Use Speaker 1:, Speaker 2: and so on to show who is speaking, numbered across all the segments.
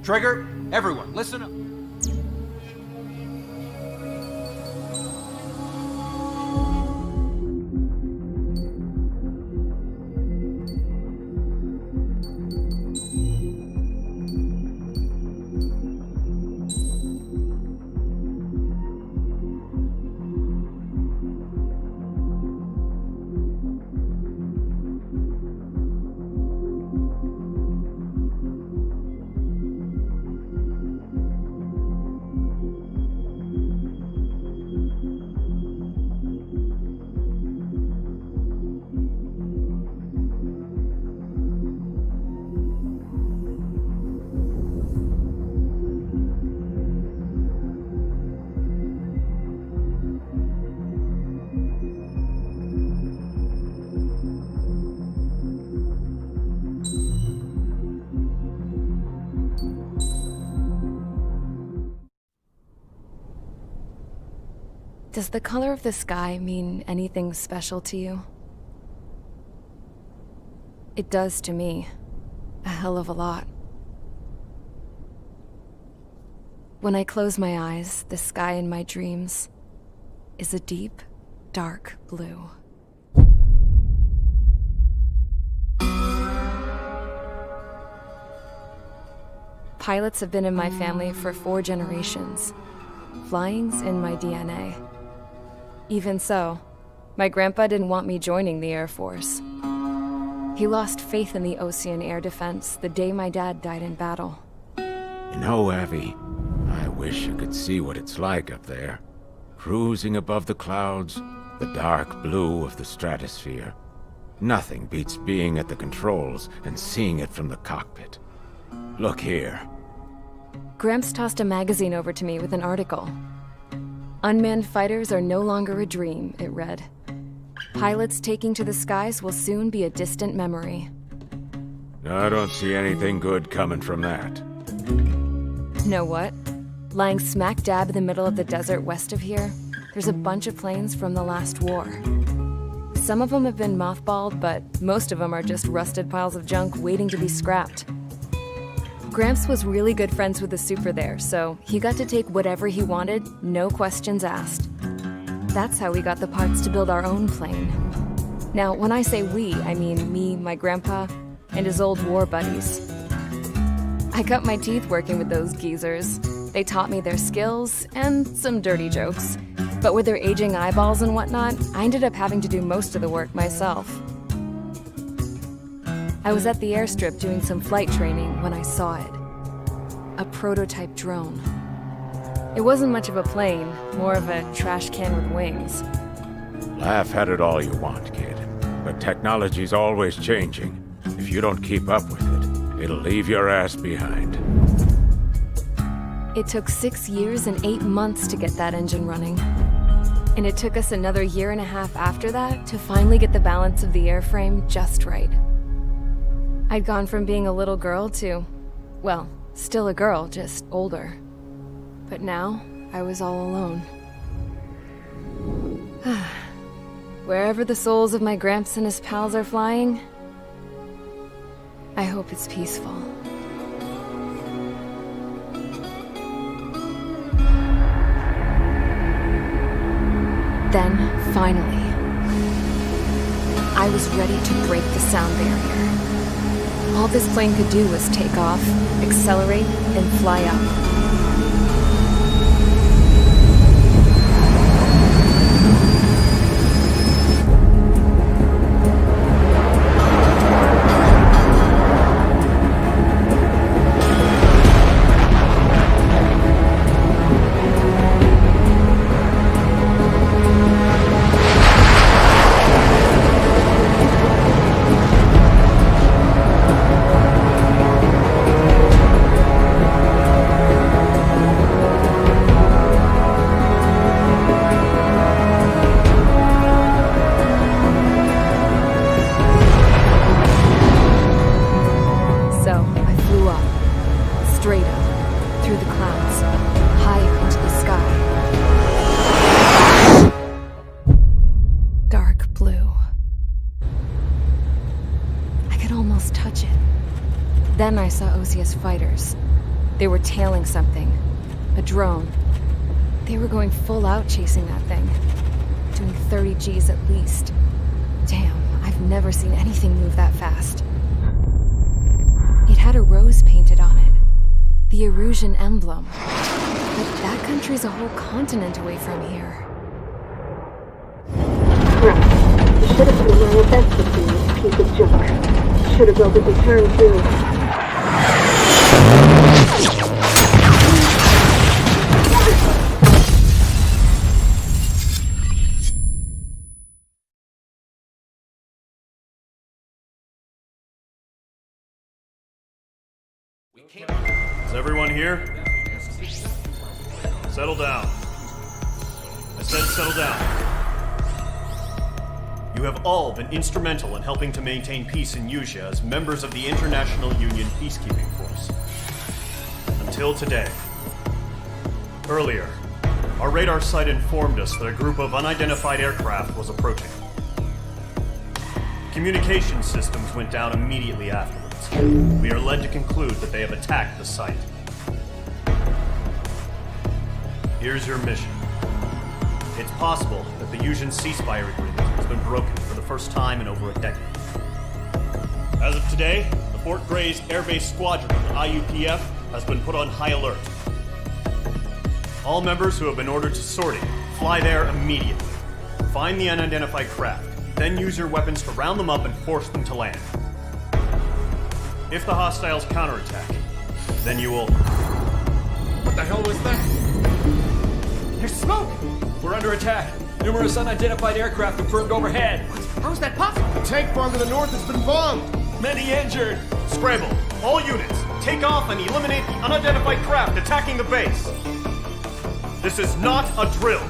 Speaker 1: Trigger, everyone, listen up.
Speaker 2: Does the color of the sky mean anything special to you? It does to me. A hell of a lot. When I close my eyes, the sky in my dreams is a deep, dark blue. Pilots have been in my family for 4 generations. Flying's in my DNA. Even so, my grandpa didn't want me joining the Air Force. He lost faith in the Ocean Air Defense the day my dad died in battle.
Speaker 3: You know, Abby, I wish you could see what it's like up there. Cruising above the clouds, the dark blue of the stratosphere. Nothing beats being at the controls and seeing it from the cockpit. Look here.
Speaker 2: Gramps tossed a magazine over to me with an article. Unmanned fighters are no longer a dream, it read. Pilots taking to the skies will soon be a distant memory.
Speaker 3: I don't see anything good coming from that.
Speaker 2: Know what? Lying smack dab in the middle of the desert west of here, there's a bunch of planes from the last war. Some of them have been mothballed, but most of them are just rusted piles of junk waiting to be scrapped. Gramps was really good friends with the super there, so he got to take whatever he wanted, no questions asked. That's how we got the parts to build our own plane. Now, when I say we, I mean me, my grandpa, and his old war buddies. I cut my teeth working with those geezers. They taught me their skills and some dirty jokes. But with their aging eyeballs and whatnot, I ended up having to do most of the work myself. I was at the airstrip doing some flight training when I saw it. A prototype drone. It wasn't much of a plane, more of a trash can with wings.
Speaker 3: Laugh at it all you want, kid. But technology's always changing. If you don't keep up with it, it'll leave your ass behind.
Speaker 2: It took 6 years and 8 months to get that engine running. And it took us another 1.5 years after that to finally get the balance of the airframe just right. I'd gone from being a little girl to, well, still a girl, just older. But now, I was all alone. Wherever the souls of my Gramps and his pals are flying, I hope it's peaceful. Then, finally, I was ready to break the sound barrier. All this plane could do was take off, accelerate, and fly up. Then I saw Osia's fighters. They were tailing something. A drone. They were going full out chasing that thing. Doing 30 Gs at least. Damn, I've never seen anything move that fast. It had a rose painted on it. The Erusian emblem. But that country's a whole continent away from here.
Speaker 4: Right. You should have put in my best with you, piece of junk. Should have built a return too.
Speaker 5: Is everyone here? Settle down. I said settle down. You have all been instrumental in helping to maintain peace in Yuzha as members of the International Union Peacekeeping Force. Until today. Earlier, our radar site informed us that a group of unidentified aircraft was approaching. Communication systems went down immediately afterwards. We are led to conclude that they have attacked the site. Here's your mission. It's possible that the Yuuzhan ceasefire agreement has been broken for the first time in over a decade. As of today, the Fort Gray's Air Base Squadron of the IUPF has been put on high alert. All members who have been ordered to sortie, fly there immediately. Find the unidentified craft, then use your weapons to round them up and force them to land. If the hostiles counterattack, then you will...
Speaker 1: What the hell was that? There's smoke! We're under attack. Numerous unidentified aircraft confirmed overhead. What? How is that possible?
Speaker 6: The tank farm to the north has been bombed!
Speaker 1: Many injured.
Speaker 5: Scramble! All units, take off and eliminate the unidentified craft attacking the base! This is not a drill!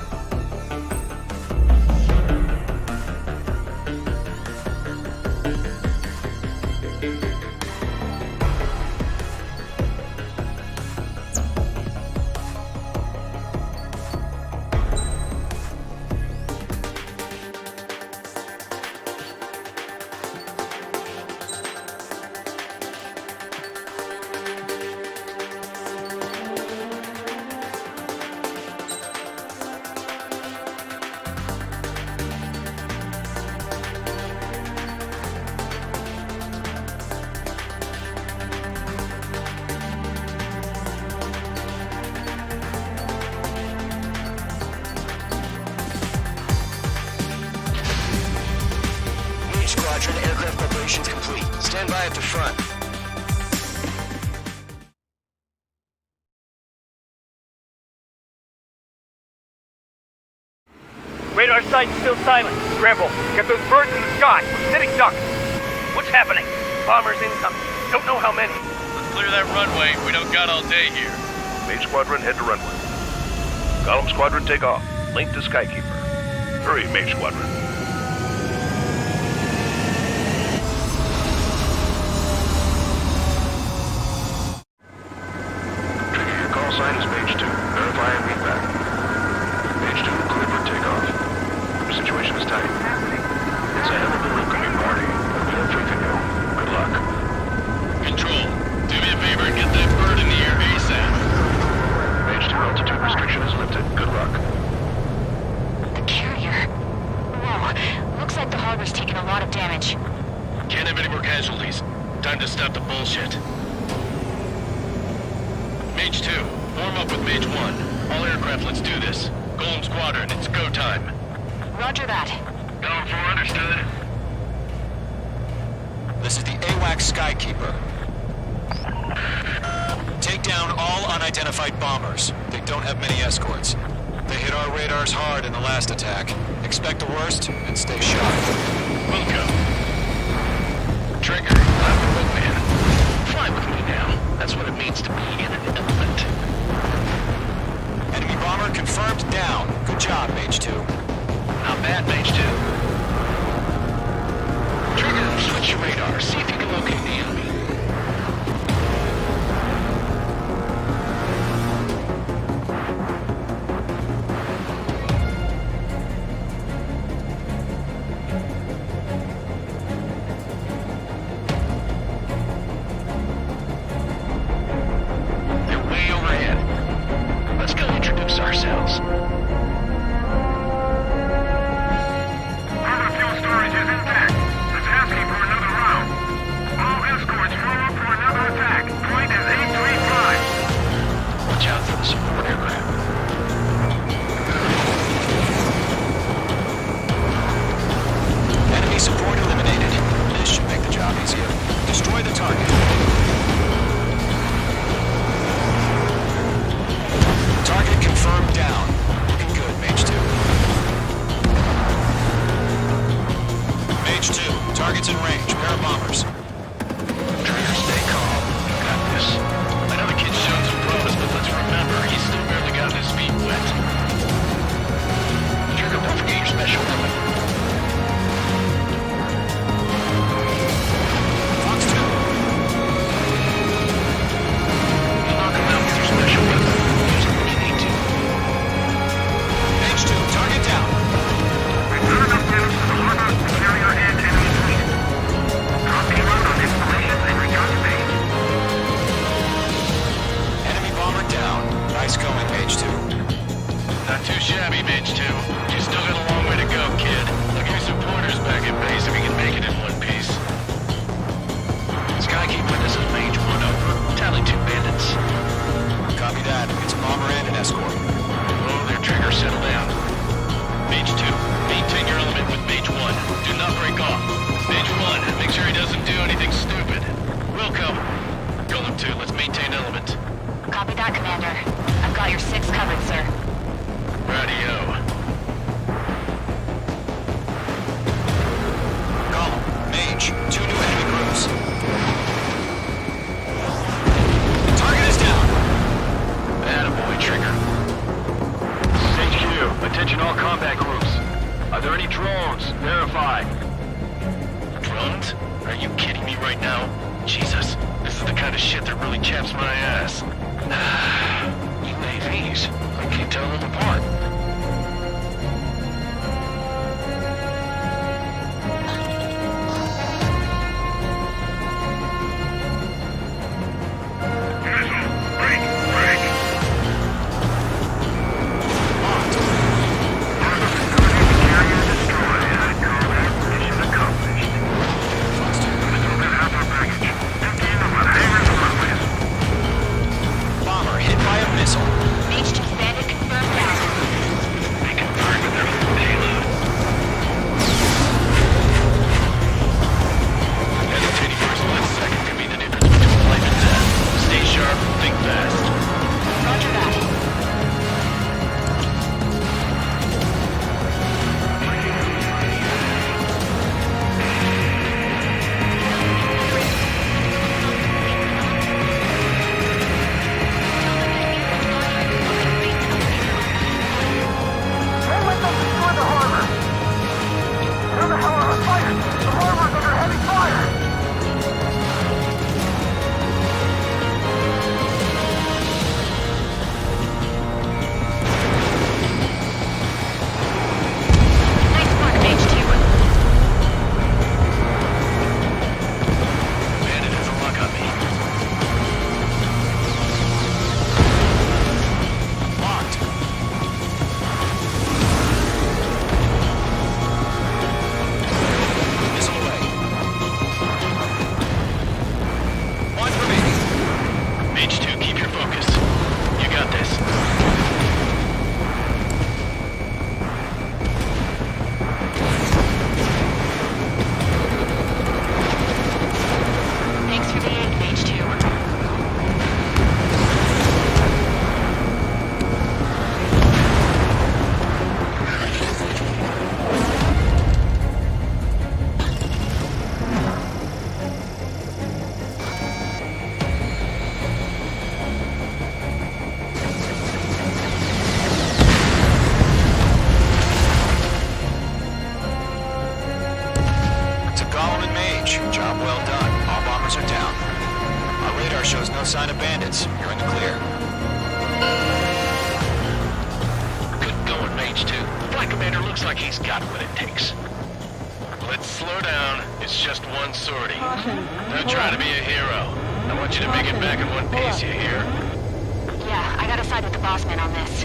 Speaker 7: Aircraft preparations complete. Stand by at the front.
Speaker 8: Radar site's still silent. Scramble. Get those birds in the sky. We're sitting ducks. What's happening? Bombers incoming. Don't know how many.
Speaker 9: Let's clear that runway. We don't got all day here.
Speaker 10: Mage Squadron, head to runway. Column Squadron, take off. Link to Skykeeper. Hurry, Mage Squadron. Sign is Mage 2. Verify and read back. Mage 2, clear for takeoff. The situation is tight. It's a hell of a welcoming party, but we have faith in you. Good luck.
Speaker 9: Control, do me a favor and get that bird in the air ASAP.
Speaker 10: Mage 2, altitude restriction is lifted. Good luck.
Speaker 11: The carrier. Whoa, looks like the harbor's taken a lot of damage.
Speaker 9: Can't have any more casualties. Time to stop the bullshit. Mage 2, form up with Mage 1. All aircraft, let's do this. Golem Squadron, it's go time.
Speaker 11: Roger that.
Speaker 9: Going for understood.
Speaker 7: This is the AWAC Skykeeper. Take down all unidentified bombers. They don't have many escorts. They hit our radars hard in the last attack. Expect the worst and stay sharp.
Speaker 9: Welcome. Trigger, I'm the wingman. Fly with me now. That's what it means to be in an element.
Speaker 7: Enemy bomber confirmed down. Good job, Mage 2.
Speaker 9: Not bad, Mage 2. Trigger, switch your radar. See if you can locate the enemy. 2, let's maintain element.
Speaker 11: Copy that, Commander. I've got your 6 covered, sir.
Speaker 9: Radio.
Speaker 7: Column, Mage, 2 new enemy groups. The target is down.
Speaker 9: Attaboy, Trigger.
Speaker 10: This is HQ. Attention all combat groups. Are there any drones? Verify.
Speaker 9: Drones? Are you kidding me right now? Jesus, this is the kind of shit that really chaps my ass. UAVs? I can't tell them apart.
Speaker 7: Bomber hit by a missile.
Speaker 11: Mage 2 bandit confirmed down.
Speaker 9: They confirmed with their full payload. Hesitating for a split second could be the difference between life and death. Stay sharp, think fast.
Speaker 11: Roger that. Nice work, Mage 2.
Speaker 9: Bandit has a lock on me.
Speaker 7: Locked. Missile away. One remaining.
Speaker 9: Mage 2, keep your focus. You got this.
Speaker 11: Thanks for the aid, Mage 2.
Speaker 7: To Gollum and Mage, job well done. All bombers are down. Our radar shows no sign of bandits. You're in the clear.
Speaker 9: Good going, Mage 2. Flight Commander looks like he's got what it takes. Let's slow down. It's just one sortie. Don't try to be a hero. I want you to make it back in one piece, you hear?
Speaker 11: Yeah, I gotta side with the boss man on this.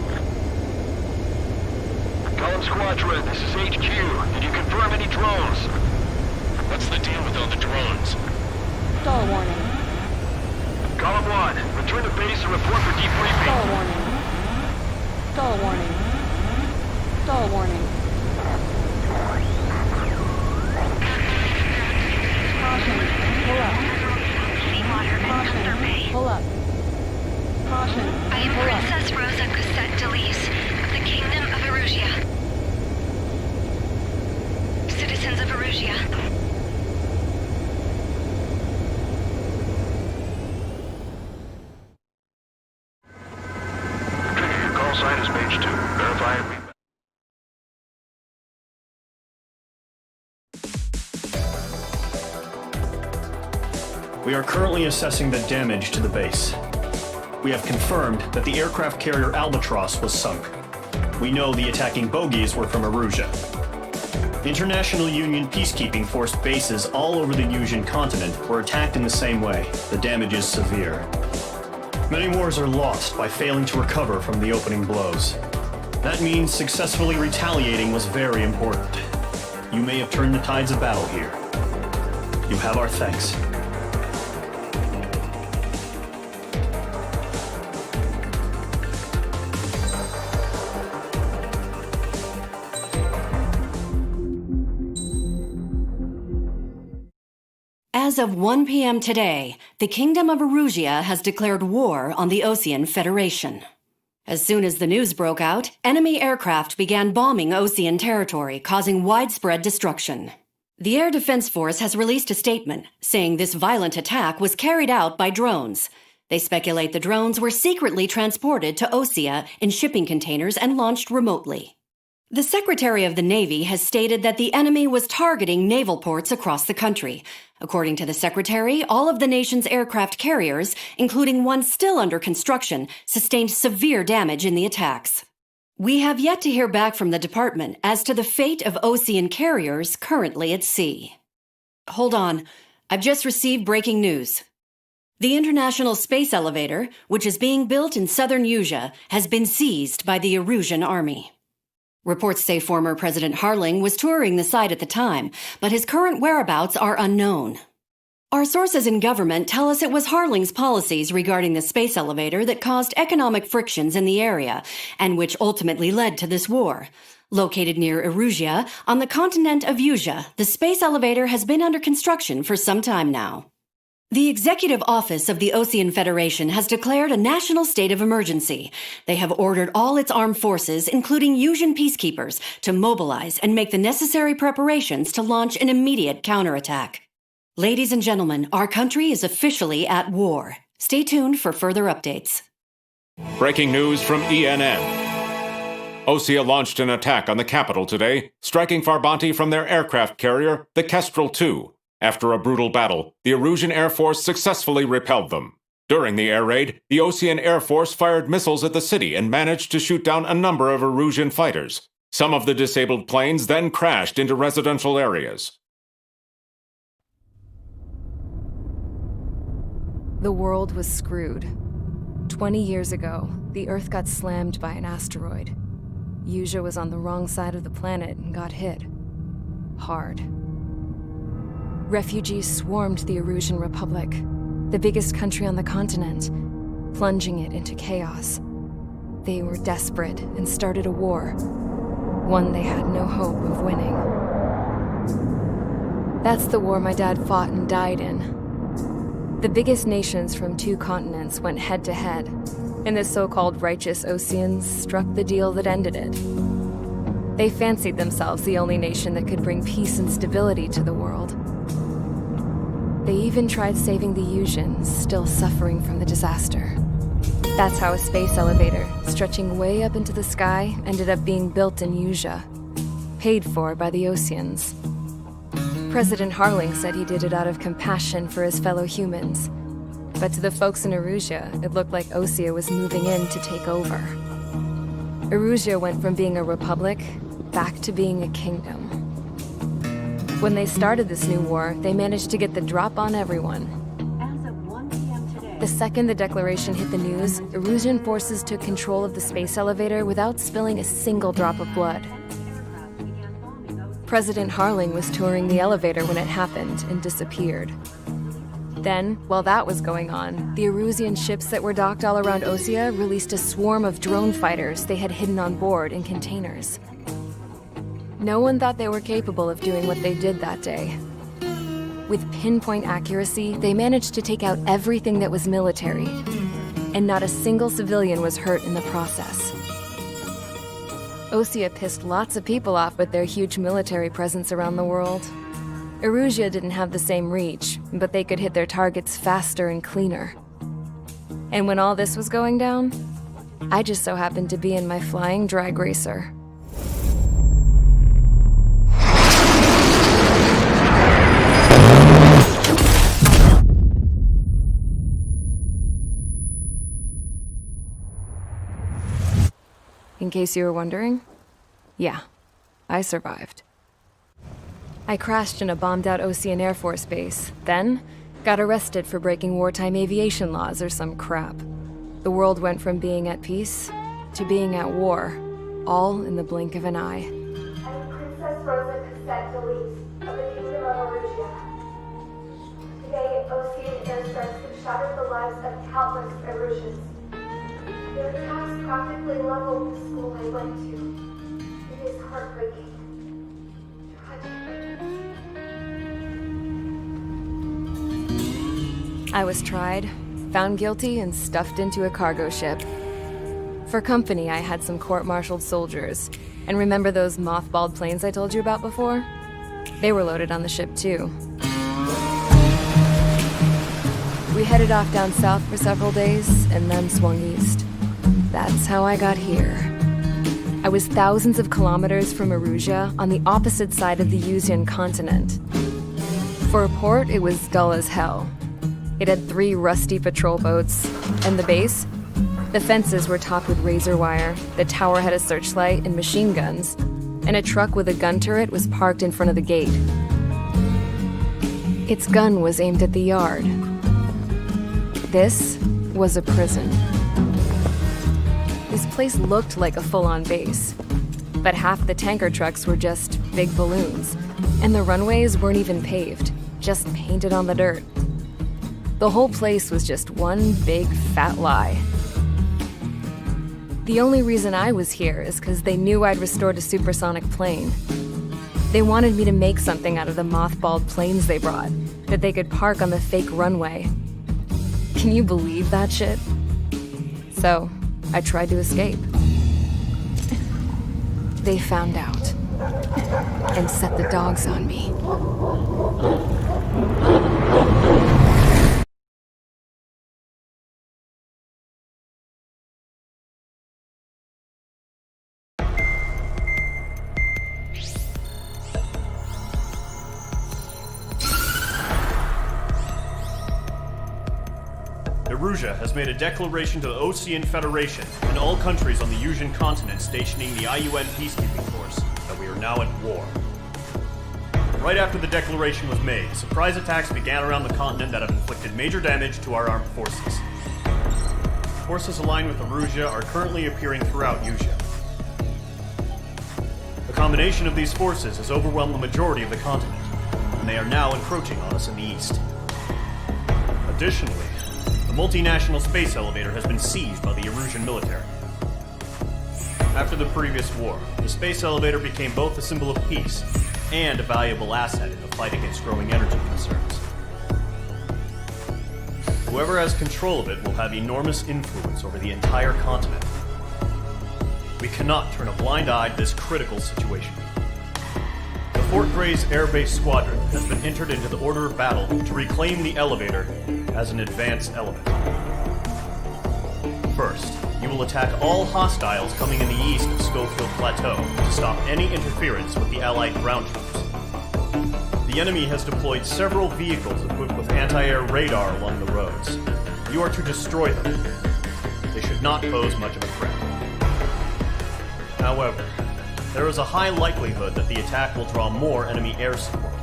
Speaker 10: Column Squadron, this is HQ. Did you confirm any drones?
Speaker 9: What's the deal with all the drones?
Speaker 4: Stall warning.
Speaker 10: Column 1, return to base and report for debriefing.
Speaker 4: Stall warning. Stall warning. Stall warning. Caution. Pull up.
Speaker 11: Seawater and Thunder Bay.
Speaker 4: Pull up. Caution.
Speaker 11: I am
Speaker 4: Pull up.
Speaker 11: Princess Rosa Cosette Delise of the Kingdom of Erusia. Citizens of Erusia.
Speaker 10: Trigger, your call sign is Mage 2. Verify and read.
Speaker 5: We are currently assessing the damage to the base. We have confirmed that the aircraft carrier Albatross was sunk. We know the attacking bogies were from Erusia. International Union peacekeeping force bases all over the Yusian continent were attacked in the same way. The damage is severe. Many wars are lost by failing to recover from the opening blows. That means successfully retaliating was very important. You may have turned the tides of battle here. You have our thanks.
Speaker 12: As of 1 p.m. today, the Kingdom of Erusia has declared war on the Osean Federation. As soon as the news broke out, enemy aircraft began bombing Osean territory, causing widespread destruction. The Air Defense Force has released a statement saying this violent attack was carried out by drones. They speculate the drones were secretly transported to Osea in shipping containers and launched remotely. The Secretary of the Navy has stated that the enemy was targeting naval ports across the country. According to the Secretary, all of the nation's aircraft carriers, including one still under construction, sustained severe damage in the attacks. We have yet to hear back from the department as to the fate of Osean carriers currently at sea. Hold on. I've just received breaking news. The International Space Elevator, which is being built in southern Erusia, has been seized by the Erusian army. Reports say former President Harling was touring the site at the time, but his current whereabouts are unknown. Our sources in government tell us it was Harling's policies regarding the space elevator that caused economic frictions in the area, and which ultimately led to this war. Located near Erusia, on the continent of Erusia, the space elevator has been under construction for some time now. The Executive Office of the Osean Federation has declared a national state of emergency. They have ordered all its armed forces, including Erusian peacekeepers, to mobilize and make the necessary preparations to launch an immediate counterattack. Ladies and gentlemen, our country is officially at war. Stay tuned for further updates.
Speaker 3: Breaking news from ENN. Osea launched an attack on the capital today, striking Farbanti from their aircraft carrier, the Kestrel II. After a brutal battle, the Erusian Air Force successfully repelled them. During the air raid, the Osean Air Force fired missiles at the city and managed to shoot down a number of Erusian fighters. Some of the disabled planes then crashed into residential areas.
Speaker 2: The world was screwed. 20 years ago, the Earth got slammed by an asteroid. Erusia was on the wrong side of the planet and got hit. Hard. Refugees swarmed the Erusian Republic, the biggest country on the continent, plunging it into chaos. They were desperate and started a war, one they had no hope of winning. That's the war my dad fought and died in. The biggest nations from 2 continents went head-to-head, and the so-called righteous Oseans struck the deal that ended it. They fancied themselves the only nation that could bring peace and stability to the world. They even tried saving the Erusians, still suffering from the disaster. That's how a space elevator, stretching way up into the sky, ended up being built in Erusia, paid for by the Oseans. President Harling said he did it out of compassion for his fellow humans, but to the folks in Erusia, it looked like Osea was moving in to take over. Erusia went from being a republic back to being a kingdom. When they started this new war, they managed to get the drop on everyone.
Speaker 4: As of 1 p.m. today,
Speaker 2: The second the declaration hit the news, Erusian forces took control of the space elevator without spilling a single drop of blood. President Harling was touring the elevator when it happened and disappeared. Then, while that was going on, the Erusian ships that were docked all around Osea released a swarm of drone fighters they had hidden on board in containers. No one thought they were capable of doing what they did that day. With pinpoint accuracy, they managed to take out everything that was military, and not a single civilian was hurt in the process. Osea pissed lots of people off with their huge military presence around the world. Erusia didn't have the same reach, but they could hit their targets faster and cleaner. And when all this was going down, I just so happened to be in my flying drag racer. In case you were wondering, yeah, I survived. I crashed in a bombed-out Osean Air Force base, then got arrested for breaking wartime aviation laws or some crap. The world went from being at peace to being at war, all in the blink of an eye.
Speaker 4: I'm Princess Rosa Cassette Delise of the Kingdom of Erusia. Today, Osean airstrikes have shattered the lives of countless Erusians. Their attacks practically leveled the school I went to. It is heartbreaking. Tragic.
Speaker 2: I was tried, found guilty, and stuffed into a cargo ship. For company, I had some court-martialed soldiers. And remember those mothballed planes I told you about before? They were loaded on the ship, too. We headed off down south for several days, and then swung east. That's how I got here. I was thousands of kilometers from Erusia, on the opposite side of the Yuzian continent. For a port, it was dull as hell. It had 3 rusty patrol boats, and the base? The fences were topped with razor wire, the tower had a searchlight and machine guns, and a truck with a gun turret was parked in front of the gate. Its gun was aimed at the yard. This was a prison. This place looked like a full-on base, but half the tanker trucks were just big balloons, and the runways weren't even paved, just painted on the dirt. The whole place was just one big fat lie. The only reason I was here is because they knew I'd restored a supersonic plane. They wanted me to make something out of the mothballed planes they brought, that they could park on the fake runway. Can you believe that shit? So, I tried to escape. They found out, and set the dogs on me.
Speaker 5: Erusia has made a declaration to the Ocean Federation and all countries on the Yuzian continent stationing the IUN peacekeeping force that we are now at war. Right after the declaration was made, surprise attacks began around the continent that have inflicted major damage to our armed forces. Forces aligned with Erusia are currently appearing throughout Yusia. The combination of these forces has overwhelmed the majority of the continent, and they are now encroaching on us in the east. Additionally, the multinational space elevator has been seized by the Erusian military. After the previous war, the space elevator became both a symbol of peace and a valuable asset in the fight against growing energy concerns. Whoever has control of it will have enormous influence over the entire continent. We cannot turn a blind eye to this critical situation. The Fort Gray's Air Base Squadron has been entered into the order of battle to reclaim the elevator as an advanced element. First, you will attack all hostiles coming in the east of Schofield Plateau to stop any interference with the Allied ground troops. The enemy has deployed several vehicles equipped with anti-air radar along the roads. You are to destroy them. They should not pose much of a threat. However, there is a high likelihood that the attack will draw more enemy air support.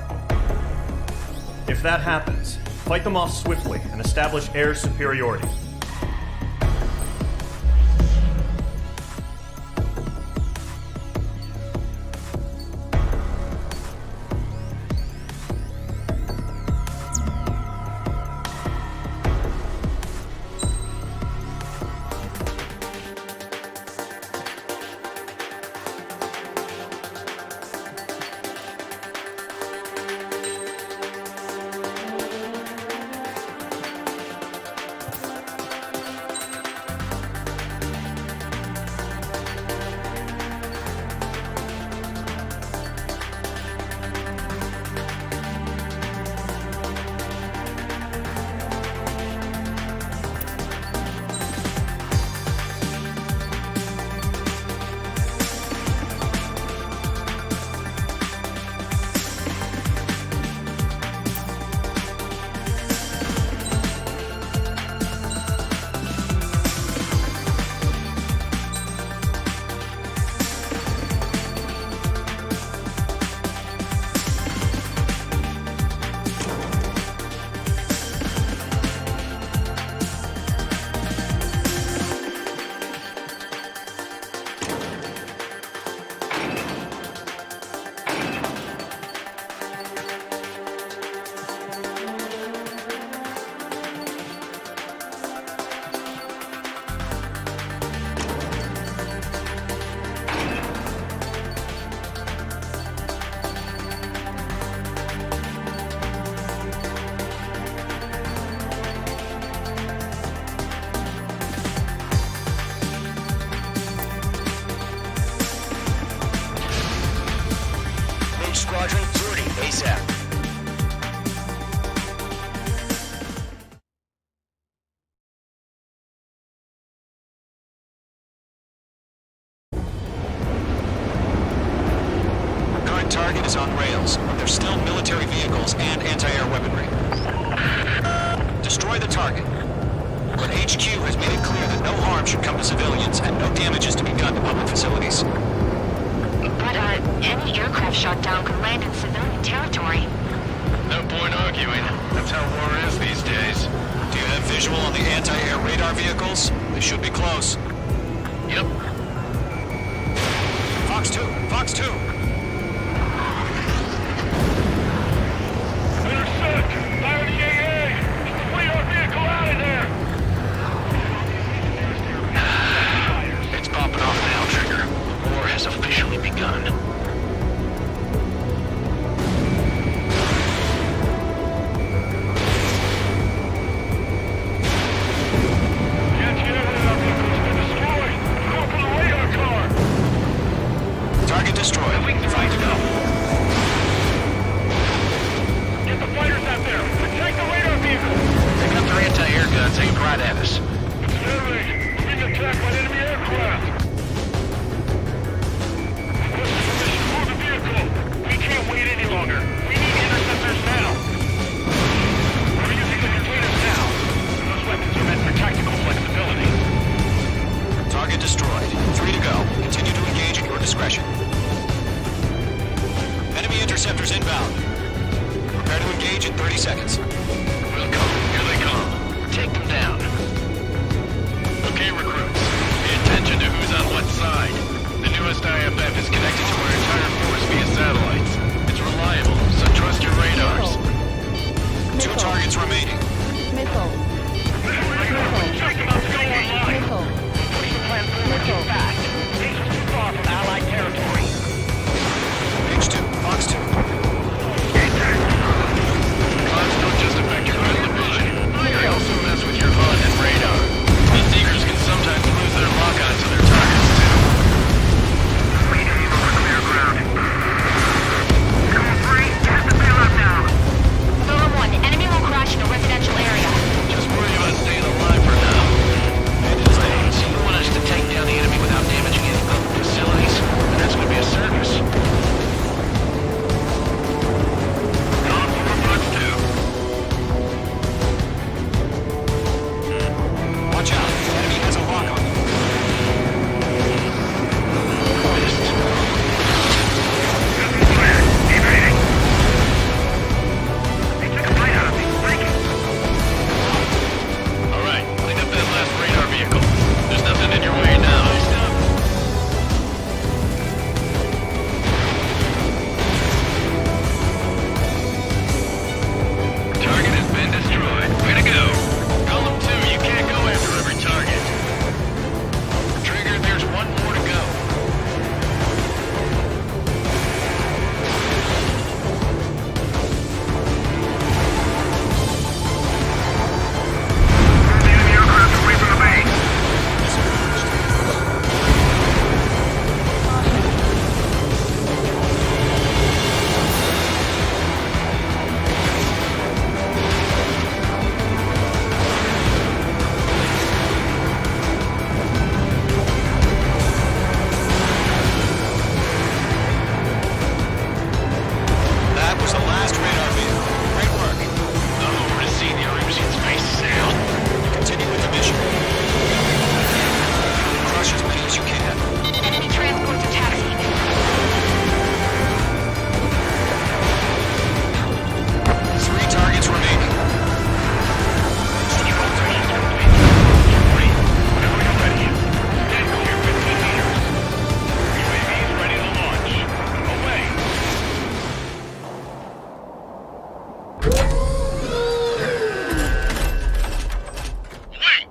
Speaker 5: If that happens, fight them off swiftly and establish air superiority.
Speaker 7: target is on rails, but there's still military vehicles and anti-air weaponry. Destroy the target. But HQ has made it clear that no harm should come to civilians and no damage is to be done to public facilities.
Speaker 11: But, any aircraft shot down could land in civilian territory.
Speaker 9: No point arguing. That's how war is these days.
Speaker 7: Do you have visual on the anti-air radar vehicles? They should be close.
Speaker 9: Yep.
Speaker 7: Fox 2! Fox 2!
Speaker 8: Intercept! Fire the AA! Get the radar vehicle out of there!
Speaker 9: It's popping off now, Trigger. War has officially begun.
Speaker 7: Target destroyed. Fight to go.
Speaker 8: Get the fighters out there! Attack the radar vehicle!
Speaker 9: They got their anti-air guns aimed right at us.
Speaker 8: Survey! We're being attacked by enemy aircraft! Move the vehicle! We can't wait any longer! We need interceptors now! We're using the containers now! Those weapons are meant for tactical flexibility.
Speaker 7: Target destroyed. 3 to go. Continue to engage at your discretion. Enemy interceptors inbound. Prepare to engage in 30 seconds.
Speaker 9: We'll come. Here they come. Take them down. Okay, recruits. Pay attention to who's on what side. The newest IFF is connected to our entire force via satellites. It's reliable, so trust your radars.
Speaker 7: 2 targets remaining.
Speaker 2: Missile.
Speaker 8: Check them out to go online!
Speaker 2: Missile.
Speaker 8: Push the plan forward too fast. This is too far from Allied territory.
Speaker 7: H2, Fox 2.
Speaker 9: Clouds don't just affect your field of vision. They also mess with your HUD and radar. The Seekers can sometimes lose their lock-on to their targets, too.
Speaker 10: Clear ground. Come on, 3. Get the bailout now.
Speaker 11: Thorough 1, enemy will crash in a residential area.
Speaker 9: Just worry about staying alive for now. So you want us to take down the enemy without damaging any public facilities? That's gonna be a circus.
Speaker 7: Watch out. Enemy has a lock on.
Speaker 9: All right, clean up that last radar vehicle. There's nothing in your way now. Target has been destroyed. Way to go. Column 2, you can't go after every target. Trigger, there's one more to go.
Speaker 10: The enemy aircraft away from the base.
Speaker 7: That was the last radar vehicle. Great work.
Speaker 9: Not over to see the Arabian space sail.
Speaker 7: Continue with the mission. Crush as many as you can.
Speaker 11: Enemy transports are taxiing.
Speaker 7: 3 targets remaining.
Speaker 8: Whenever you're ready. Stand clear 15 meters. UAVs ready to launch. Away.
Speaker 9: Wait!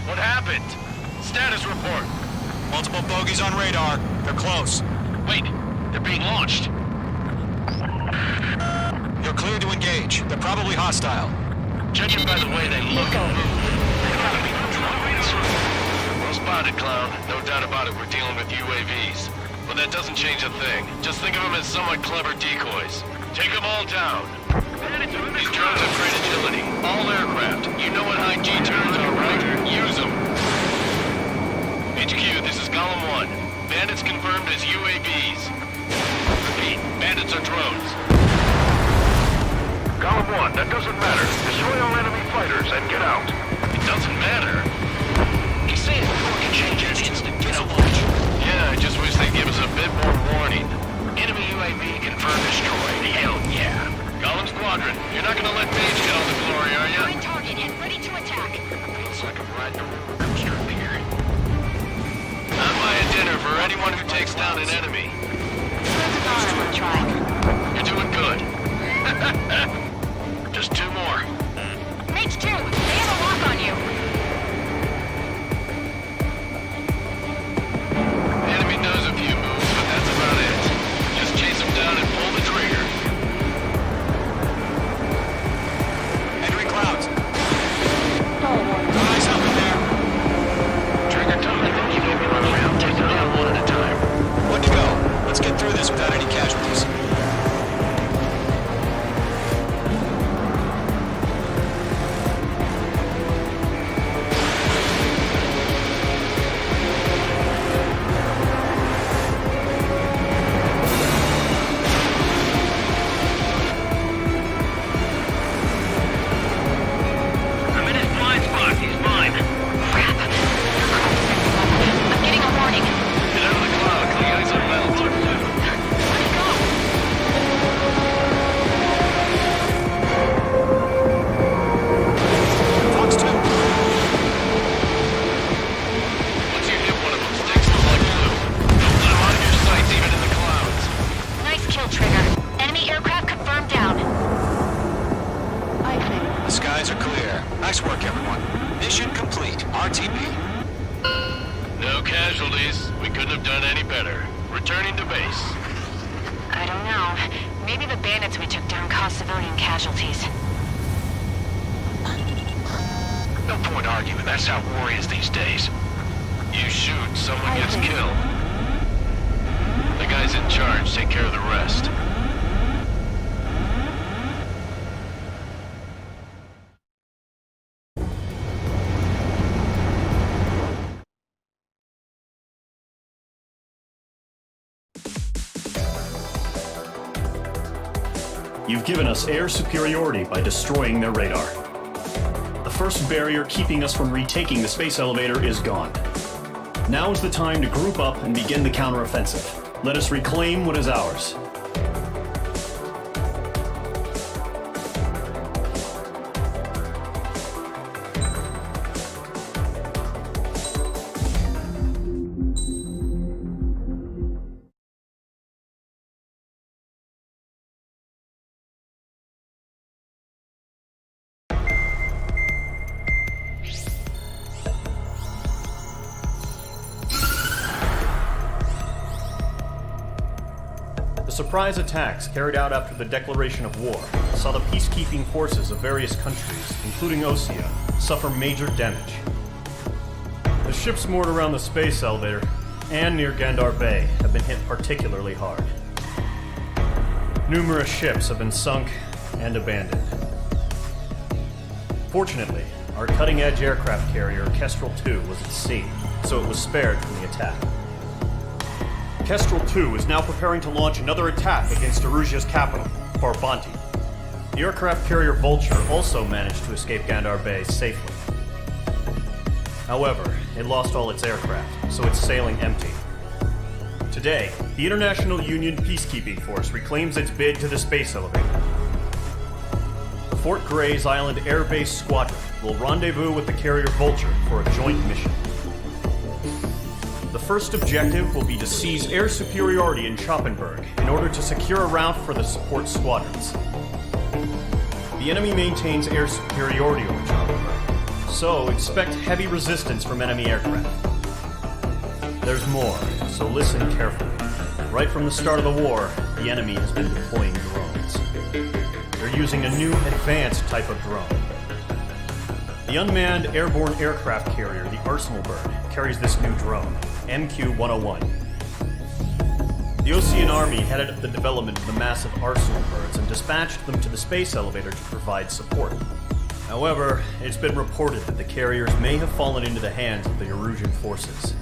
Speaker 9: What happened? Status report.
Speaker 7: Multiple bogies on radar. They're close.
Speaker 9: Wait, they're being launched.
Speaker 7: You're cleared to engage. They're probably hostile.
Speaker 9: Judging by the way they look and move, they've got to be droids. Well spotted, Clown. No doubt about it, we're dealing with UAVs. But that doesn't change a thing. Just think of them as somewhat clever decoys. Take them all down. These drones have great agility. All aircraft. You know what high G turns are, right? Use them. HQ, this is Column 1. Bandits confirmed as UAVs. Repeat, bandits are drones.
Speaker 10: Column 1, that doesn't matter. Destroy all enemy fighters and get out.
Speaker 9: It doesn't matter.
Speaker 8: He's saying the report can change in an instant. Get a watch.
Speaker 9: Yeah, I just wish they'd give us a bit more warning.
Speaker 8: Enemy UAV confirmed destroyed. Hell yeah.
Speaker 9: Column Squadron, you're not gonna let Paige get all the glory, are you?
Speaker 11: Find target and ready to attack.
Speaker 8: Feels like I'm riding a roller coaster up here.
Speaker 9: I'll buy a dinner for anyone who takes down an enemy.
Speaker 11: Let's go try.
Speaker 9: You're doing good. Just 2 more.
Speaker 11: Mage 2, they have a lock on you.
Speaker 9: The enemy knows a few moves, but that's about it. Just chase them down and pull the trigger. Entering clouds. Eyes up in there.
Speaker 8: Trigger Tom, I think you gave me one round. Take them down one at a time.
Speaker 7: Good to go. Let's get through this without any casualties.
Speaker 8: I'm in his blind spot. He's mine.
Speaker 11: Crap. I'm getting a warning.
Speaker 9: Get out of the cloud. Clean eyes on belt.
Speaker 11: Let's go.
Speaker 7: Fox 2.
Speaker 9: Once you hit one of them, sticks them like glue. Don't let them out of your sights, even in the clouds.
Speaker 11: Nice kill, Trigger. Enemy aircraft confirmed down.
Speaker 7: The skies are clear. Nice work, everyone. Mission complete. RTB.
Speaker 9: No casualties. We couldn't have done any better. Returning to base.
Speaker 11: I don't know. Maybe the bandits we took down caused civilian casualties.
Speaker 8: No point arguing. That's how war is these days.
Speaker 9: You shoot, someone gets killed. The guys in charge take care of the rest.
Speaker 5: You've given us air superiority by destroying their radar. The first barrier keeping us from retaking the space elevator is gone. Now is the time to group up and begin the counteroffensive. Let us reclaim what is ours. The surprise attacks carried out after the declaration of war saw the peacekeeping forces of various countries, including Osea, suffer major damage. The ships moored around the space elevator and near Gandar Bay have been hit particularly hard. Numerous ships have been sunk and abandoned. Fortunately, our cutting-edge aircraft carrier, Kestrel 2, was at sea, so it was spared from the attack. Kestrel 2 is now preparing to launch another attack against Erusia's capital, Farbanti. The aircraft carrier Vulture also managed to escape Gandar Bay safely. However, it lost all its aircraft, so it's sailing empty. Today, the International Union Peacekeeping Force reclaims its bid to the space elevator. The Fort Gray's Island Air Base Squadron will rendezvous with the carrier Vulture for a joint mission. The first objective will be to seize air superiority in Schoppenberg in order to secure a route for the support squadrons. The enemy maintains air superiority over Schoppenberg, so expect heavy resistance from enemy aircraft. There's more, so listen carefully. Right from the start of the war, the enemy has been deploying drones. They're using a new advanced type of drone. The unmanned airborne aircraft carrier, the Arsenal Bird, carries this new drone, MQ-101. The Osean Army headed up the development of the massive Arsenal Birds and dispatched them to the space elevator to provide support. However, it's been reported that the carriers may have fallen into the hands of the Erusian forces.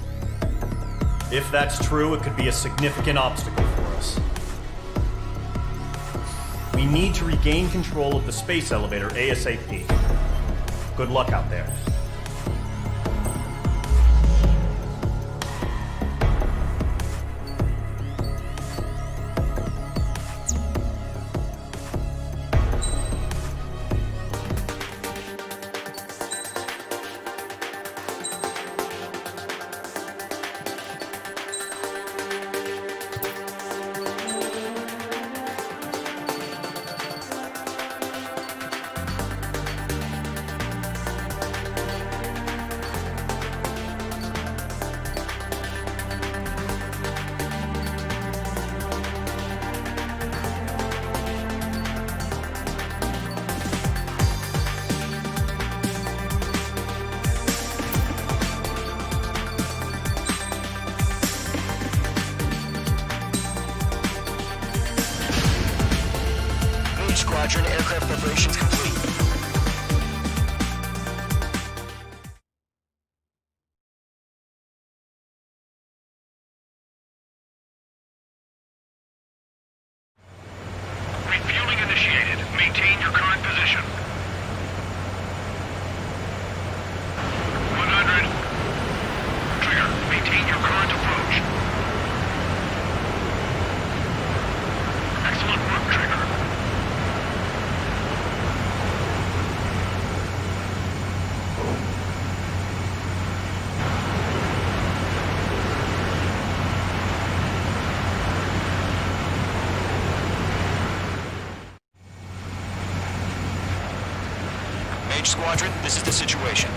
Speaker 5: If that's true, it could be a significant obstacle for us. We need to regain control of the space elevator ASAP. Good luck out there.
Speaker 7: Squadron, aircraft preparations complete.
Speaker 8: Refueling initiated. Maintain your current position. 100. Trigger, maintain your current approach. Excellent work, Trigger.
Speaker 7: Mage Squadron, this is the situation.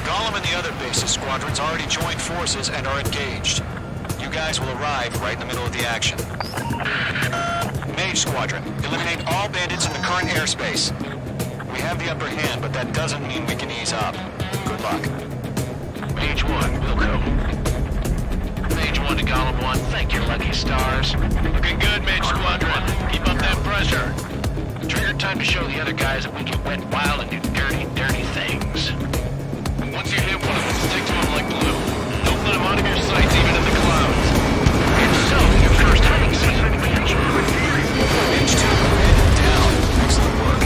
Speaker 7: Gollum and the other bases squadrons already joined forces and are engaged. You guys will arrive right in the middle of the action. Mage Squadron, eliminate all bandits in the current airspace. We have the upper hand, but that doesn't mean we can ease up. Good luck.
Speaker 9: Mage 1, Wilco. Mage 1 to Gollum 1, thank your lucky stars. Looking good, Mage Squadron. Keep up that pressure. Trigger, time to show the other guys that we can wet wild and do dirty, dirty things. Once you hit one of them, stick to them like glue. Don't let them out of your sights, even in the clouds. Get yourself your first hunting season.
Speaker 7: Mage 2, head down. Excellent work.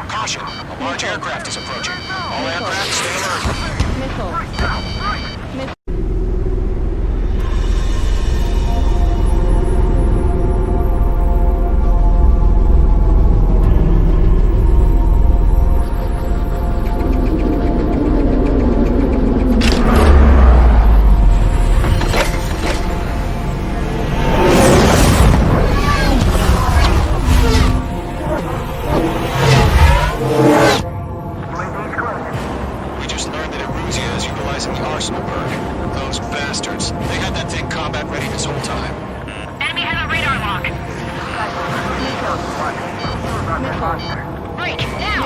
Speaker 7: Caution! A large aircraft is approaching. All aircraft stay alert.
Speaker 8: Enemy has a radar lock.
Speaker 11: Break, now!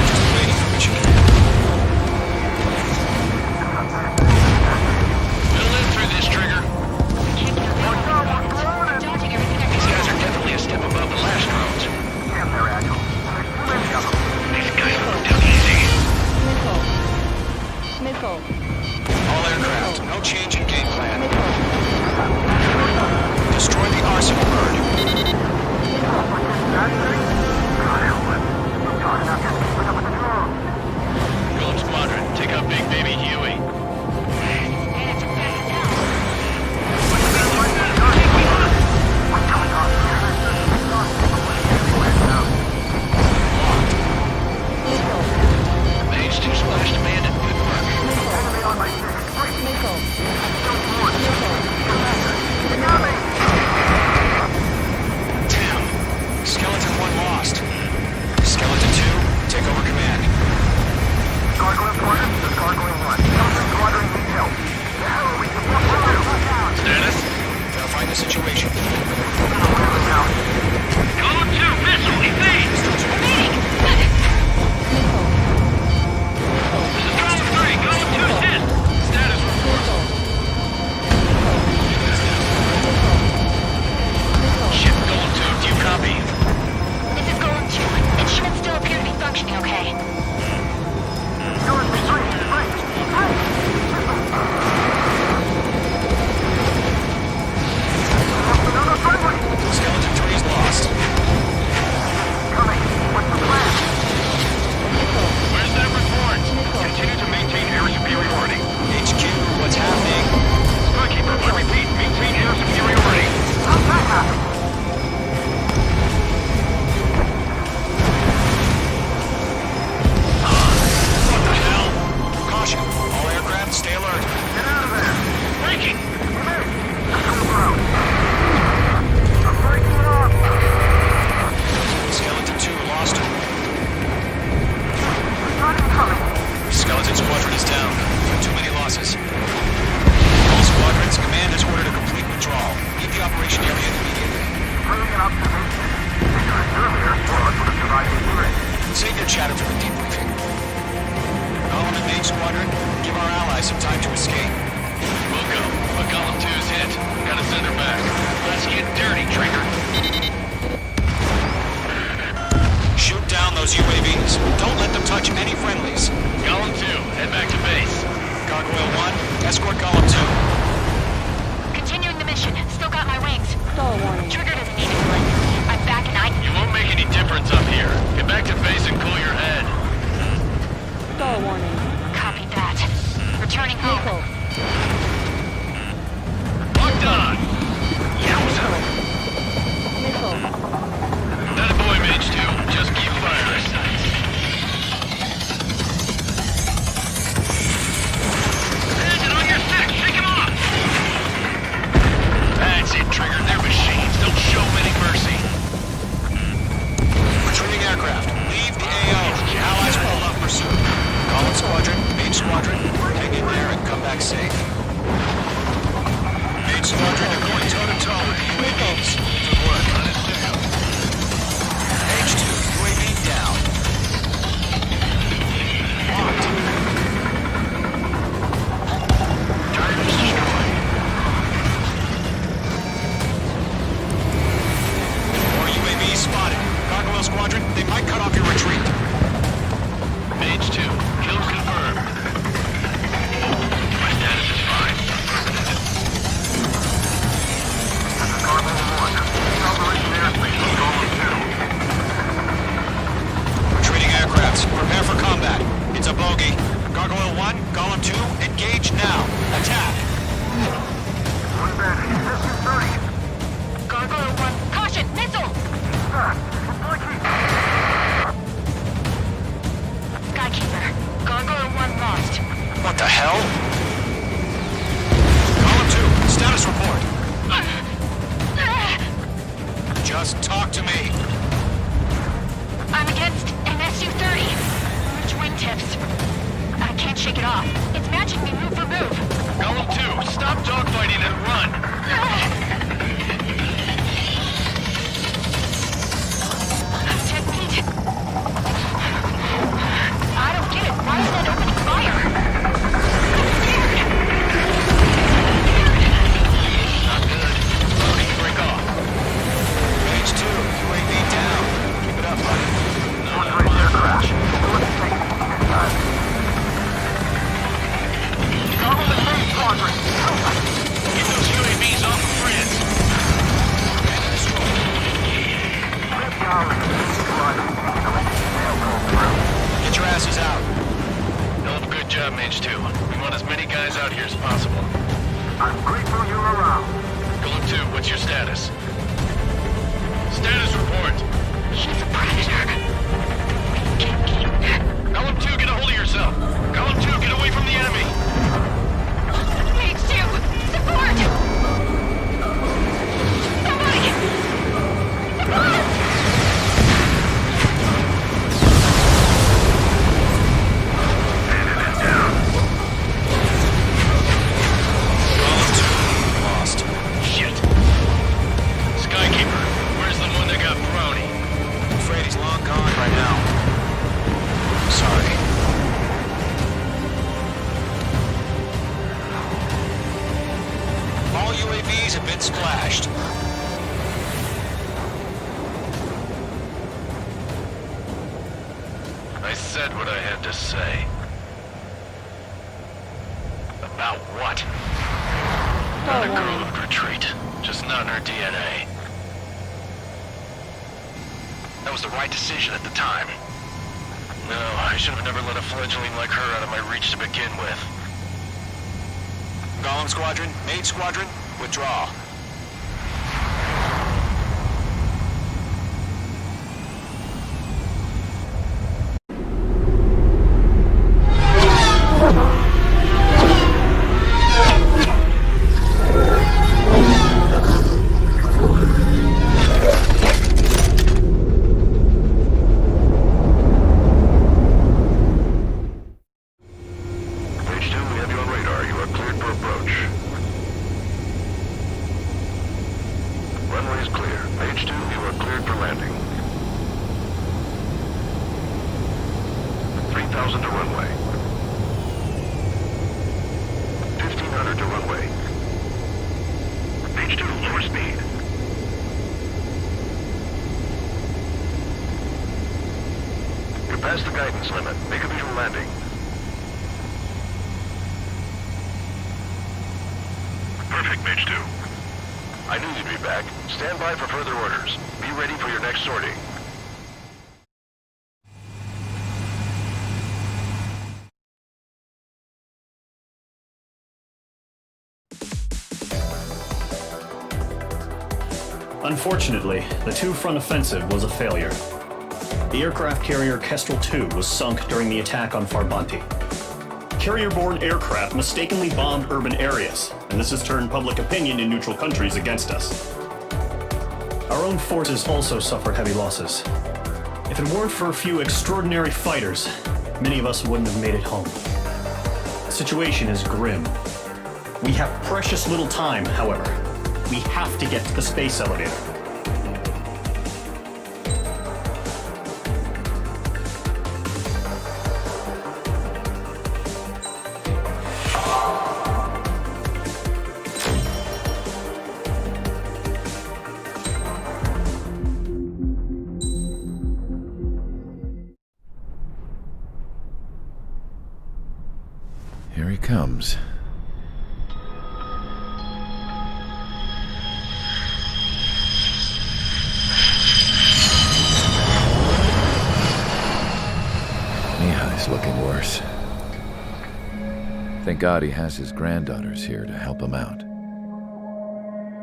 Speaker 7: Just waiting for mission.
Speaker 9: We'll live through this, Trigger.
Speaker 11: Dodging everything I
Speaker 9: These
Speaker 11: can.
Speaker 9: guys are definitely a step above the last drones. These guys moved up easy.
Speaker 7: All aircraft, no change in game plan. Destroy the arsenal bird.
Speaker 9: Golem Squadron, take out Big Baby Huey. Mage 2 splashed abandoned. Good
Speaker 7: Damn. Skeleton 1 lost. Skeleton 2, take over command.
Speaker 9: Status?
Speaker 7: Verify the situation.
Speaker 9: Golem 2, missile, evade! This is Golem 3, Golem 2's hit! Status report. Ship Golem 2, do you copy?
Speaker 11: This is Golem 2. Instruments still appear to be functioning okay.
Speaker 7: Skeleton 3 is lost.
Speaker 9: Where's that report? Continue to maintain air superiority.
Speaker 7: HQ, what's happening?
Speaker 9: Skykeeper, I repeat, maintain air superiority. What the hell?
Speaker 7: Caution, all aircraft stay alert.
Speaker 9: Breaking!
Speaker 7: Skeleton 2 lost him. Skeleton Squadron is down. Too many losses. All squadrons, command has ordered a complete withdrawal. Leave the operation area immediately. Save your chatter for the debriefing. Golem and Mage Squadron, give our allies some time to escape.
Speaker 9: We'll go. But Golem 2's hit. Gotta send her back. Let's get dirty, Trigger.
Speaker 7: Shoot down those UAVs. Don't let them touch any friendlies.
Speaker 9: Golem 2, head back to base.
Speaker 7: Gargoyle 1, escort Golem 2.
Speaker 11: Continuing the mission. Still got my wings. Trigger doesn't need to blend. I'm back and
Speaker 9: You won't make any difference up here. Get back to base and cool your head.
Speaker 11: Copy that. Returning home.
Speaker 9: Locked on! Yowza! That a boy, Mage 2. Just keep firing. Is it on your stick? Shake him off! That's it, Trigger. They're machines. Don't show any mercy.
Speaker 7: Retreating aircraft. Leave the AO. Allies will hold off pursuit. Golem Squadron, Mage Squadron, hang in there and come back safe. Mage Squadron, you're going toe-to-toe with the UAVs. Good work. H2, UAV down. Locked.
Speaker 9: Target destroyed.
Speaker 7: More UAVs spotted. Gargoyle Squadron, they might cut off your retreat.
Speaker 9: Mage 2, kills confirmed. My status is fine.
Speaker 7: Retreating aircrafts, prepare for combat. It's a bogey. Gargoyle 1, Golem 2, engage now. Attack.
Speaker 11: Gargoyle 1. Caution! Missile! Skykeeper. Gargoyle 1 lost.
Speaker 7: What the hell? Golem 2, status report. Just talk to me.
Speaker 11: I'm against an SU-30. Which wingtips? I can't shake it off. It's matching me move for move.
Speaker 9: Golem 2, stop dogfighting and run. as out here as possible.
Speaker 10: I'm grateful you're around.
Speaker 9: Golem 2, what's your status? Status report.
Speaker 11: He's a predator. We can keep.
Speaker 9: Golem 2, get a hold of yourself. Golem 2, get away from the enemy.
Speaker 11: Mage 2, support! Somebody! Support!
Speaker 7: Splashed.
Speaker 9: I said what I had to say. About what? Not a girl who'd retreat. Just not in her DNA. That was the right decision at the time. No, I should have never let a fledgling like her out of my reach to begin with.
Speaker 7: Golem Squadron, Mage Squadron, withdraw.
Speaker 10: Past the guidance limit. Make a visual landing. Perfect, Mage 2. I knew you'd be back. Stand by for further orders. Be ready for your next sortie.
Speaker 5: Unfortunately, the two-front offensive was a failure. The aircraft carrier Kestrel 2 was sunk during the attack on Farbanti. Carrier-borne aircraft mistakenly bombed urban areas, and this has turned public opinion in neutral countries against us. Our own forces also suffered heavy losses. If it weren't for a few extraordinary fighters, many of us wouldn't have made it home. The situation is grim. We have precious little time, however. We have to get to the space elevator.
Speaker 3: Here he comes. Mihai's looking worse. Thank God he has his granddaughters here to help him out.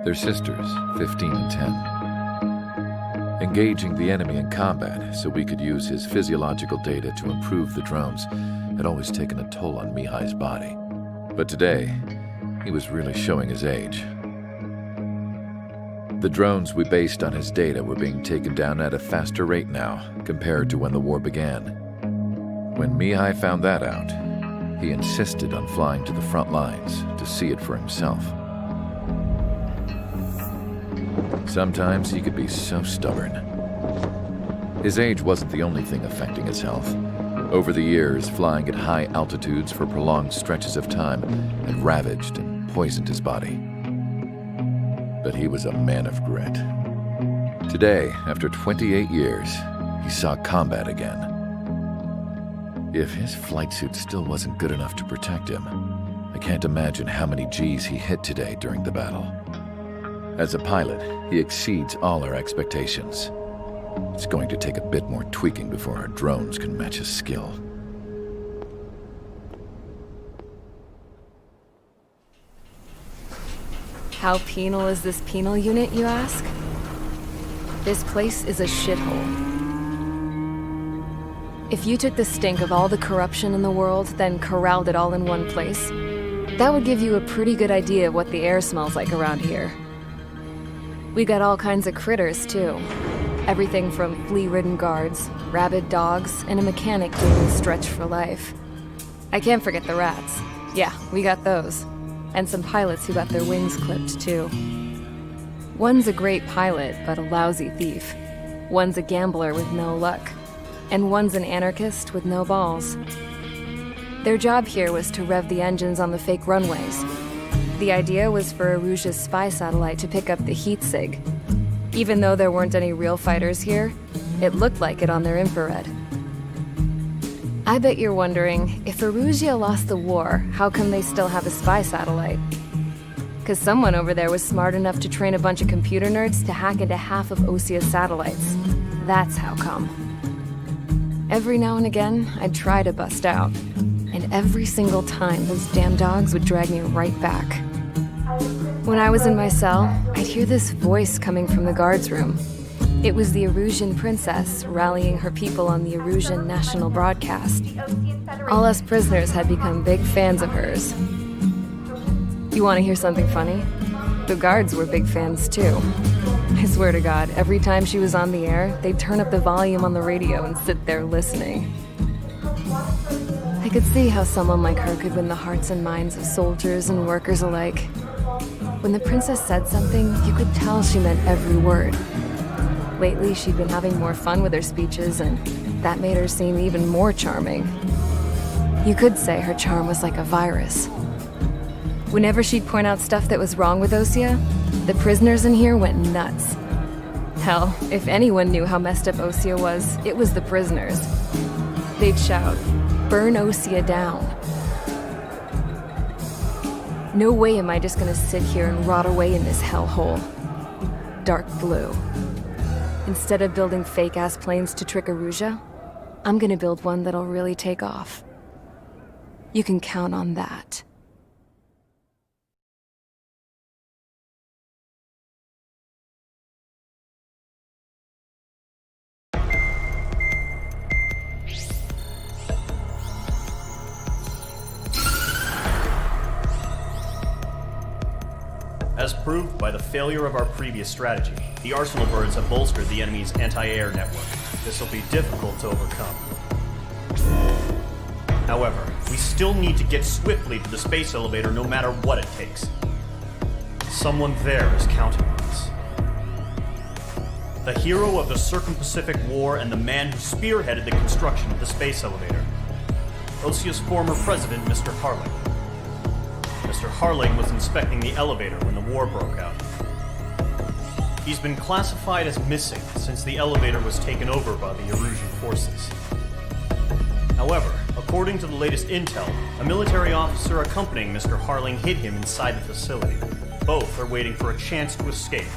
Speaker 3: They're sisters, 15 and 10. Engaging the enemy in combat so we could use his physiological data to improve the drones had always taken a toll on Mihai's body. But today, he was really showing his age. The drones we based on his data were being taken down at a faster rate now compared to when the war began. When Mihai found that out, he insisted on flying to the front lines to see it for himself. Sometimes he could be so stubborn. His age wasn't the only thing affecting his health. Over the years, flying at high altitudes for prolonged stretches of time had ravaged and poisoned his body. But he was a man of grit. Today, after 28 years, he saw combat again. If his flight suit still wasn't good enough to protect him, I can't imagine how many G's he hit today during the battle. As a pilot, he exceeds all our expectations. It's going to take a bit more tweaking before our drones can match his skill.
Speaker 2: How penal is this penal unit, you ask? This place is a shithole. If you took the stink of all the corruption in the world, then corralled it all in one place, that would give you a pretty good idea of what the air smells like around here. We got all kinds of critters, too. Everything from flea-ridden guards, rabid dogs, and a mechanic doing a stretch for life. I can't forget the rats. Yeah, we got those. And some pilots who got their wings clipped, too. One's a great pilot, but a lousy thief. One's a gambler with no luck. And one's an anarchist with no balls. Their job here was to rev the engines on the fake runways. The idea was for Aruja's spy satellite to pick up the heat sig. Even though there weren't any real fighters here, it looked like it on their infrared. I bet you're wondering, if Aruja lost the war, how come they still have a spy satellite? Because someone over there was smart enough to train a bunch of computer nerds to hack into half of Osia's satellites. That's how come. Every now and again, I'd try to bust out. And every single time, those damn dogs would drag me right back. When I was in my cell, I'd hear this voice coming from the guards room. It was the Erusian princess rallying her people on the Erusian national broadcast. All us prisoners had become big fans of hers. You want to hear something funny? The guards were big fans too. I swear to God, every time she was on the air, they'd turn up the volume on the radio and sit there listening. I could see how someone like her could win the hearts and minds of soldiers and workers alike. When the princess said something, you could tell she meant every word. Lately, she'd been having more fun with her speeches, and that made her seem even more charming. You could say her charm was like a virus. Whenever she'd point out stuff that was wrong with Osia, the prisoners in here went nuts. Hell, if anyone knew how messed up Osia was, it was the prisoners. They'd shout, "Burn Osia down." No way am I just gonna sit here and rot away in this hellhole. Dark blue. Instead of building fake-ass planes to trick Aruja, I'm gonna build one that'll really take off. You can count on that.
Speaker 5: As proved by the failure of our previous strategy, the Arsenal birds have bolstered the enemy's anti-air network. This will be difficult to overcome. However, we still need to get swiftly to the space elevator no matter what it takes. Someone there is counting on us. The hero of the Circum-Pacific War and the man who spearheaded the construction of the space elevator. Osia's former president, Mr. Harling. Mr. Harling was inspecting the elevator when the war broke out. He's been classified as missing since the elevator was taken over by the Erusian forces. However, according to the latest intel, a military officer accompanying Mr. Harling hid him inside the facility. Both are waiting for a chance to escape.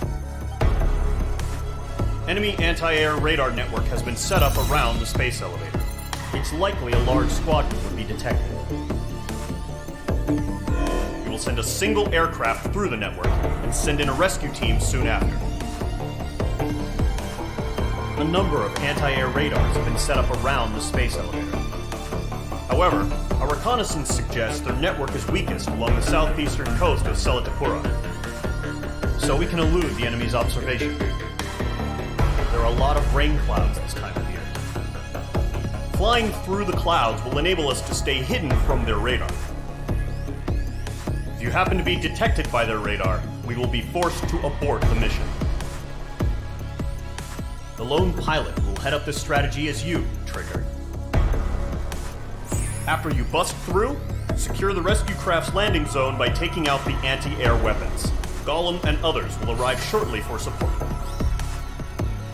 Speaker 5: Enemy anti-air radar network has been set up around the space elevator. It's likely a large squadron would be detected. We will send a single aircraft through the network and send in a rescue team soon after. A number of anti-air radars have been set up around the space elevator. However, our reconnaissance suggests their network is weakest along the southeastern coast of Selatapura, so we can elude the enemy's observation. There are a lot of rain clouds this time of year. Flying through the clouds will enable us to stay hidden from their radar. If you happen to be detected by their radar, we will be forced to abort the mission. The lone pilot will head up this strategy as you, Trigger. After you bust through, secure the rescue craft's landing zone by taking out the anti-air weapons. Gollum and others will arrive shortly for support.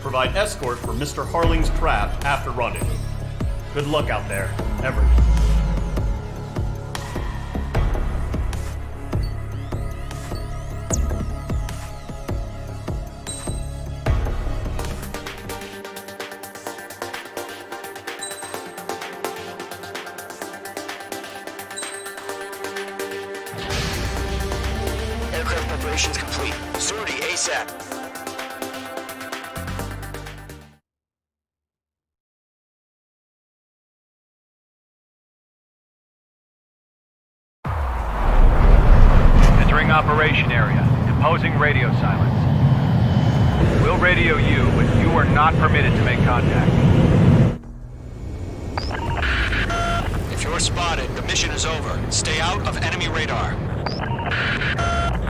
Speaker 5: Provide escort for Mr. Harling's craft after rendezvous. Good luck out there, everyone.
Speaker 7: mission's complete. Sortie ASAP.
Speaker 13: Entering operation area. Imposing radio silence. We'll radio you, but you are not permitted to make contact.
Speaker 7: If you're spotted, the mission is over. Stay out of enemy radar.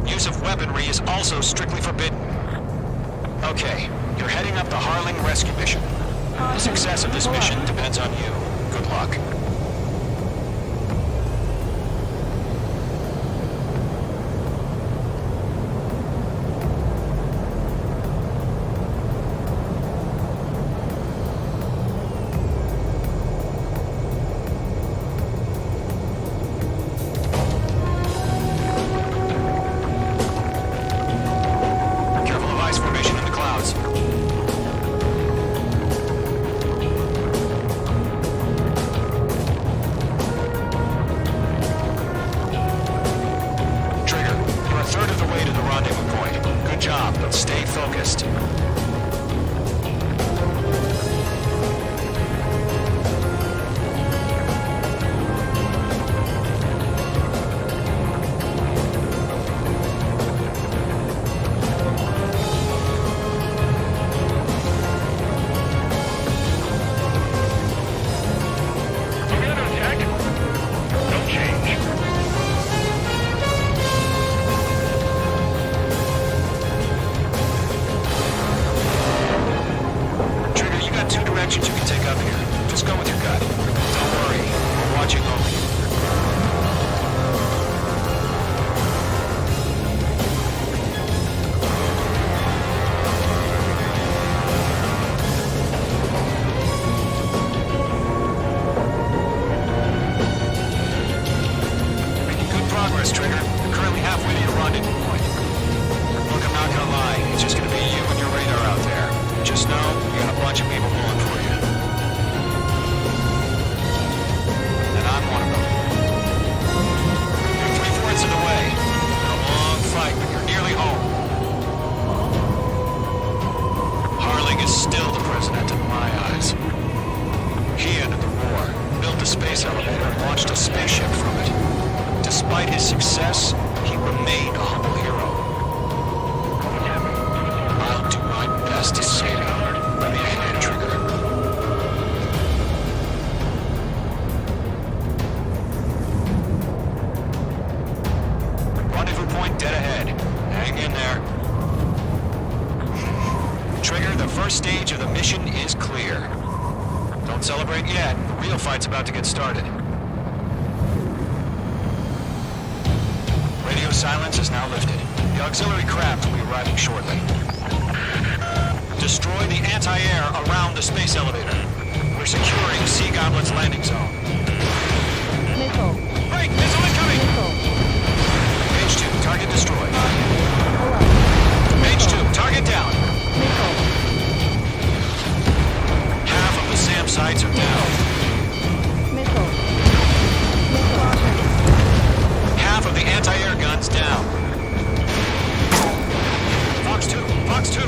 Speaker 7: Use of weaponry is also strictly forbidden. Okay, you're heading up the Harling rescue mission. The success of this mission depends on you. Good luck. Stay focused. Despite his success, he remained a humble hero. I'll do my best to save him. Let me hand trigger. Rendezvous point dead ahead. Hang in there. Trigger, the first stage of the mission is clear. Don't celebrate yet. The real fight's about to get started. Radio silence is now lifted. The auxiliary craft will be arriving shortly. Destroy the anti-air around the space elevator. We're securing Sea Goblet's landing zone.
Speaker 2: Missile.
Speaker 7: Break! Missile incoming! Page 2, target destroyed. Page 2, target down. Half of the SAM sites are down. Half of the anti-air guns down. Fox 2, Fox 2.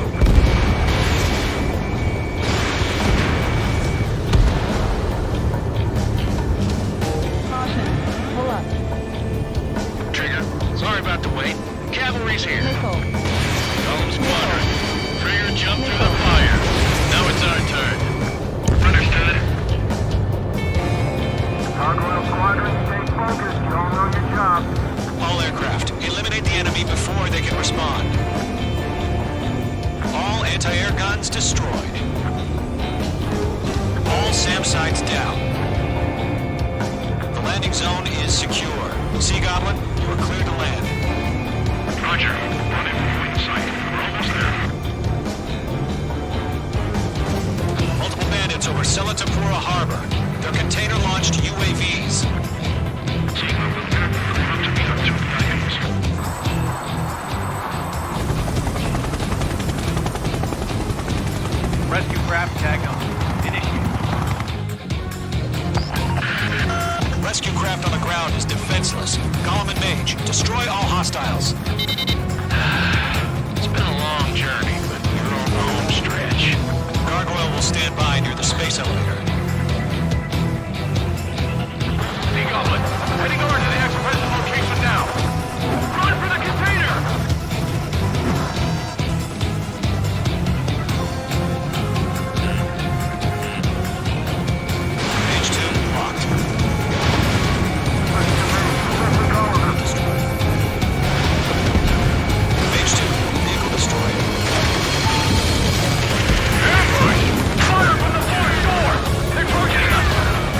Speaker 9: Trigger, sorry about the wait. Cavalry's here. Home squadron. Trigger jumped through the fire. Now it's our turn. Understood.
Speaker 10: Cargo squadron, stay focused. You all know your job.
Speaker 7: All aircraft, eliminate the enemy before they can respond. All anti-air guns destroyed. All SAM sites down. The landing zone is secure. Sea Goblin, you are clear to land.
Speaker 8: Roger. Rendezvous in sight. We're almost there.
Speaker 7: Multiple bandits over Selatapura Harbor. They're container-launched UAVs.
Speaker 13: Rescue craft tag on. Initiate.
Speaker 7: Rescue craft on the ground is defenseless. Gollum and Mage, Destroy all hostiles.
Speaker 9: It's been a long journey, but you're on the home stretch.
Speaker 7: Gargoyle will stand by near the space elevator.
Speaker 8: Goblin, heading over to the express location now. Run for the container!
Speaker 7: Page 2 locked. Page 2, vehicle destroyed.
Speaker 8: Ambush! Fire from the fourth door! They're targeting us!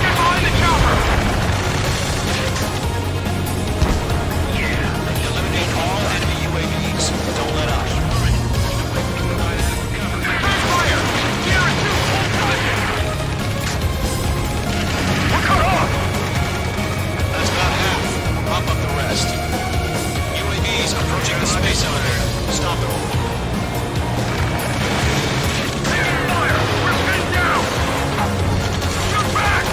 Speaker 8: Get behind the chopper!
Speaker 7: Eliminate all enemy UAVs. Don't let up.
Speaker 8: Fire! Sierra 2, full position! We're cut off!
Speaker 7: That's about half. Pop up the rest. UAVs approaching the space elevator. Stop them.
Speaker 8: Fire! We're pinned down! Shoot back!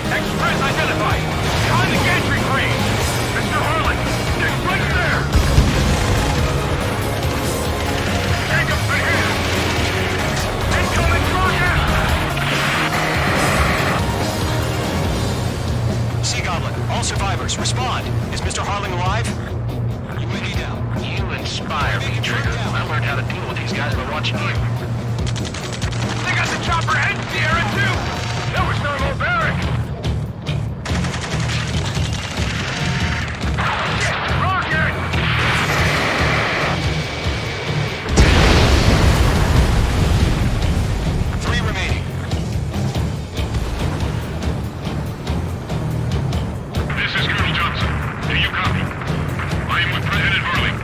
Speaker 8: Express identified! Behind the gantry crane! Mr. Harlan! They're right there! Jacob's been hit! Incoming rocket!
Speaker 7: Sea Goblin, all survivors, respond. Is Mr. Harling alive? UAV down.
Speaker 9: You inspire me, Trigger. I learned how to deal with these guys by watching you.
Speaker 8: They got the chopper and Sierra too! That was thermobaric! Shit! Rocket!
Speaker 7: 3 remaining.
Speaker 8: This is Colonel Johnson. Do you copy? I am with President Harling.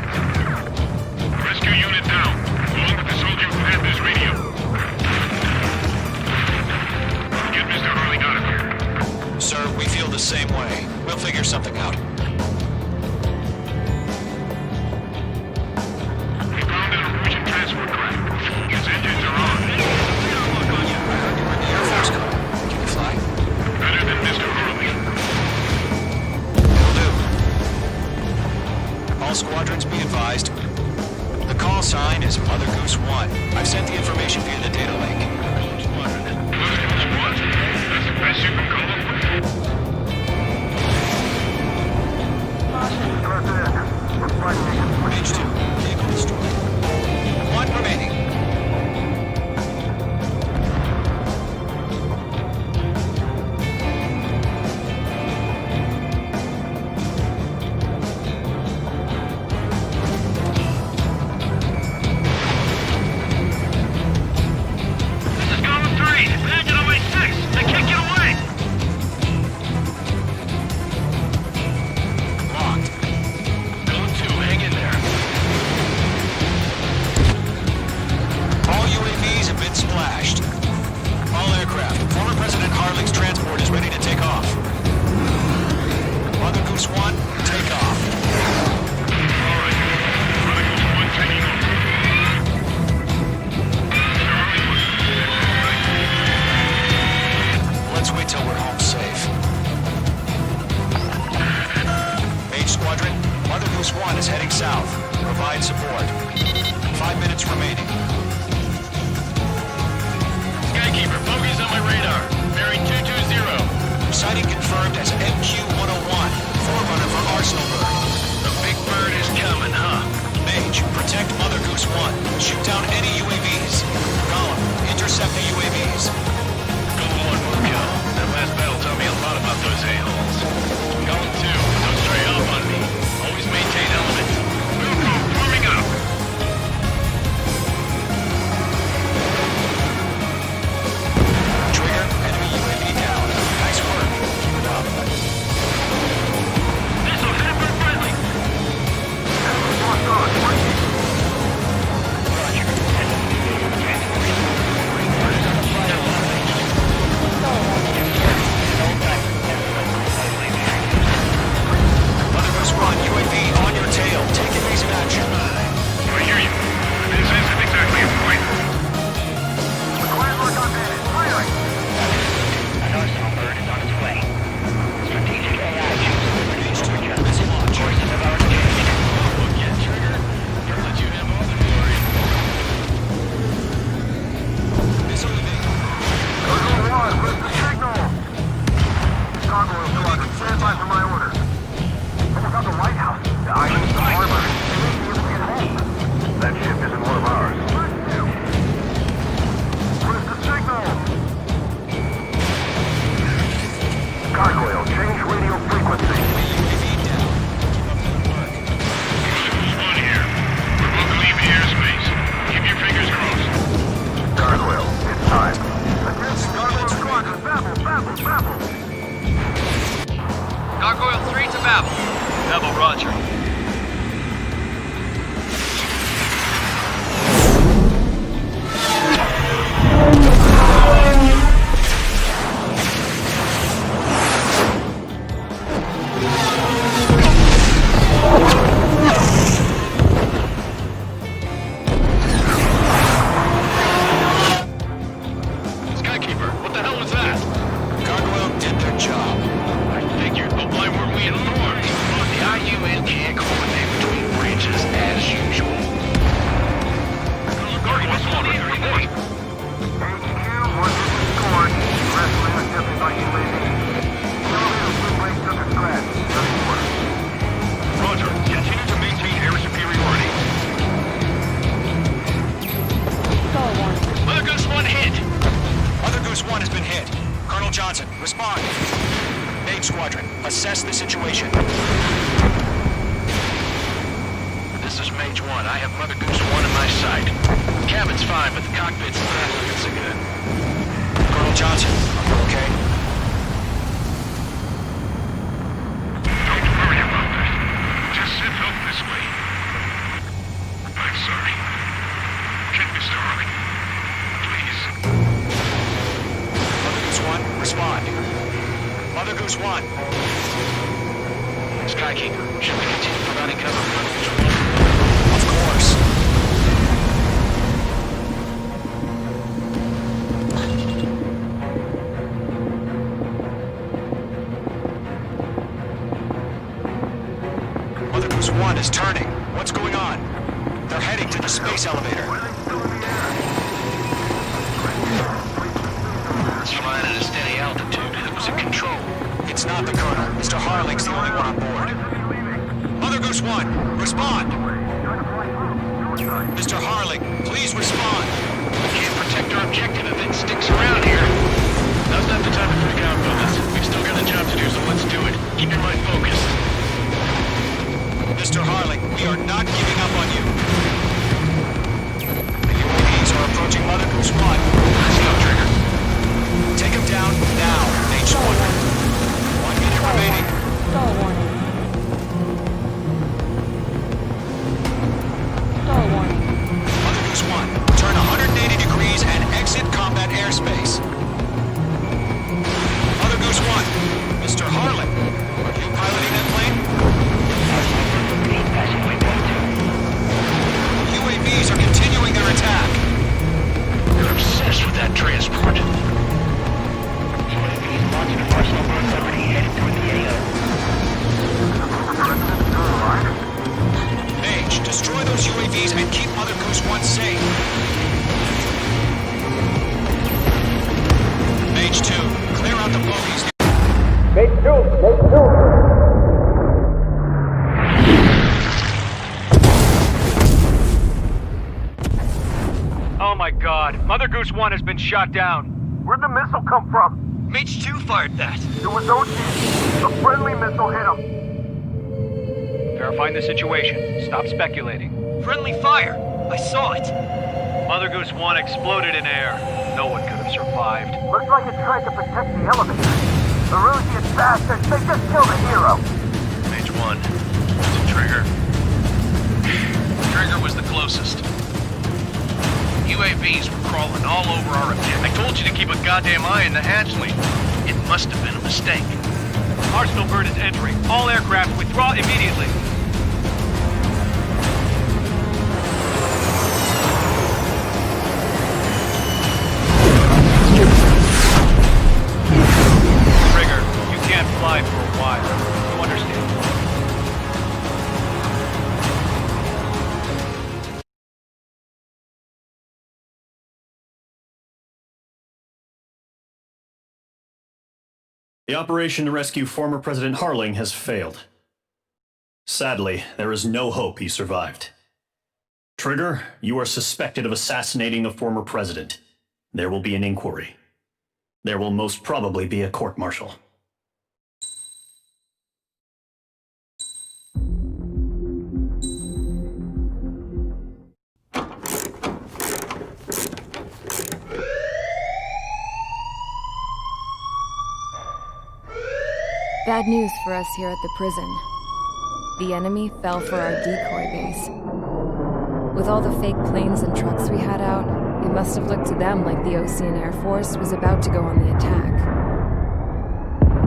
Speaker 8: Rescue unit down, along with the soldier who had this radio. Get Mr. Harling out of here.
Speaker 7: Sir, we feel the same way. We'll figure something out.
Speaker 8: We found an Norwegian transport craft. His engines are on.
Speaker 7: You're in the Air Force car. Can you fly?
Speaker 8: Better than Mr. Harling.
Speaker 7: Will do. All squadrons be advised. The call sign is Mother Goose 1. I've sent the information via the data link.
Speaker 8: Mother Goose 1? That's the best you can call them?
Speaker 7: Page 2, vehicle destroyed. 1 remaining.
Speaker 8: This is Goblin 3. Back on my 6. They can't get away.
Speaker 7: Locked.
Speaker 9: Go 2, hang in there.
Speaker 7: All UAVs have been splashed. All aircraft. Former President Harling's transport is ready to take off. Mother Goose 1, take off.
Speaker 8: All right. Mother Goose 1 taking off.
Speaker 7: Let's wait till we're home safe. Mage Squadron, Mother Goose 1 is heading south. Provide support. 5 minutes remaining.
Speaker 9: Skykeeper, focus on my radar. Bearing 220.
Speaker 7: Sighting confirmed as MQ-101, forerunner for Arsenal Bird.
Speaker 9: The big bird is coming, huh?
Speaker 7: Mage, protect Mother Goose 1. Shoot down any UAVs. Gollum, intercept the UAVs.
Speaker 9: Go 1 will kill. That last battle taught me a lot about those a-holes. Go 2, don't stray off on me. Always maintain element.
Speaker 8: Wilco, warming up.
Speaker 7: Trigger, enemy UAV down. Nice work. Keep it up.
Speaker 13: babble. Babble, roger.
Speaker 9: Skykeeper, what the hell was that? Gargoyle did their job. I figured, but why weren't we informed? The IUN can't coordinate between branches as usual. Gargoyle spawned here, report. Roger, continue to maintain air superiority. Mother Goose 1 hit! Mother Goose 1 has been hit. Colonel Johnson, respond. Mage Squadron, assess the situation. This is Mage 1. I have Mother Goose 1 in my sight. Cabin's fine, but the cockpit's not looking so good. Colonel Johnson, are you okay?
Speaker 8: Don't worry about that. Just send help this way. I'm sorry. Get Mr. Harley. Please.
Speaker 7: Mother Goose 1, respond. Mother Goose 1. Skykeeper, should we continue providing cover for Mother Goose 1? Of course. Mother Goose 1 is turning. What's going on? They're heading to the space elevator.
Speaker 9: It's flying at a steady altitude. Who's in control?
Speaker 7: It's not the Colonel. Mr. Harling's the only one on board. Mother Goose 1, respond! Mr. Harling, please respond!
Speaker 9: We can't protect our objective if it sticks around here. Now's not the time to freak out, fellas. We've still got a job to do, so let's do it. Keep your mind focused.
Speaker 7: Mr. Harling, we are not giving up on you. The UAVs are approaching Mother Goose 1.
Speaker 9: Let's go, Trigger.
Speaker 7: Take him down now, Mage Squadron. 1 minute remaining. Mother Goose 1, turn 180 degrees and exit combat airspace. Mother Goose 1, Mr. Harling, are you piloting that plane? UAVs are continuing their attack.
Speaker 9: You're obsessed with that transport.
Speaker 7: Mage, destroy those UAVs and keep Mother Goose 1 safe. Mage 2, clear out the bogies.
Speaker 13: Oh my god, Mother Goose 1 has been shot down.
Speaker 6: Where'd the missile come from?
Speaker 7: Mage 2 fired that.
Speaker 6: It was OG. A friendly missile hit him.
Speaker 13: Verifying the situation. Stop speculating.
Speaker 7: Friendly fire. I saw it.
Speaker 13: Mother Goose 1 exploded in air. No one could have survived.
Speaker 6: Looks like it tried to protect the elevator. The Rusian bastards, they just killed a hero.
Speaker 9: Mage 1. It's a Trigger. Trigger was the closest. UAVs were crawling all over our objective. I told you to keep a goddamn eye in the hatchling. It must have been a mistake.
Speaker 13: Arsenal bird is entering. All aircraft withdraw immediately. Trigger, you can't fly for a while. You understand?
Speaker 5: The operation to rescue former President Harling has failed. Sadly, there is no hope he survived. Trigger, you are suspected of assassinating the former president. There will be an inquiry. There will most probably be a court-martial.
Speaker 2: Bad news for us here at the prison. The enemy fell for our decoy base. With all the fake planes and trucks we had out, it must have looked to them like the Ocean Air Force was about to go on the attack.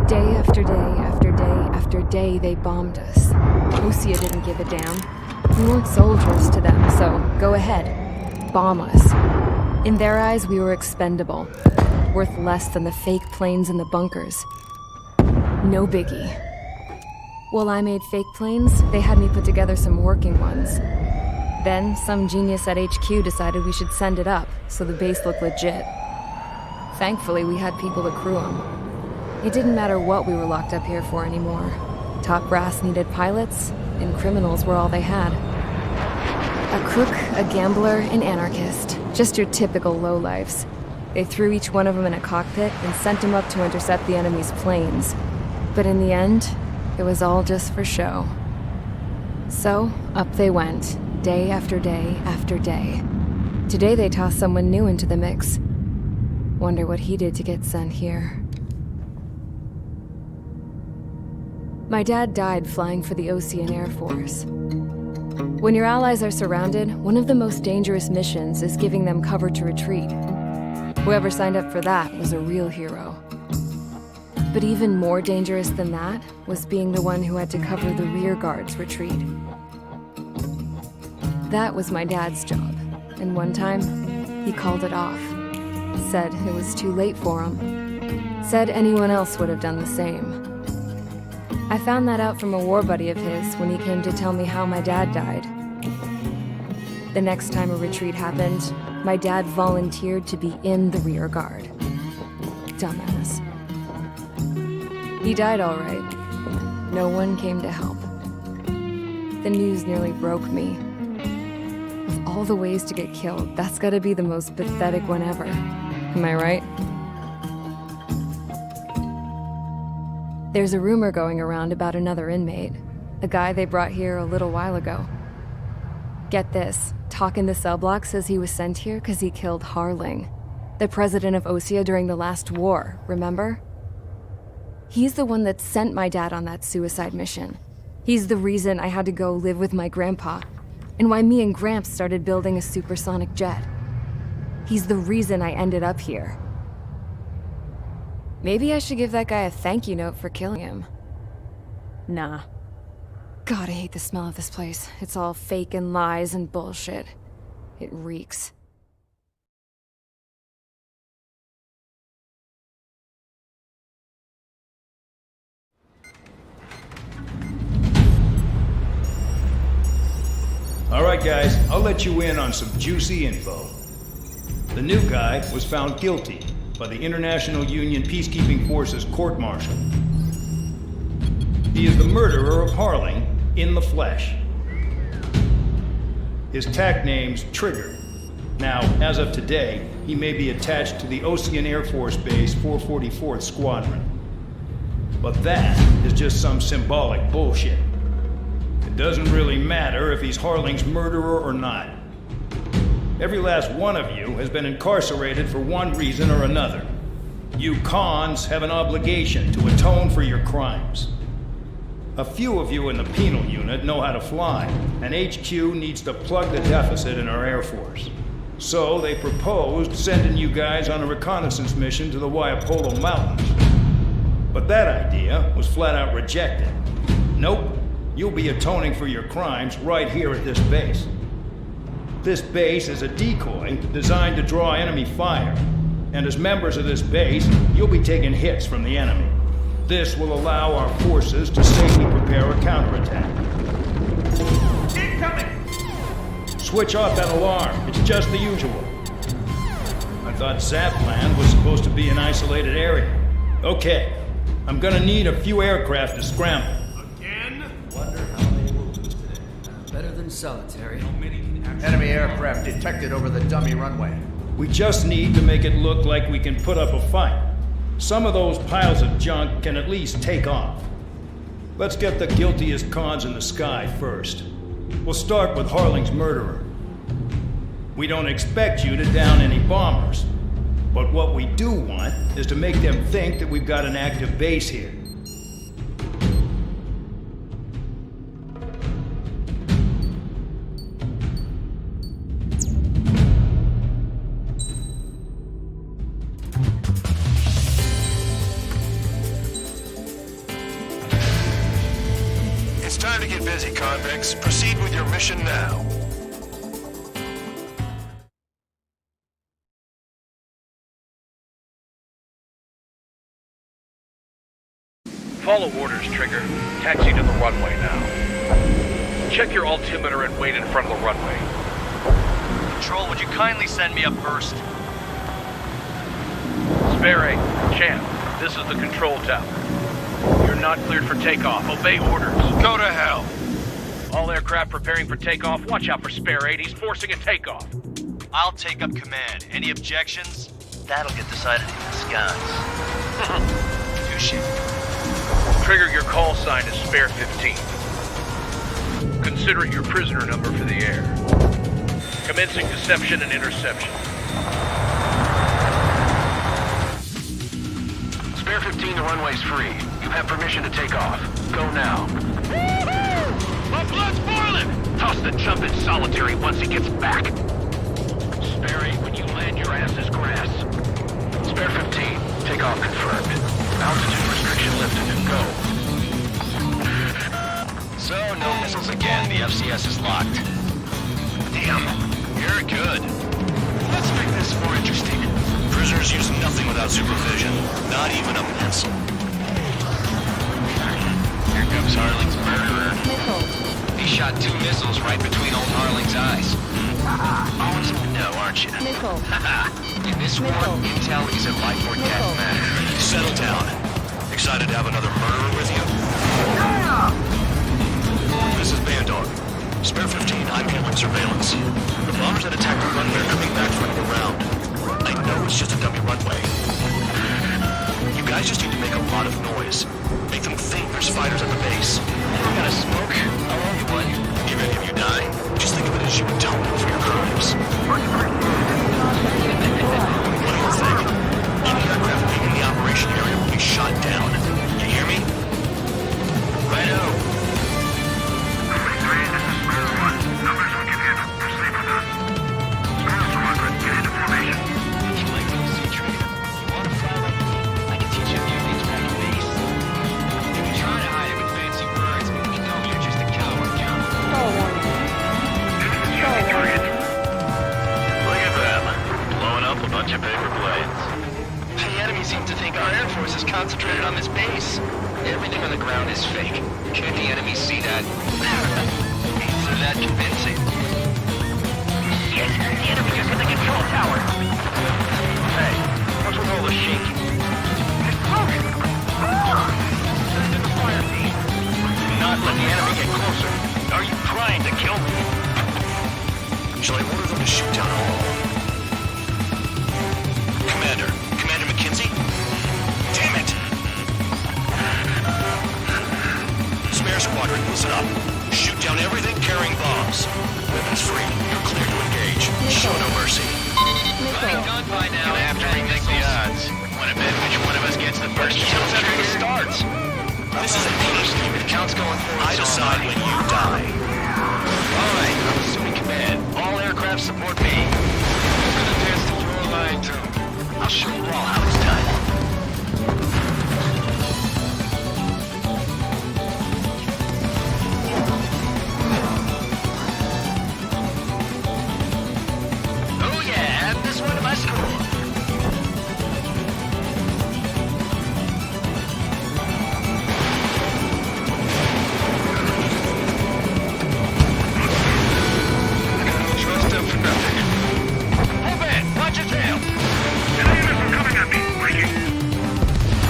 Speaker 2: Day after day after day after day, they bombed us. Osea didn't give a damn. We weren't soldiers to them, so go ahead. Bomb us. In their eyes, we were expendable. Worth less than the fake planes in the bunkers. No biggie. While I made fake planes, they had me put together some working ones. Then, some genius at HQ decided we should send it up, so the base looked legit. Thankfully, we had people to crew them. It didn't matter what we were locked up here for anymore. Top brass needed pilots, and criminals were all they had. A crook, a gambler, an anarchist. Just your typical lowlifes. They threw each one of them in a cockpit and sent them up to intercept the enemy's planes. But in the end, it was all just for show. So, up they went, day after day after day. Today they tossed someone new into the mix. Wonder what he did to get sent here. My dad died flying for the Ocean Air Force. When your allies are surrounded, one of the most dangerous missions is giving them cover to retreat. Whoever signed up for that was a real hero. But even more dangerous than that was being the one who had to cover the rear guard's retreat. That was my dad's job, and one time, he called it off. Said it was too late for him. Said anyone else would have done the same. I found that out from a war buddy of his when he came to tell me how my dad died. The next time a retreat happened, my dad volunteered to be in the rear guard. Dumbass. He died all right. No one came to help. The news nearly broke me. Of all the ways to get killed, that's gotta be the most pathetic one ever. Am I right? There's a rumor going around about another inmate. A guy they brought here a little while ago. Get this, talk in the cell block says he was sent here because he killed Harling, the president of Osea during the last war, remember? He's the one that sent my dad on that suicide mission. He's the reason I had to go live with my grandpa, and why me and Gramps started building a supersonic jet. He's the reason I ended up here. Maybe I should give that guy a thank you note for killing him. Nah. God, I hate the smell of this place. It's all fake and lies and bullshit. It reeks.
Speaker 14: Alright guys, I'll let you in on some juicy info. The new guy was found guilty by the International Union Peacekeeping Forces court-martial. He is the murderer of Harling in the flesh. His tag name's Trigger. Now, as of today, he may be attached to the Ocean Air Force Base 444th Squadron. But that is just some symbolic bullshit. It doesn't really matter if he's Harling's murderer or not. Every last one of you has been incarcerated for one reason or another. You cons have an obligation to atone for your crimes. A few of you in the penal unit know how to fly, and HQ needs to plug the deficit in our Air Force. So they proposed sending you guys on a reconnaissance mission to the Waiapolo Mountains. But that idea was flat out rejected. Nope, you'll be atoning for your crimes right here at this base. This base is a decoy designed to draw enemy fire, and as members of this base, you'll be taking hits from the enemy. This will allow our forces to safely prepare a counterattack. Incoming! Switch off that alarm. It's just the usual. I thought Zapland was supposed to be an isolated area. Okay, I'm gonna need a few aircraft to scramble.
Speaker 8: Again?
Speaker 1: Wonder how they will lose today. Better than solitary.
Speaker 15: Enemy aircraft detected over the dummy runway.
Speaker 14: We just need to make it look like we can put up a fight. Some of those piles of junk can at least take off. Let's get the guiltiest cons in the sky first. We'll start with Harling's murderer. We don't expect you to down any bombers, but what we do want is to make them think that we've got an active base here.
Speaker 9: It's time to get busy, convicts. Proceed with your mission now.
Speaker 13: Follow orders, Trigger. Taxi to the runway now. Check your altimeter and wait in front of the runway.
Speaker 5: Control, would you kindly send me up first?
Speaker 13: Spare 8, Champ, this is the control tower. You're not cleared for takeoff. Obey orders.
Speaker 9: Go to hell.
Speaker 13: All aircraft preparing for takeoff. Watch out for Spare 8. He's forcing a takeoff.
Speaker 5: I'll take up command. Any objections? That'll get decided in the skies. Touche.
Speaker 13: Trigger, your call sign is Spare 15. Consider it your prisoner number for the air. Commencing deception and interception.
Speaker 10: Spare 15, the runway's free. You have permission to take off. Go now.
Speaker 9: Woohoo! My blood's boiling!
Speaker 10: Toss the jump in solitary once he gets back. Spare 8, when you land, your ass is grass. Spare 15, takeoff confirmed. Altitude restriction lifted. Go.
Speaker 7: So, no missiles again. The FCS is locked.
Speaker 9: Damn, you're good.
Speaker 7: Let's make this more interesting. Prisoners use nothing without supervision. Not even a pencil. Here comes Harling's murderer. He shot 2 missiles right between old Harling's eyes. Always in the know, aren't you? In this war, intel is a life or death matter. Settle down. Excited to have another murderer with you? This is Bandog. Spare 15, I'm handling surveillance. The bombers that attacked the runway are coming back from the ground. I know it's just a dummy runway. You guys just need to make a lot of noise. Make them think there's fighters at the base. You gotta smoke? I'll owe you one. Even if you die, just think of it as you atone for your crimes. One more thing. Any aircraft being in the operation area will be shot down. You hear me? Righto.
Speaker 10: Numbers we can handle. Proceed with us. Spare 200, get into formation.
Speaker 7: You like those sea trigger? You want to fly like me? I can teach you a few things back at base. You can try to hide it with fancy words, but we know you're just a coward, Count.
Speaker 9: Look at them. Blowing up a bunch of paper planes.
Speaker 7: The enemy seems to think our Air Force is concentrated on this base. Everything on the ground is fake. Can't the enemy see that? So that convincing.
Speaker 10: Shit, the enemy is in the control tower.
Speaker 13: Hey, what's with all the shaking?
Speaker 10: There's smoke. Send in the fire team.
Speaker 13: Do not let the enemy get closer. Are you trying to kill me?
Speaker 7: Shall I order them to shoot down all? Commander McKenzie? Damn it! Spare squadron, listen up. Shoot down everything carrying bombs. Weapons free. You're clear to engage. Show no mercy. Running done by now.
Speaker 9: Gonna have to rethink the odds. Wanna bet which one of us gets the first
Speaker 7: Kills after it starts. This is a peace game. If it counts going forward, I decide when you die. All right, I'm assuming command. All aircraft support me.
Speaker 9: Who's gonna dance to your line, too?
Speaker 7: I'll show you all how it's done. Oh yeah, add this one to my score.
Speaker 9: Trust him for nothing.
Speaker 7: Move in, watch your tail.
Speaker 10: Enemy missile coming at me. Breaking.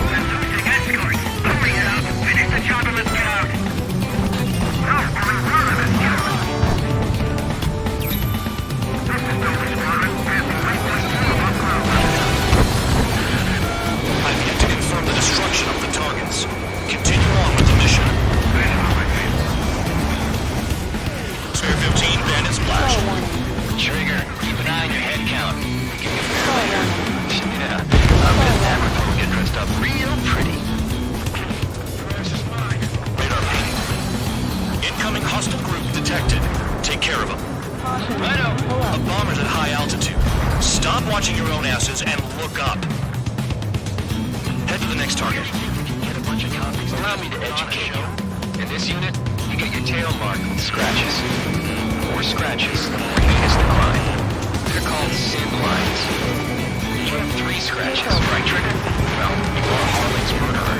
Speaker 10: I'm losing escort. Hurry it up. Finish the job and let's get out. Oh, we're in front of it. This is Delta Squadron. We have 312 above ground.
Speaker 7: I've yet to confirm the destruction of the targets. Continue on with the mission. Spare 15, bandit splash. Trigger, keep an eye on your head count. Give me a fair later. Yeah, I bet that will get dressed up real pretty. Radar ping. Incoming hostile group detected. Take care of them. Righto. The bomber's at high altitude. Stop watching your own asses and look up. Head to the next target. Get a bunch of copies. Allow me to educate you. In this unit, you tail marked with scratches. The more scratches, the more heinous the crime. They're called sin lines. You have 3 scratches, right, Trigger? Well, you are Harling's murderer.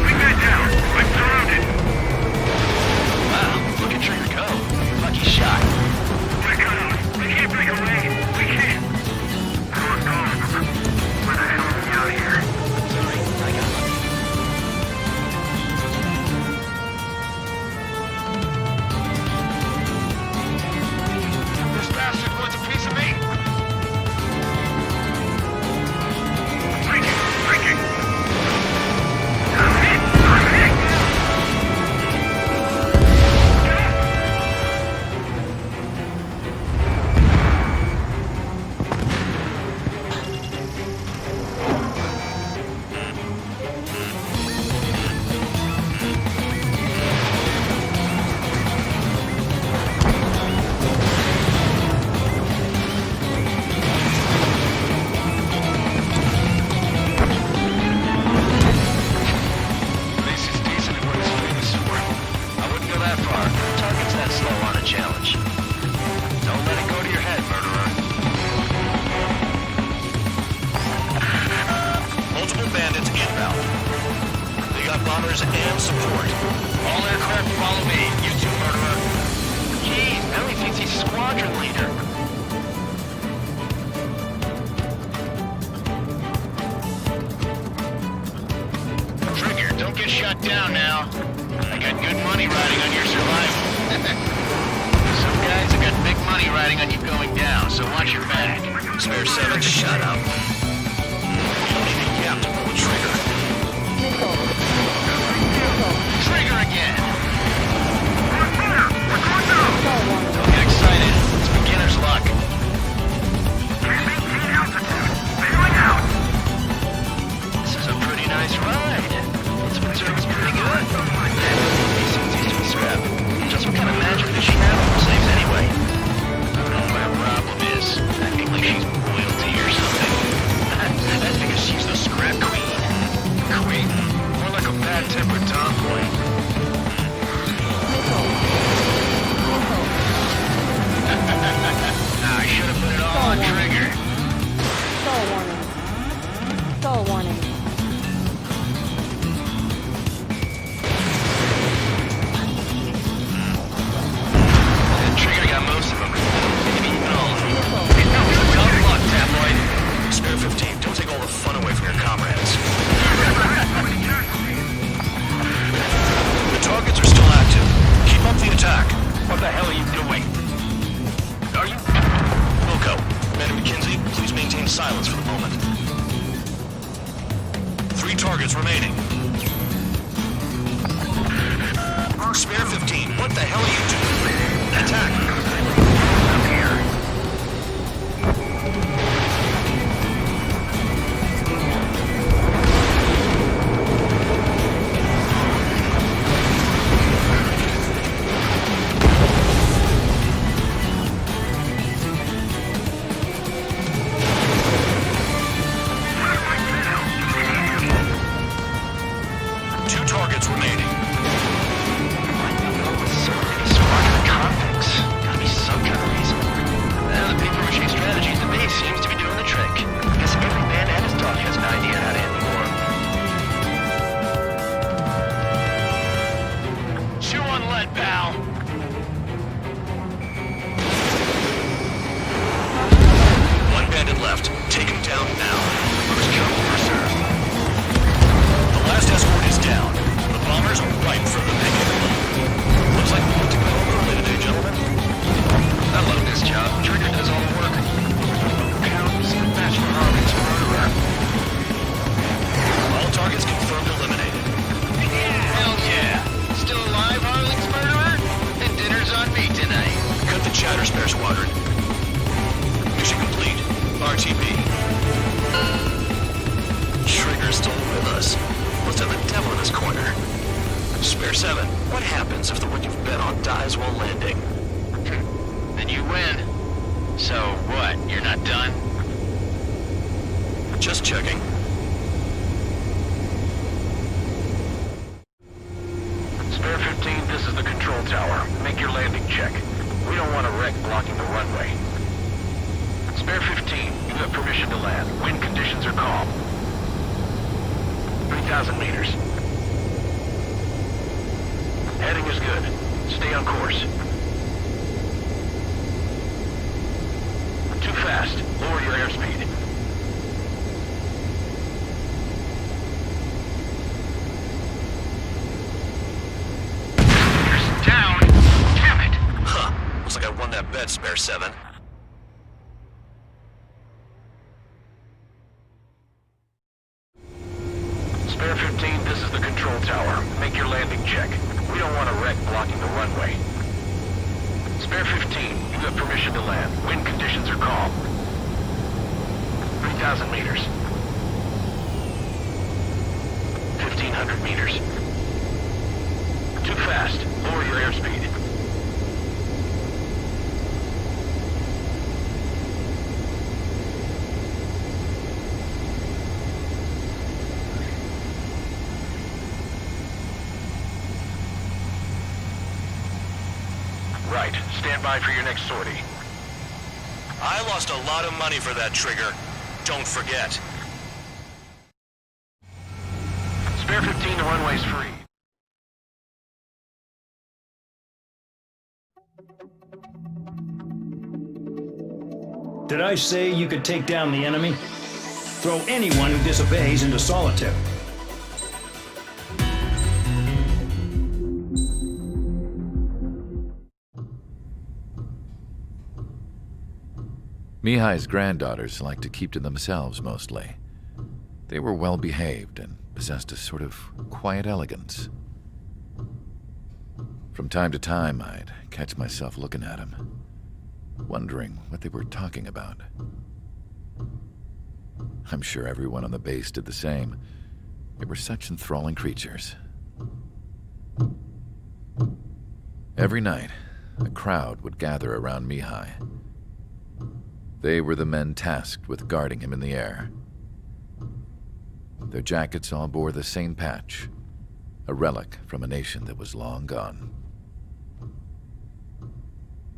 Speaker 8: Bring that down! I'm surrounded!
Speaker 7: Wow, look at Trigger go. Lucky shot.
Speaker 8: We're cut off. We can't break away. We can't. Where the hell are we out here?
Speaker 7: Sorry, I got lucky.
Speaker 8: This bastard wants a piece of me! Breaking! I'm hit!
Speaker 7: This is decent at what it's famous for. I wouldn't go that far. Target's that slow on a challenge. Don't let it go to your head, murderer. Multiple bandits inbound. They got bombers and support. All aircraft follow me. You too, murderer. Jeez, now he thinks he's squadron leader. Trigger, don't get shut down now. I got good money riding on your survival. Some guys have got big money riding on you going down, so watch your back. Spare 7, shut up. You don't need a yap to pull a trigger. Trigger again! Don't get excited. It's beginner's luck. This is a pretty nice ride. This one serves pretty good. He seems used to be strapped. Just what kind of magic does she have on the slaves anyway? I don't know what her problem is. Acting like she's royalty or something. That's because she's the scrap queen. Queen? More like a bad-tempered tomboy. I should have put it all on Trigger.
Speaker 16: Stall warning.
Speaker 7: Trigger got most of them. Maybe even all of them. Tough luck, tabloid. Spare 15, don't take all the fun away from your comrades. The targets are still active. Keep up the attack. What the hell are you doing? Are you... Wilco, Commander McKenzie, please maintain silence for the moment. 3 targets remaining. Spare 15, what the hell are you doing? Attack! I'm here. Two targets remaining. So many squadron convicts. Gotta be some kind of reason. The paper-mache strategy at the base seems to be doing the trick. Guess every man and his dog has an idea how to end the war. Chew on lead, pal. One bandit left. Take him down now. First come, first serve. The last escort is down. The bombers are ripe for the picking. Looks like we want to go home early today, gentlemen. I love this job. Trigger does all the work. Counts and match for Harling's murderer. All targets confirmed eliminated. Hell yeah! Still alive, Harling's murderer? Then dinner's on me tonight. Cut the chatter, Spare Squadron. Mission complete. RTB. Trigger's still with us. Must have the devil in his corner. Spare 7, what happens if the one you've bet on dies while landing? Then you win. So what, you're not done? Just checking. Spare 15.
Speaker 10: 15, this is the control tower. Make your landing check. We don't want a wreck blocking the runway. Spare 15, you have permission to land. Wind conditions are calm. 3,000 meters. Heading is good. Stay on course. Too fast. Lower your airspeed.
Speaker 9: Down. Damn it. Huh. Looks like I won that bet, Spare 7.
Speaker 10: Spare 15, this is the control tower. Make your landing check. We don't want a wreck blocking the runway. Spare 15, you have permission to land. Wind conditions are calm. 3,000 meters. 1,500 meters. Too fast. Lower your airspeed. Right. Stand by for your next sortie.
Speaker 9: I lost a lot of money for that trigger. Don't forget.
Speaker 10: Spare 15, the runway's free.
Speaker 14: Did I say you could take down the enemy? Throw anyone who disobeys into solitary.
Speaker 17: Mihai's granddaughters liked to keep to themselves mostly. They were well behaved and possessed a sort of quiet elegance. From time to time, I'd catch myself looking at them, wondering what they were talking about. I'm sure everyone on the base did the same. They were such enthralling creatures. Every night, a crowd would gather around Mihai. They were the men tasked with guarding him in the air. Their jackets all bore the same patch, a relic from a nation that was long gone.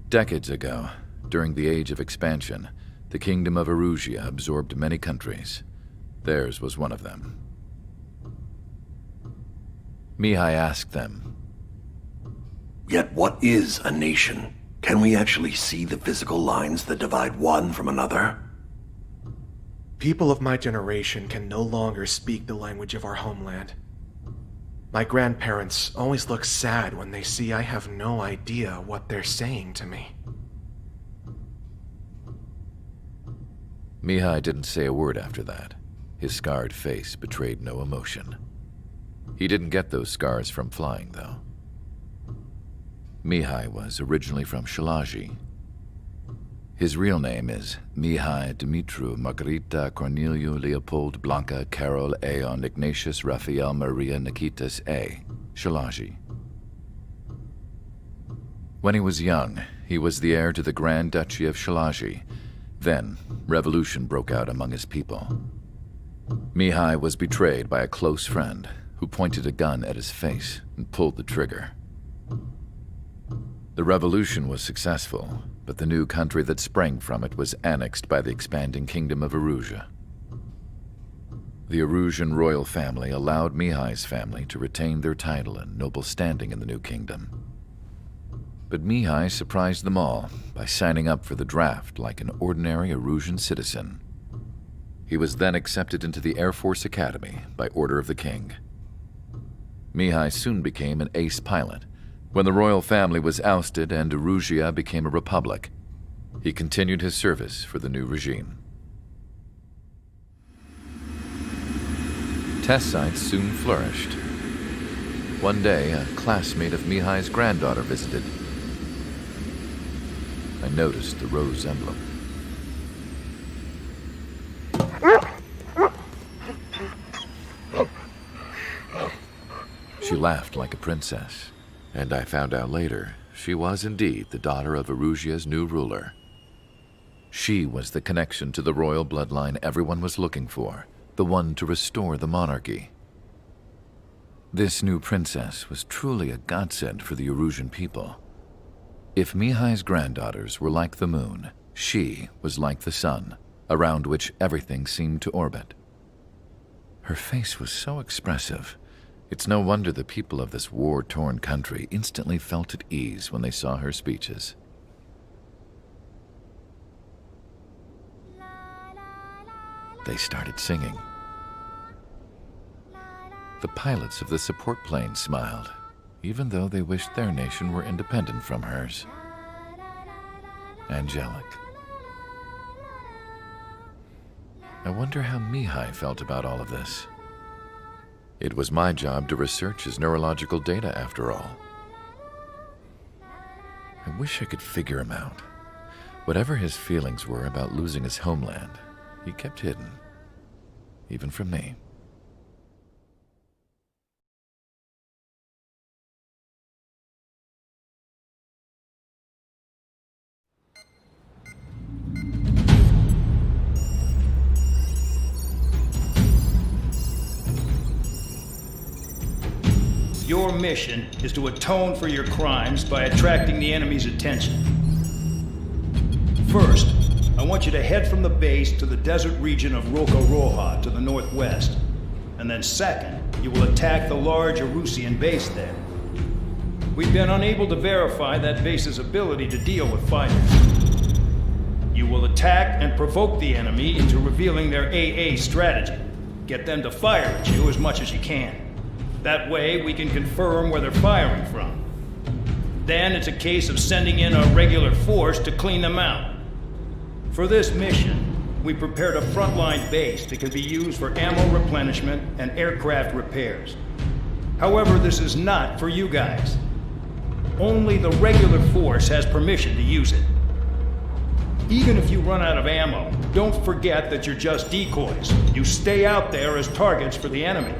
Speaker 17: Decades ago, during the Age of Expansion, the Kingdom of Erusia absorbed many countries. Theirs was one of them. Mihai asked them,
Speaker 18: "Yet what is a nation? Can we actually see the physical lines that divide one from another?"
Speaker 19: People of my generation can no longer speak the language of our homeland. My grandparents always look sad when they see I have no idea what they're saying to me.
Speaker 17: Mihai didn't say a word after that. His scarred face betrayed no emotion. He didn't get those scars from flying, though. Mihai was originally from Shalaji. His real name is Mihai Dumitru Margarita Corneliu Leopold Blanca Carol Aeon Ignatius Raphael Maria Nikitas A. Shalaji. When he was young, he was the heir to the Grand Duchy of Shalaji. Then, revolution broke out among his people. Mihai was betrayed by a close friend who pointed a gun at his face and pulled the trigger. The revolution was successful, but the new country that sprang from it was annexed by the expanding Kingdom of Erusia. The Erusian royal family allowed Mihai's family to retain their title and noble standing in the new kingdom. But Mihai surprised them all by signing up for the draft like an ordinary Erusian citizen. He was then accepted into the Air Force Academy by order of the king. Mihai soon became an ace pilot. When the royal family was ousted and Erusia became a republic, he continued his service for the new regime. Test sites soon flourished. One day, a classmate of Mihai's granddaughter visited. I noticed the rose emblem. She laughed like a princess. And I found out later, she was indeed the daughter of Erusia's new ruler. She was the connection to the royal bloodline everyone was looking for, the one to restore the monarchy. This new princess was truly a godsend for the Erusian people. If Mihai's granddaughters were like the moon, she was like the sun, around which everything seemed to orbit. Her face was so expressive. It's no wonder the people of this war-torn country instantly felt at ease when they saw her speeches. They started singing. The pilots of the support plane smiled, even though they wished their nation were independent from hers. Angelic. I wonder how Mihai felt about all of this. It was my job to research his neurological data, after all. I wish I could figure him out. Whatever his feelings were about losing his homeland, he kept hidden, even from me.
Speaker 14: Your mission is to atone for your crimes by attracting the enemy's attention. First, I want you to head from the base to the desert region of Roca-Roja to the northwest. And then second, you will attack the large Erusian base there. We've been unable to verify that base's ability to deal with fighters. You will attack and provoke the enemy into revealing their AA strategy. Get them to fire at you as much as you can. That way, we can confirm where they're firing from. Then it's a case of sending in a regular force to clean them out. For this mission, we prepared a frontline base that can be used for ammo replenishment and aircraft repairs. However, this is not for you guys. Only the regular force has permission to use it. Even if you run out of ammo, don't forget that you're just decoys. You stay out there as targets for the enemy.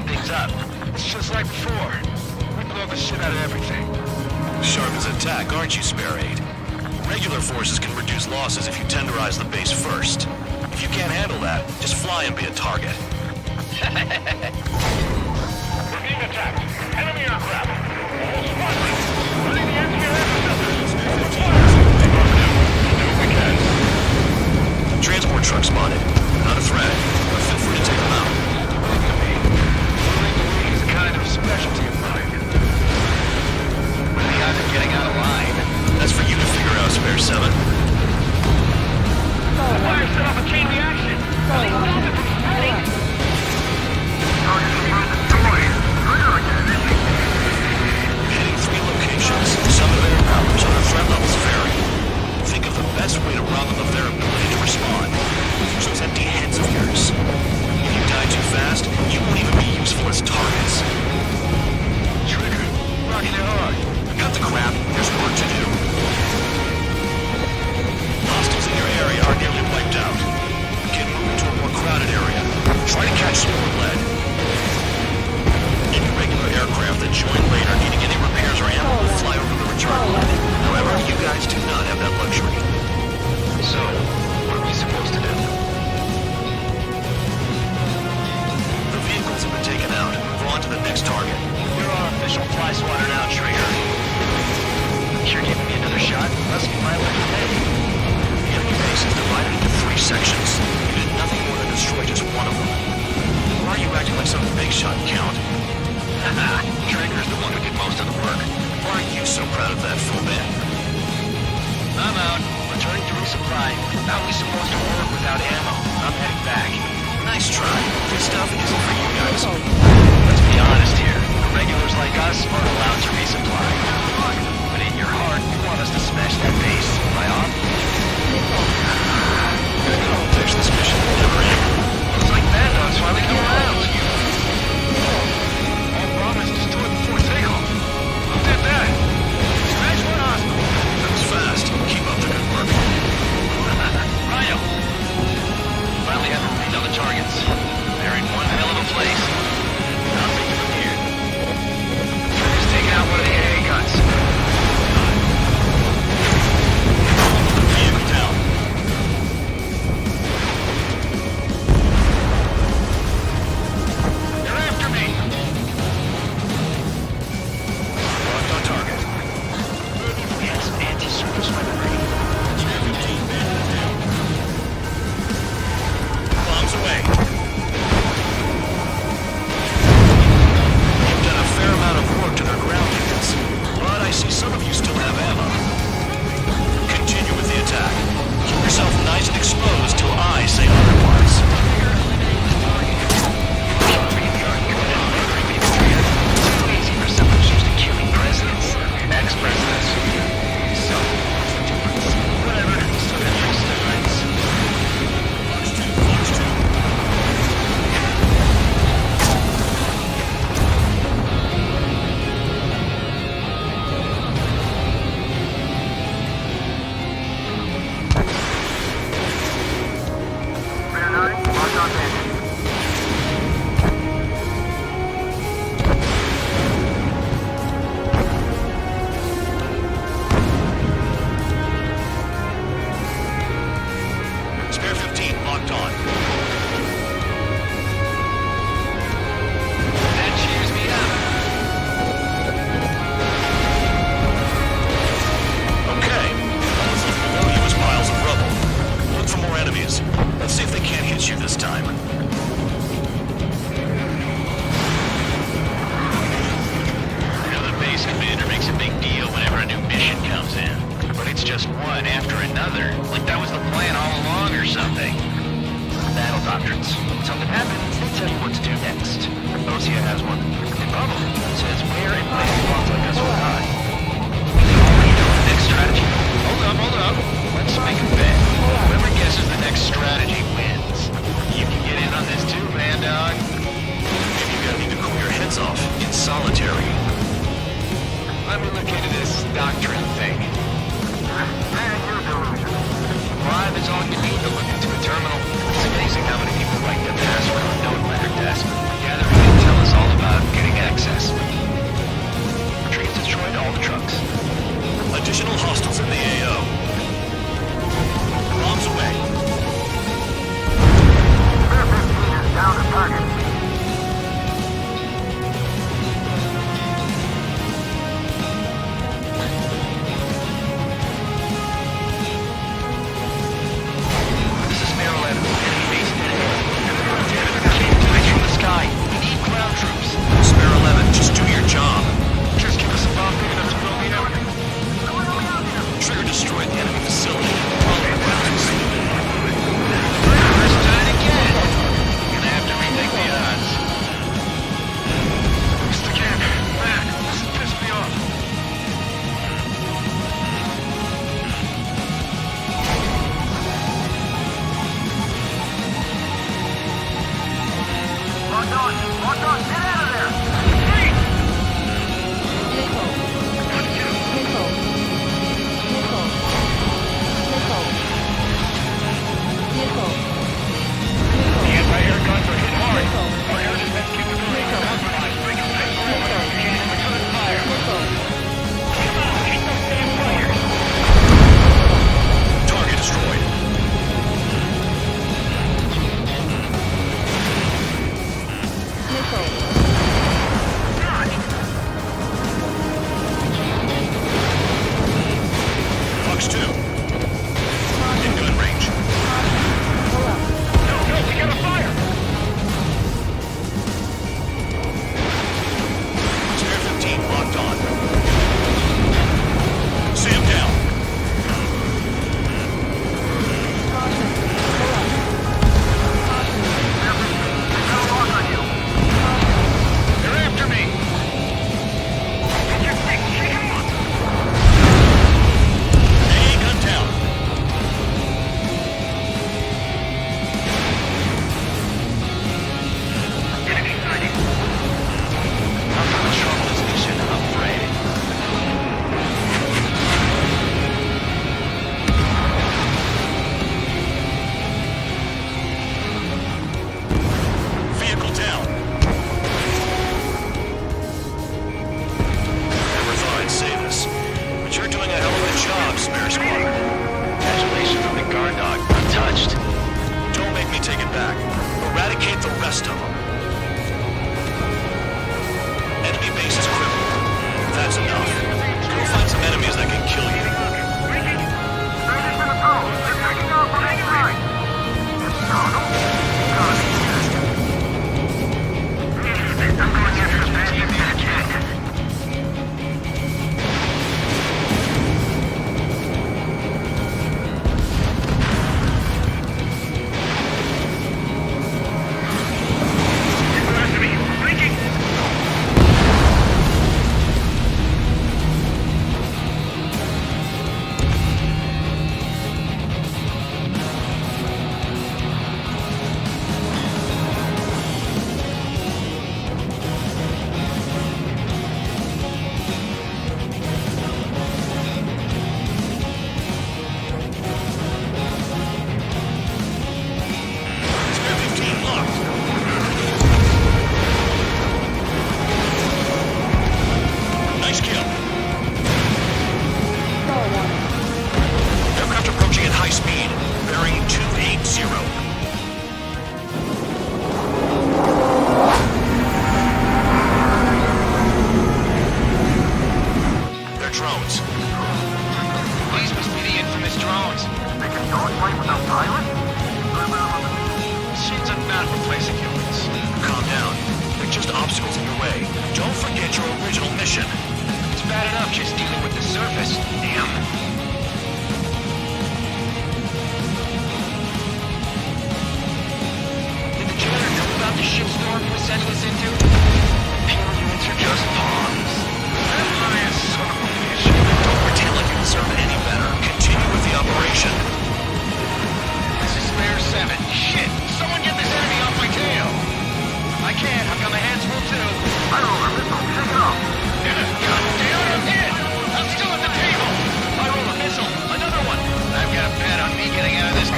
Speaker 9: things up. It's just like before. We blow the shit out of everything.
Speaker 7: Sharp as a tack, aren't you, Spare 8? Regular forces can reduce losses if you tenderize the base first. If you can't handle that, just fly and be a target.
Speaker 8: We're being attacked. Enemy aircraft. All squadron. Putting the anti-air interceptors.
Speaker 7: Transport truck spotted. Not a threat, but feel free to take them out.
Speaker 9: It's a kind of specialty of mine. What are the odds of getting out of line?
Speaker 7: That's for you to figure out, Spare 7.
Speaker 8: The fire set off a chain reaction. Stop it from spreading.
Speaker 7: Hitting 3 locations. Some of their powers, other threat levels vary. Think of the best way to rob them of their ability to respond. Use those empty heads of yours. If you die too fast, you won't even be useful as targets.
Speaker 9: Trigger. Rocking it hard.
Speaker 7: Cut the crap. There's work to do. Hostiles in your area are nearly wiped out. Get moving to a more crowded area. Try to catch some more lead. Any regular aircraft that join later needing any repairs or ammo will fly over the return line. However, you guys do not have that luxury.
Speaker 9: So, what are we supposed to do?
Speaker 7: The vehicles have been taken out. Move on to the next target.
Speaker 9: You're our official fly swatter now, Trigger. You're giving me another shot? Must be my lucky day.
Speaker 7: The enemy base is divided into 3 sections. You did nothing more than destroy just one of them. Why are you acting like some big shot, Count?
Speaker 9: Haha, Trigger's the one who did most of the work.
Speaker 7: Why are you so proud of that, Phobin?
Speaker 9: I'm out. Returning to resupply. How are we supposed to work without ammo? I'm heading back.
Speaker 7: Nice try. This stuff isn't for you guys.
Speaker 9: Let's be honest here. The regulars like us are allowed to resupply. But in your heart, you want us to smash that base. Am I off?
Speaker 7: Good context, this mission will never end.
Speaker 9: Looks like Bad Dog's finally come around. All promised destroyed before takeoff. Who did that? Smash one hospital.
Speaker 7: That was fast. Keep up the good work.
Speaker 9: Rhino! Finally have a read on the targets. They're in one hell of a place. I'll take it from here. Trigger's taking out one of the AA guns.
Speaker 7: Vehicle down.
Speaker 9: They're after me!
Speaker 7: Locked on target.
Speaker 9: We had some anti-surface weaponry.
Speaker 7: Bombs away. You've done a fair amount of work to their ground units, but I see some of you still have ammo. Continue with the attack. Keep yourself nice and exposed till I say otherwise.
Speaker 9: It's too easy for someone who's used to killing presidents. Ex-presidents. So, what's the difference? Whatever. Still got tricks to their rights.
Speaker 6: Spare 9, mark on bandit.
Speaker 7: Spare 15 locked on.
Speaker 9: That cheers me up.
Speaker 7: Okay. All that's left below you is piles of rubble. Look for more enemies. Let's see if they can't hit you this time.
Speaker 9: I know the base commander makes a big deal whenever a new mission comes in. But it's just one after another. Like that was the plan all along or something. Battle doctrines. Something happens, they tell you what to do next. Osia has one. And Bubble says where and when pawns like us will die. We already know the next strategy. Hold up. Let's make a bet. Whoever guesses the next strategy wins. You can get in on this too, Bad Dog.
Speaker 7: Maybe you gotta need to cool your heads off in solitary.
Speaker 9: Let me look into this doctrine thing. Live is all you need to look into a terminal. It's amazing how many people like to pass around knowing where their desk. Gathering intel is all
Speaker 7: your original mission.
Speaker 9: It's bad enough just dealing with the surface. Damn.
Speaker 7: Did the jailer know about the shitstorm he was sending us into?
Speaker 9: Pure units are just pawns. That highest son of a bitch.
Speaker 7: Don't pretend like you deserve any better. Continue with the operation.
Speaker 9: This is Spare 7. Shit! Someone get this enemy off my tail! I can't. I've got my hands full too.
Speaker 6: I don't know, missile. Shake it off.
Speaker 9: God damn it, I'm dead! I'm still at the table!
Speaker 7: I roll a missile. Another one.
Speaker 9: I've got a bet on me getting out of this.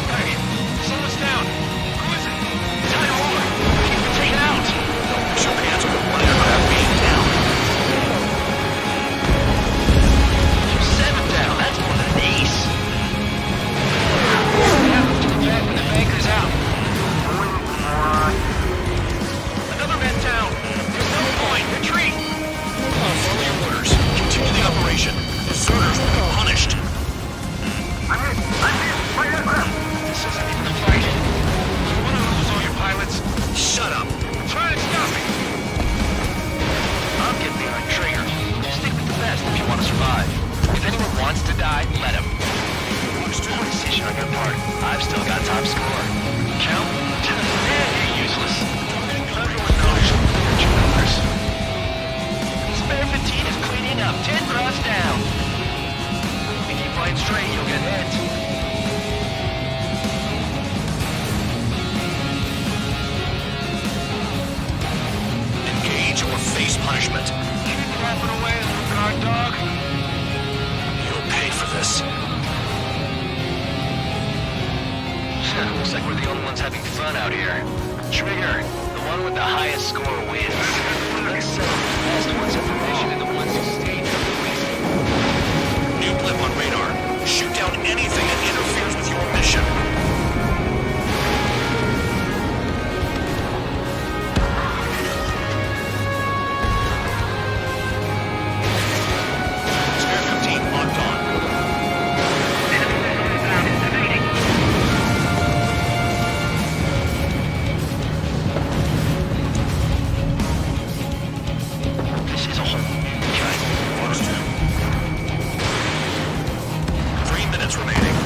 Speaker 7: Hey, slow us down. Who is it? Tyrone. He's been taken out. Don't show hands with one aircraft being down.
Speaker 9: You're 7 down. That's more than an ace.
Speaker 7: What happens to attack when the banker's out? Another man down. There's no point. Retreat. Follow your orders. Continue the operation. Deserters will be punished.
Speaker 6: I'm hit. My aircraft.
Speaker 7: This isn't even a fight. You want to lose all your pilots? Shut up.
Speaker 9: Try and stop me.
Speaker 7: I'll get behind Traeger. Stick with the best if you want to survive. If anyone wants to die, let him. Poor decision on your part. I've still got top score. Count? You're useless. Everyone knows you're yours. Spare 15 is cleaning up. 10 cross down. If you fight straight, you'll get hit. Engage or face punishment.
Speaker 9: Keep clapping away, little guard dog.
Speaker 7: You'll pay for this. Looks like we're the only ones having fun out here. Trigger, the one with the highest score wins. Let's settle the best one's information and the ones who stayed for the reason. New blip on radar. Shoot down anything that interferes with your mission. Spare 15 locked on. This is a whole new kind of force. 3 minutes remaining.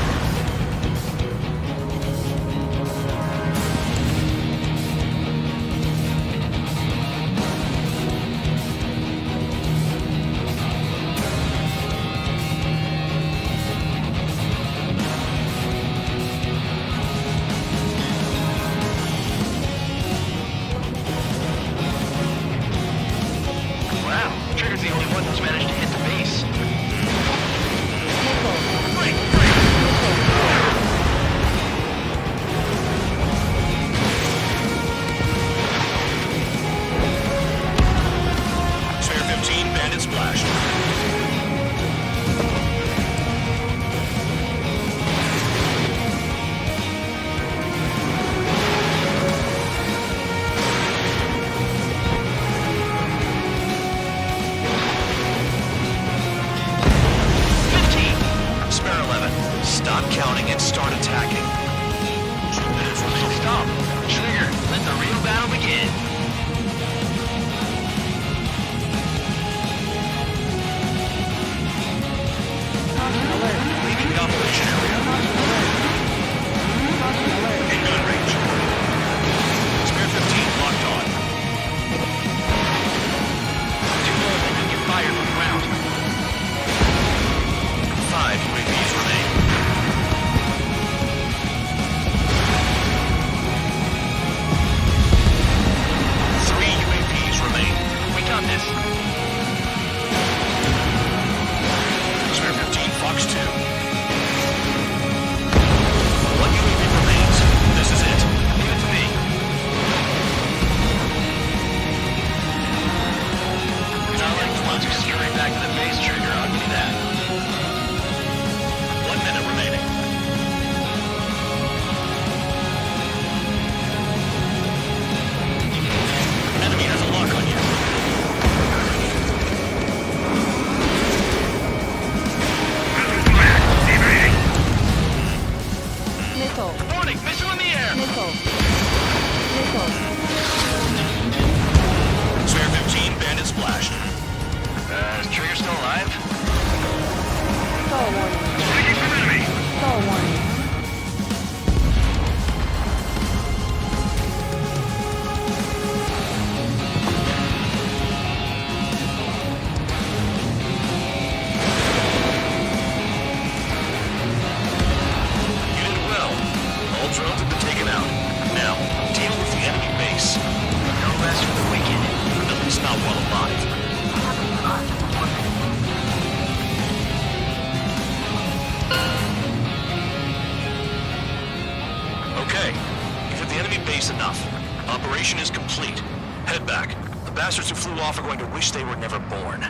Speaker 7: the enemy base enough. Operation is complete. Head back. The bastards who flew off are going to wish they were never born.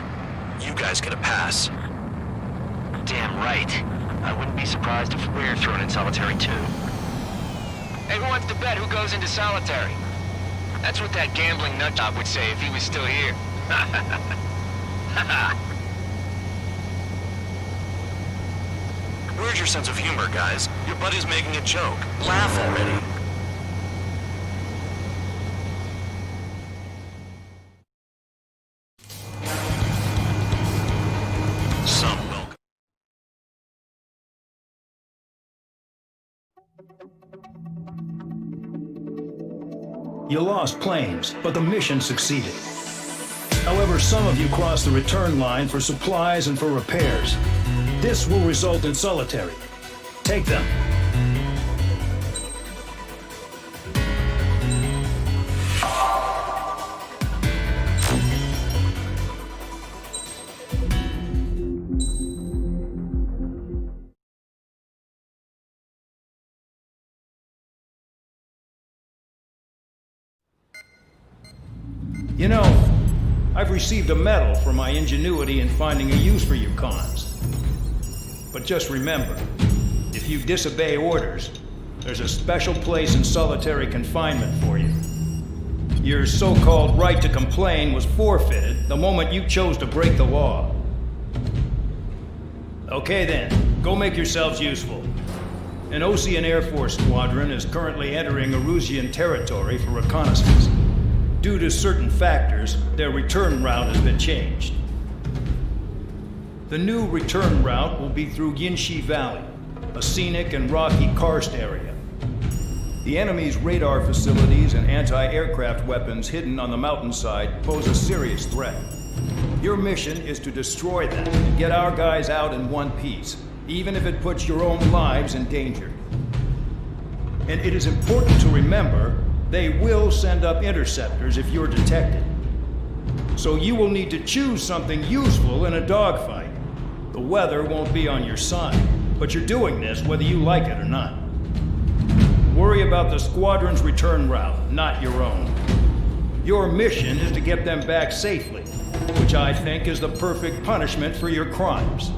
Speaker 7: You guys get a pass.
Speaker 9: Damn right. I wouldn't be surprised if we're thrown in solitary too. Hey, who wants to bet who goes into solitary? That's what that gambling nutjob would say if he was still here.
Speaker 7: Where's your sense of humor, guys? Your buddy's making a joke. Laugh already. Some milk.
Speaker 14: You lost planes, but the mission succeeded. However, some of you crossed the return line for supplies and for repairs. This will result in solitary. Take them. You know, I've received a medal for my ingenuity in finding a use for you cons. But just remember, if you disobey orders, there's a special place in solitary confinement for you. Your so-called right to complain was forfeited the moment you chose to break the law. Okay then, go make yourselves useful. An Osean Air Force squadron is currently entering Erusian territory for reconnaissance. Due to certain factors, their return route has been changed. The new return route will be through Yinshi Valley, a scenic and rocky karst area. The enemy's radar facilities and anti-aircraft weapons hidden on the mountainside pose a serious threat. Your mission is to destroy them and get our guys out in one piece, even if it puts your own lives in danger. And it is important to remember, they will send up interceptors if you're detected. So you will need to choose something useful in a dogfight. The weather won't be on your side, but you're doing this whether you like it or not. Worry about the squadron's return route, not your own. Your mission is to get them back safely, which I think is the perfect punishment for your crimes.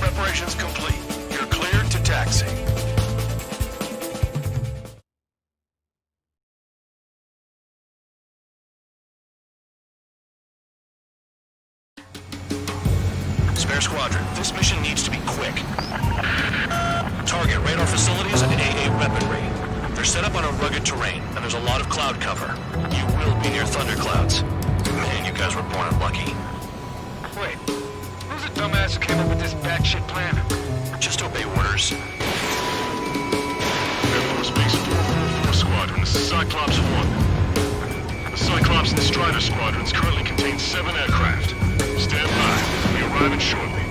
Speaker 7: Preparations complete. You're cleared to taxi. Spare squadron, this mission needs to be quick. Target radar facilities and AA weaponry. They're set up on a rugged terrain, and there's a lot of cloud cover. You will be near thunderclouds. Man, you guys were born unlucky.
Speaker 9: Wait, who's the dumbass who came up with this batshit plan?
Speaker 7: Just obey orders.
Speaker 10: Air Force Base 444 Squadron, this is Cyclops 1. The Cyclops and Strider Squadrons currently contain 7 aircraft. Stand by. We'll be arriving shortly.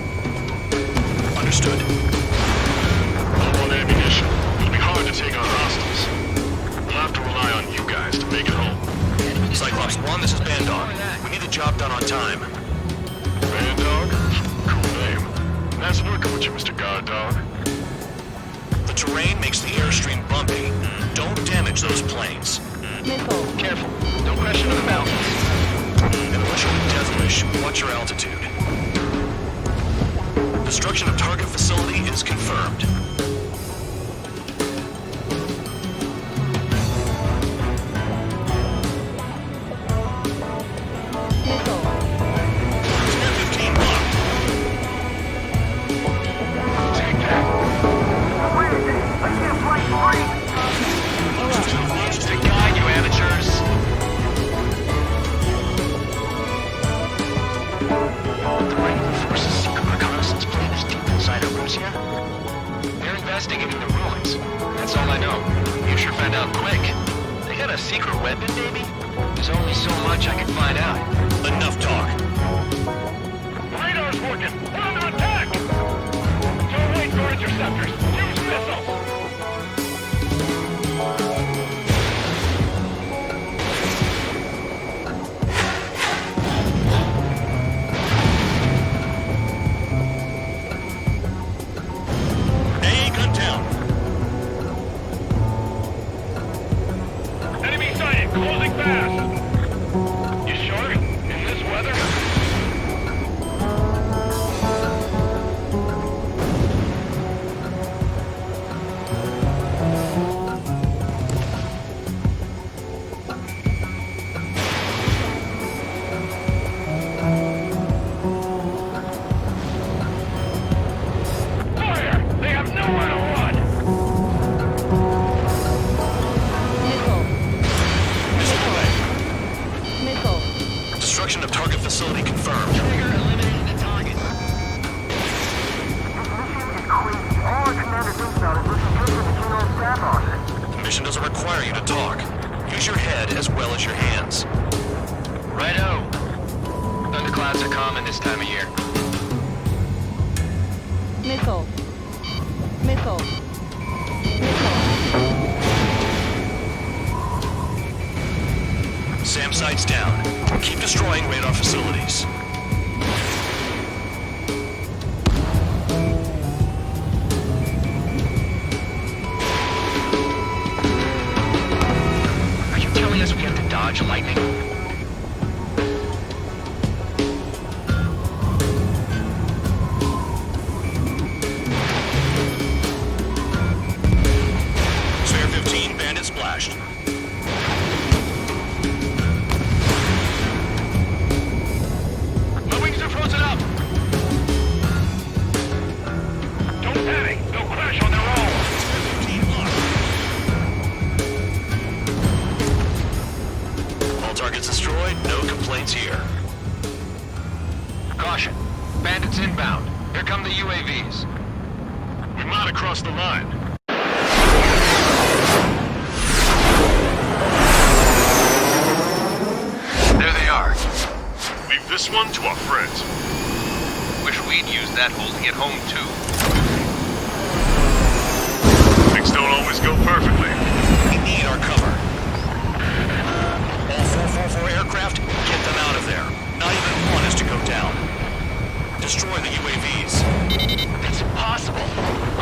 Speaker 7: Understood.
Speaker 10: Low on ammunition. It'll be hard to take on hostiles. We'll have to rely on you guys to make it home.
Speaker 7: Cyclops 1, this is Bandog. We need the job done on time.
Speaker 10: Bandog? Cool name. Nice working with you, Mr. Guard Dog.
Speaker 7: The terrain makes the airstream bumpy. Don't damage those planes.
Speaker 9: Careful. Don't crash into the mountains.
Speaker 7: Unless you're with Death Wish, watch your altitude. Destruction of target facility is confirmed.
Speaker 9: Take investigating the ruins. That's all I know. You sure found out quick. They got a secret weapon, maybe? There's only so much I can find out.
Speaker 5: Enough talk.
Speaker 8: Radar's working! We're under attack! Don't wait for interceptors! Use missiles!
Speaker 5: AA gun down.
Speaker 8: Enemy sighted! Closing fast! You sure? In this weather? Fire! They have nowhere to run!
Speaker 2: Missile.
Speaker 7: Destruction of target facility confirmed.
Speaker 8: Trigger eliminated the target.
Speaker 6: All our commander thinks about is looking good for the King's staff office.
Speaker 7: The mission doesn't require you to talk. Use your head as well as your hands.
Speaker 9: Righto. Thunderclouds are common this time of year.
Speaker 16: Missile. Missile.
Speaker 7: SAM sights down. Keep destroying radar facilities.
Speaker 9: Are you telling us we have to dodge lightning?
Speaker 5: Spare 15, bandit splashed.
Speaker 8: My wings are frozen up! Don't panic! They'll crash on their own!
Speaker 7: All targets destroyed, no complaints here.
Speaker 9: Caution. Bandits inbound. Here come the UAVs.
Speaker 8: We might have crossed the line.
Speaker 9: There they are.
Speaker 8: Leave this one to our friends.
Speaker 9: Wish we'd used that hole to get home, too.
Speaker 8: Things don't always go perfectly.
Speaker 7: We need our cover. All 444 aircraft, get them out of there. Not even one is to go down. Destroy the UAVs.
Speaker 9: It's impossible.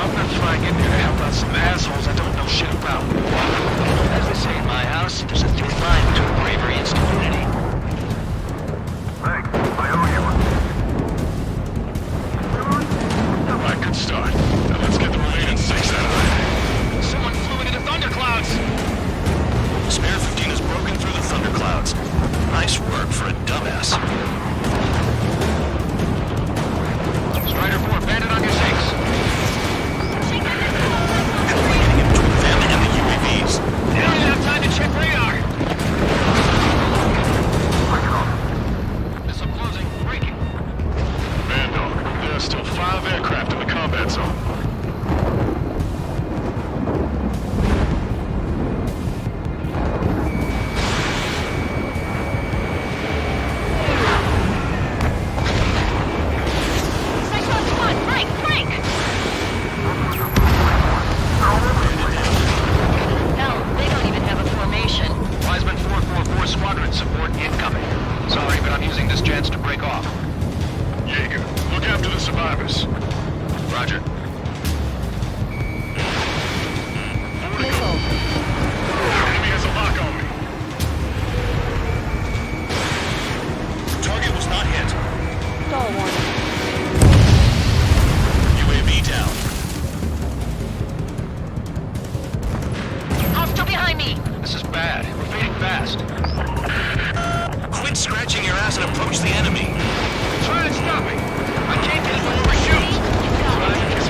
Speaker 9: I'm not trying in there to help out some assholes I don't know shit about. As they say in my house, there's a thin line between bravery and stupidity.
Speaker 6: Thanks. I owe you one.
Speaker 8: Alright, good start. Now let's get the remaining 6 out of there.
Speaker 9: Someone flew into the thunderclouds!
Speaker 7: Spare 15 has broken through the thunderclouds. Nice work for a dumbass.
Speaker 9: Strider 4, bandit on your 6.
Speaker 7: Getting in between them and the UAVs.
Speaker 9: They don't even have time to check radar! Missile closing, breaking.
Speaker 8: Man, dog, there are still 5 aircraft in the combat zone.
Speaker 11: Cyclone squad, break, break! Hell, they don't even have a formation.
Speaker 9: Wiseman 444 squadron support incoming. Sorry, but I'm using this chance to break off.
Speaker 8: Jaeger, look after the survivors.
Speaker 9: Roger.
Speaker 16: Missile.
Speaker 8: Enemy has a lock on me.
Speaker 7: Target was not hit.
Speaker 16: Stall warning.
Speaker 7: UAV down.
Speaker 11: Hostile behind me!
Speaker 9: This is bad. We're fading fast.
Speaker 7: Quit scratching your ass and approach the enemy.
Speaker 9: Try to stop me. I can't get it when overshoot.
Speaker 8: Try and kiss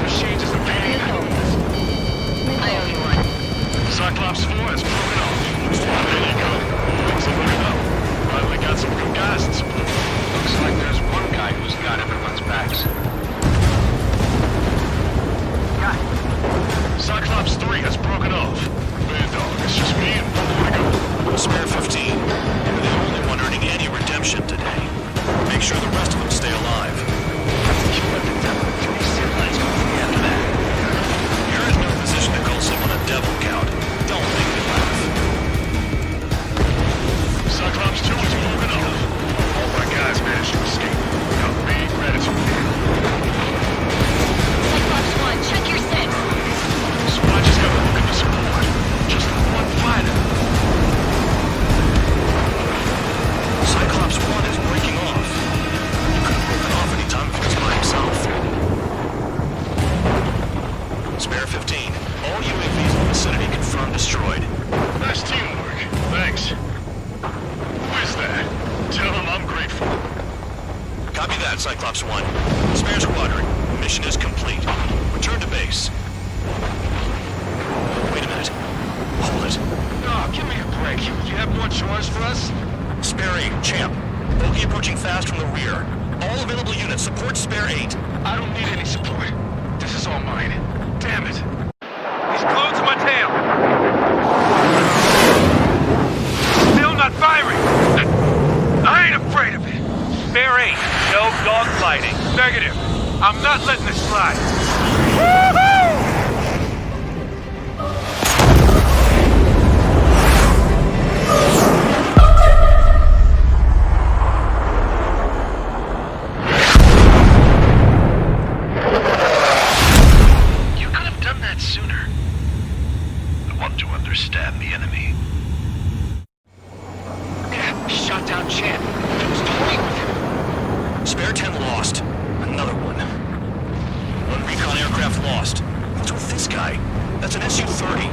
Speaker 7: that, Cyclops 1. Spare Squadron, mission is complete. Return to base. Wait a minute. Hold it.
Speaker 9: Oh, give me a break. You have more chores for us?
Speaker 7: Spare 8, Champ. Bogey approaching fast from the rear. All available units support Spare 8.
Speaker 9: I don't need any support. This is all mine. Damn it. He's glued to my tail. Still not firing. I ain't afraid of it. Spare 8. No dogfighting. Negative. I'm not letting this slide. Woohoo!
Speaker 10: You could have done that sooner. I want to understand the enemy.
Speaker 7: Shot down Champ. Just toying with him. Spare 10 lost. Another one. One recon aircraft lost. What's with this guy? That's an Su-30.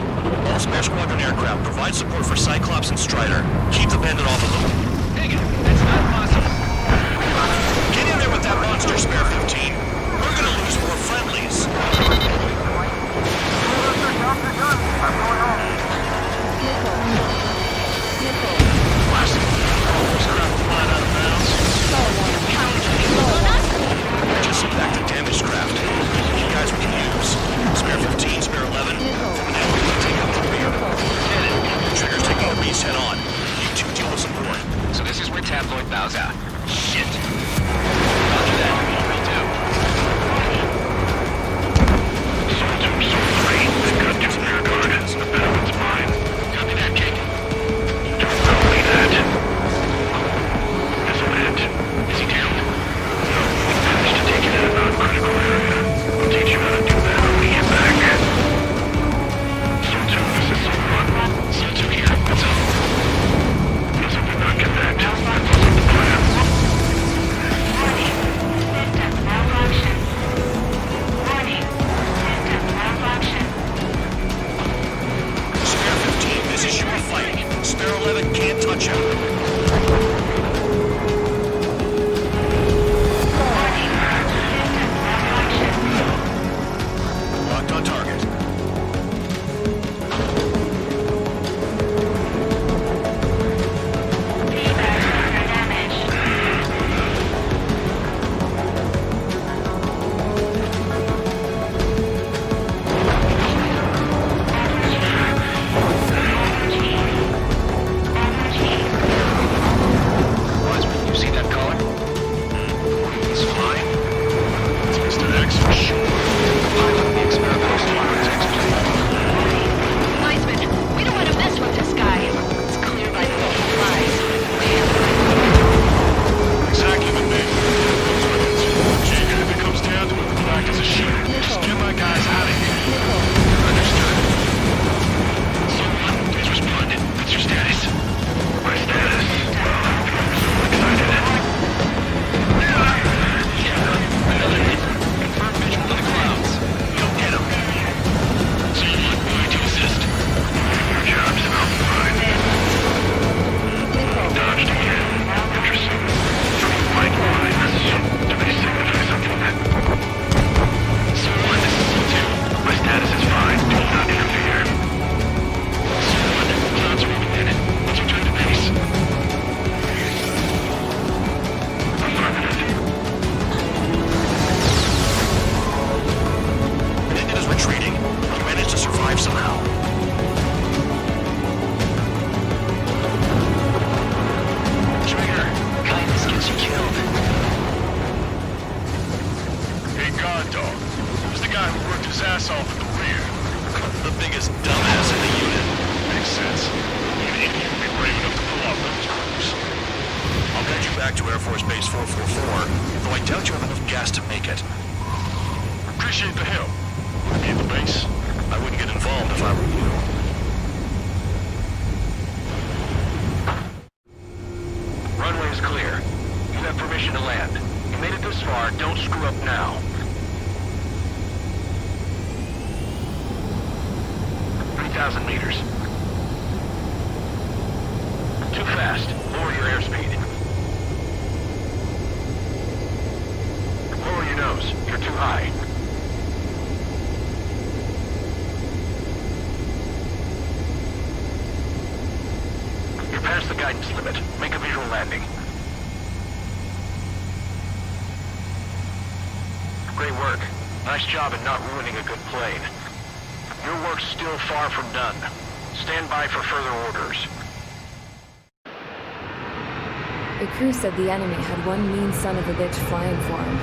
Speaker 7: All Spare Squadron aircraft provide support for Cyclops and Strider. Keep the bandit off of them.
Speaker 9: Negative. That's not possible.
Speaker 7: Get in there with that monster, Spare 15. We're gonna lose more friendlies. Just back to damaged craft. You guys we can use. Spare 15, Spare 11. From now we can take up the rear. Get it. Trigger's taking the beast head on. You two deal with support.
Speaker 9: So this is where Tabloid bows out. Shit. Roger that. Will do.
Speaker 10: The benefit's mine.
Speaker 9: Copy that, Jake.
Speaker 10: Don't tell me that. Isn't it?
Speaker 9: Is he down?
Speaker 10: No, we managed to take it in a non-critical area. I'll teach you how to do that when we get back. So 2, this is so fun.
Speaker 9: So 2 here. What's up?
Speaker 10: Guess if we not get that, that wasn't the plan.
Speaker 11: Warning. System malfunction. Warning. System malfunction.
Speaker 7: Spare 15, this is your fight. Spare 11 can't touch him. Locked on target.
Speaker 9: Wiseman, you see that color?
Speaker 10: He's flying. It's Mr. X for sure.
Speaker 9: Pilot, the experimental squadron takes place.
Speaker 11: Wiseman, we don't want to mess with this guy. It's clear by the way he flies.
Speaker 10: Exactly the name. Jacob, if it comes down to it, the fact is a shooter. Just get my guys out of here. Understood.
Speaker 9: So what? Please respond. What's your status?
Speaker 10: My status? Well, I'm so excited.
Speaker 9: Another hit. Confirm visual to the clouds.
Speaker 7: You'll get him.
Speaker 9: So you want me to assist?
Speaker 10: Your job's about fine. Dodged again. Interesting. 3 white lines. Do they signify something?
Speaker 9: So what? This is C2.
Speaker 10: My status is fine. Do not interfere.
Speaker 9: So what? Clouds are moving in. Let's return to base.
Speaker 10: Affirmative.
Speaker 7: Bandit is retreating. You managed to survive somehow.
Speaker 9: Trigger, kindness gets you killed.
Speaker 10: Hey, God Dog. Who's the guy who worked his ass off at the rear?
Speaker 7: The biggest dumbass in the unit.
Speaker 10: Makes sense. Even if you would be brave enough to pull off those moves.
Speaker 7: I'll guide you back to Air Force Base 444, though I doubt you have enough gas to make it.
Speaker 10: Appreciate the help. Be at the base.
Speaker 7: I wouldn't get involved if I were you.
Speaker 9: Runway is clear. You have permission to land. You made it this far, don't screw up now. 3,000 meters. Too fast. Lower your airspeed. guidance limit. Make a visual landing. Great work. Nice job in not ruining a good plane. Your work's still far from done. Stand by for further orders.
Speaker 2: The crew said the enemy had one mean son of a bitch flying for him.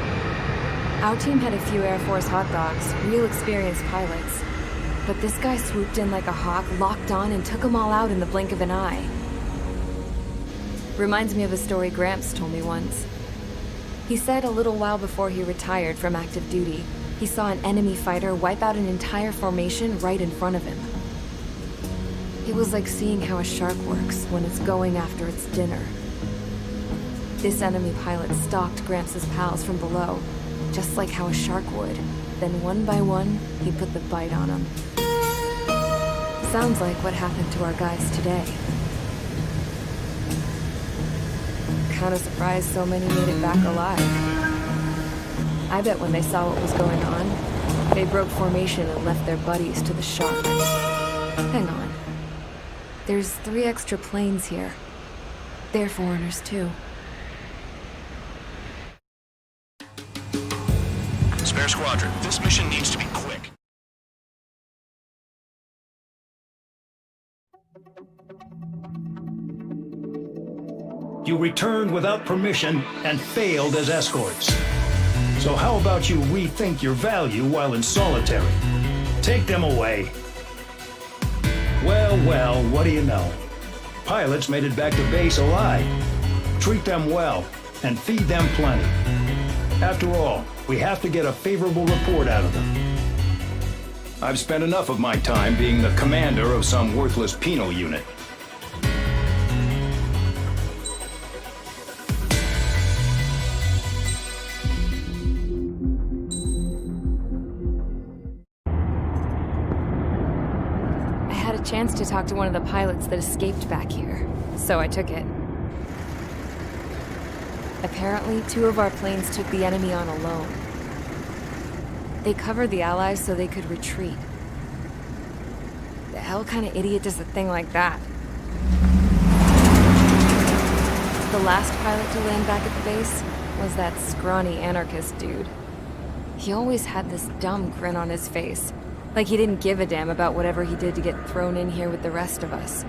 Speaker 2: Our team had a few Air Force hot dogs, real experienced pilots. But this guy swooped in like a hawk, locked on, and took them all out in the blink of an eye. Reminds me of a story Gramps told me once. He said a little while before he retired from active duty, he saw an enemy fighter wipe out an entire formation right in front of him. It was like seeing how a shark works when it's going after its dinner. This enemy pilot stalked Gramps' pals from below, just like how a shark would. Then one by one, he put the bite on them. Sounds like what happened to our guys today. Kinda surprised so many made it back alive. I bet when they saw what was going on, they broke formation and left their buddies to the shark. Hang on. There's 3 extra planes here. They're foreigners too.
Speaker 7: Spare Squadron, this mission needs to be quick.
Speaker 14: You returned without permission and failed as escorts. So how about you rethink your value while in solitary? Take them away. Well, what do you know? Pilots made it back to base alive. Treat them well and feed them plenty. After all, we have to get a favorable report out of them. I've spent enough of my time being the commander of some worthless penal unit.
Speaker 2: I had a chance to talk to one of the pilots that escaped back here, so I took it. Apparently, 2 of our planes took the enemy on alone. They covered the Allies so they could retreat. The hell kind of idiot does a thing like that? The last pilot to land back at the base was that scrawny anarchist dude. He always had this dumb grin on his face, like he didn't give a damn about whatever he did to get thrown in here with the rest of us.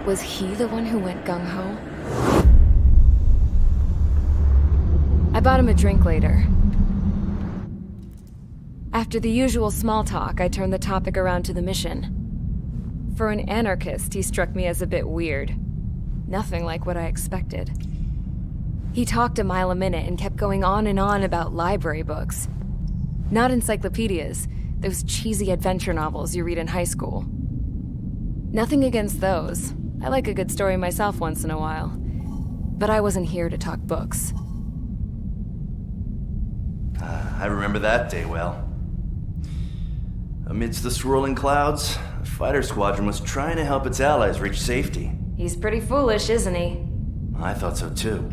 Speaker 2: Was he the one who went gung-ho? I bought him a drink later. After the usual small talk, I turned the topic around to the mission. For an anarchist, he struck me as a bit weird. Nothing like what I expected. He talked a mile a minute and kept going on and on about library books. Not encyclopedias, those cheesy adventure novels you read in high school. Nothing against those. I like a good story myself once in a while. But I wasn't here to talk books.
Speaker 20: I remember that day well. Amidst the swirling clouds, the fighter squadron was trying to help its allies reach safety.
Speaker 2: He's pretty foolish, isn't he?
Speaker 20: I thought so too.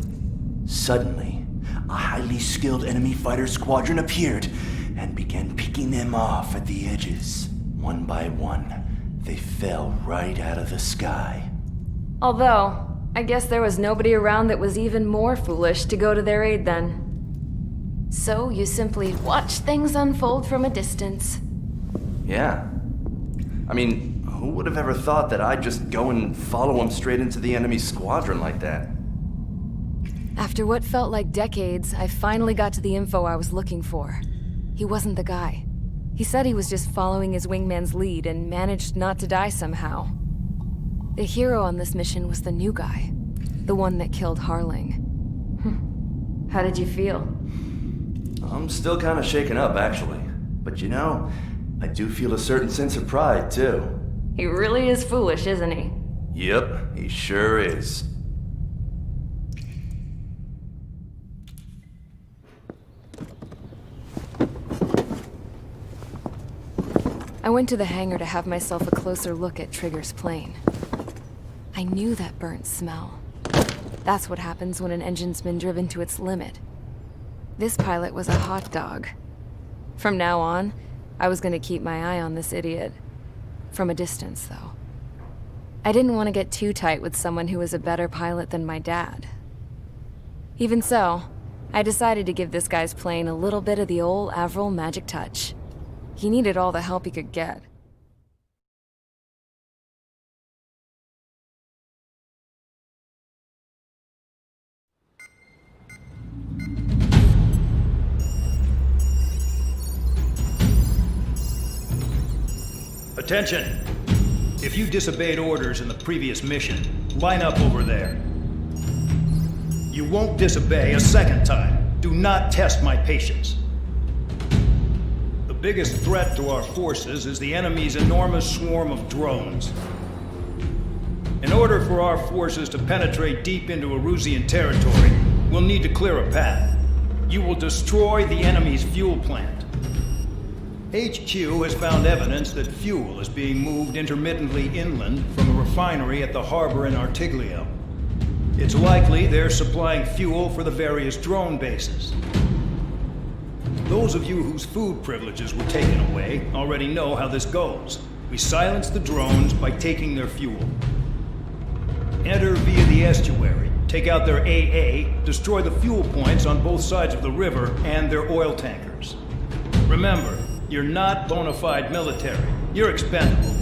Speaker 20: Suddenly, a highly skilled enemy fighter squadron appeared and began picking them off at the edges. One by one, they fell right out of the sky.
Speaker 2: Although, I guess there was nobody around that was even more foolish to go to their aid then. So you simply watch things unfold from a distance.
Speaker 20: Yeah. I mean, who would have ever thought that I'd just go and follow him straight into the enemy squadron like that?
Speaker 2: After what felt like decades, I finally got to the info I was looking for. He wasn't the guy. He said he was just following his wingman's lead and managed not to die somehow. The hero on this mission was the new guy. The one that killed Harling. How did you feel?
Speaker 20: I'm still kind of shaken up, actually. But you know, I do feel a certain sense of pride, too.
Speaker 2: He really is foolish, isn't he?
Speaker 20: Yep, he sure is.
Speaker 2: I went to the hangar to have myself a closer look at Trigger's plane. I knew that burnt smell. That's what happens when an engine's been driven to its limit. This pilot was a hot dog. From now on, I was going to keep my eye on this idiot. From a distance, though. I didn't want to get too tight with someone who was a better pilot than my dad. Even so, I decided to give this guy's plane a little bit of the old Avril magic touch. He needed all the help he could get.
Speaker 14: Attention! If you disobeyed orders in the previous mission, line up over there. You won't disobey a second time. Do not test my patience. The biggest threat to our forces is the enemy's enormous swarm of drones. In order for our forces to penetrate deep into Erusian territory, we'll need to clear a path. You will destroy the enemy's fuel plant. HQ has found evidence that fuel is being moved intermittently inland from a refinery at the harbor in Artiglio. It's likely they're supplying fuel for the various drone bases. Those of you whose food privileges were taken away already know how this goes. We silence the drones by taking their fuel. Enter via the estuary, take out their AA, destroy the fuel points on both sides of the river and their oil tankers. Remember, you're not bona fide military. You're expendable.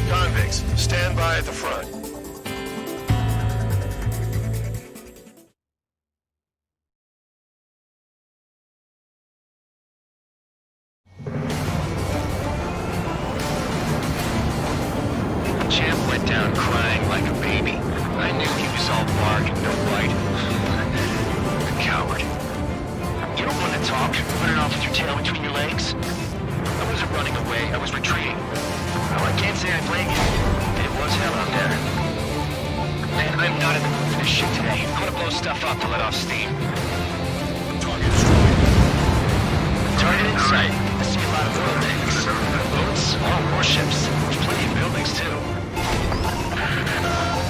Speaker 9: Convicts, stand by at the front. Champ went down crying like a baby. I knew he was all bark and no bite. A coward. You don't want to talk, running off with your tail between your legs? I wasn't running away, I was retreating. Well, I can't say I blame you. It was hell out there. Man, I'm not in the mood for this shit today. I'm gonna blow stuff up to let off steam. Target destroyed. Target in sight. I see a lot of oil tanks. Boats, all warships. There's plenty of buildings, too.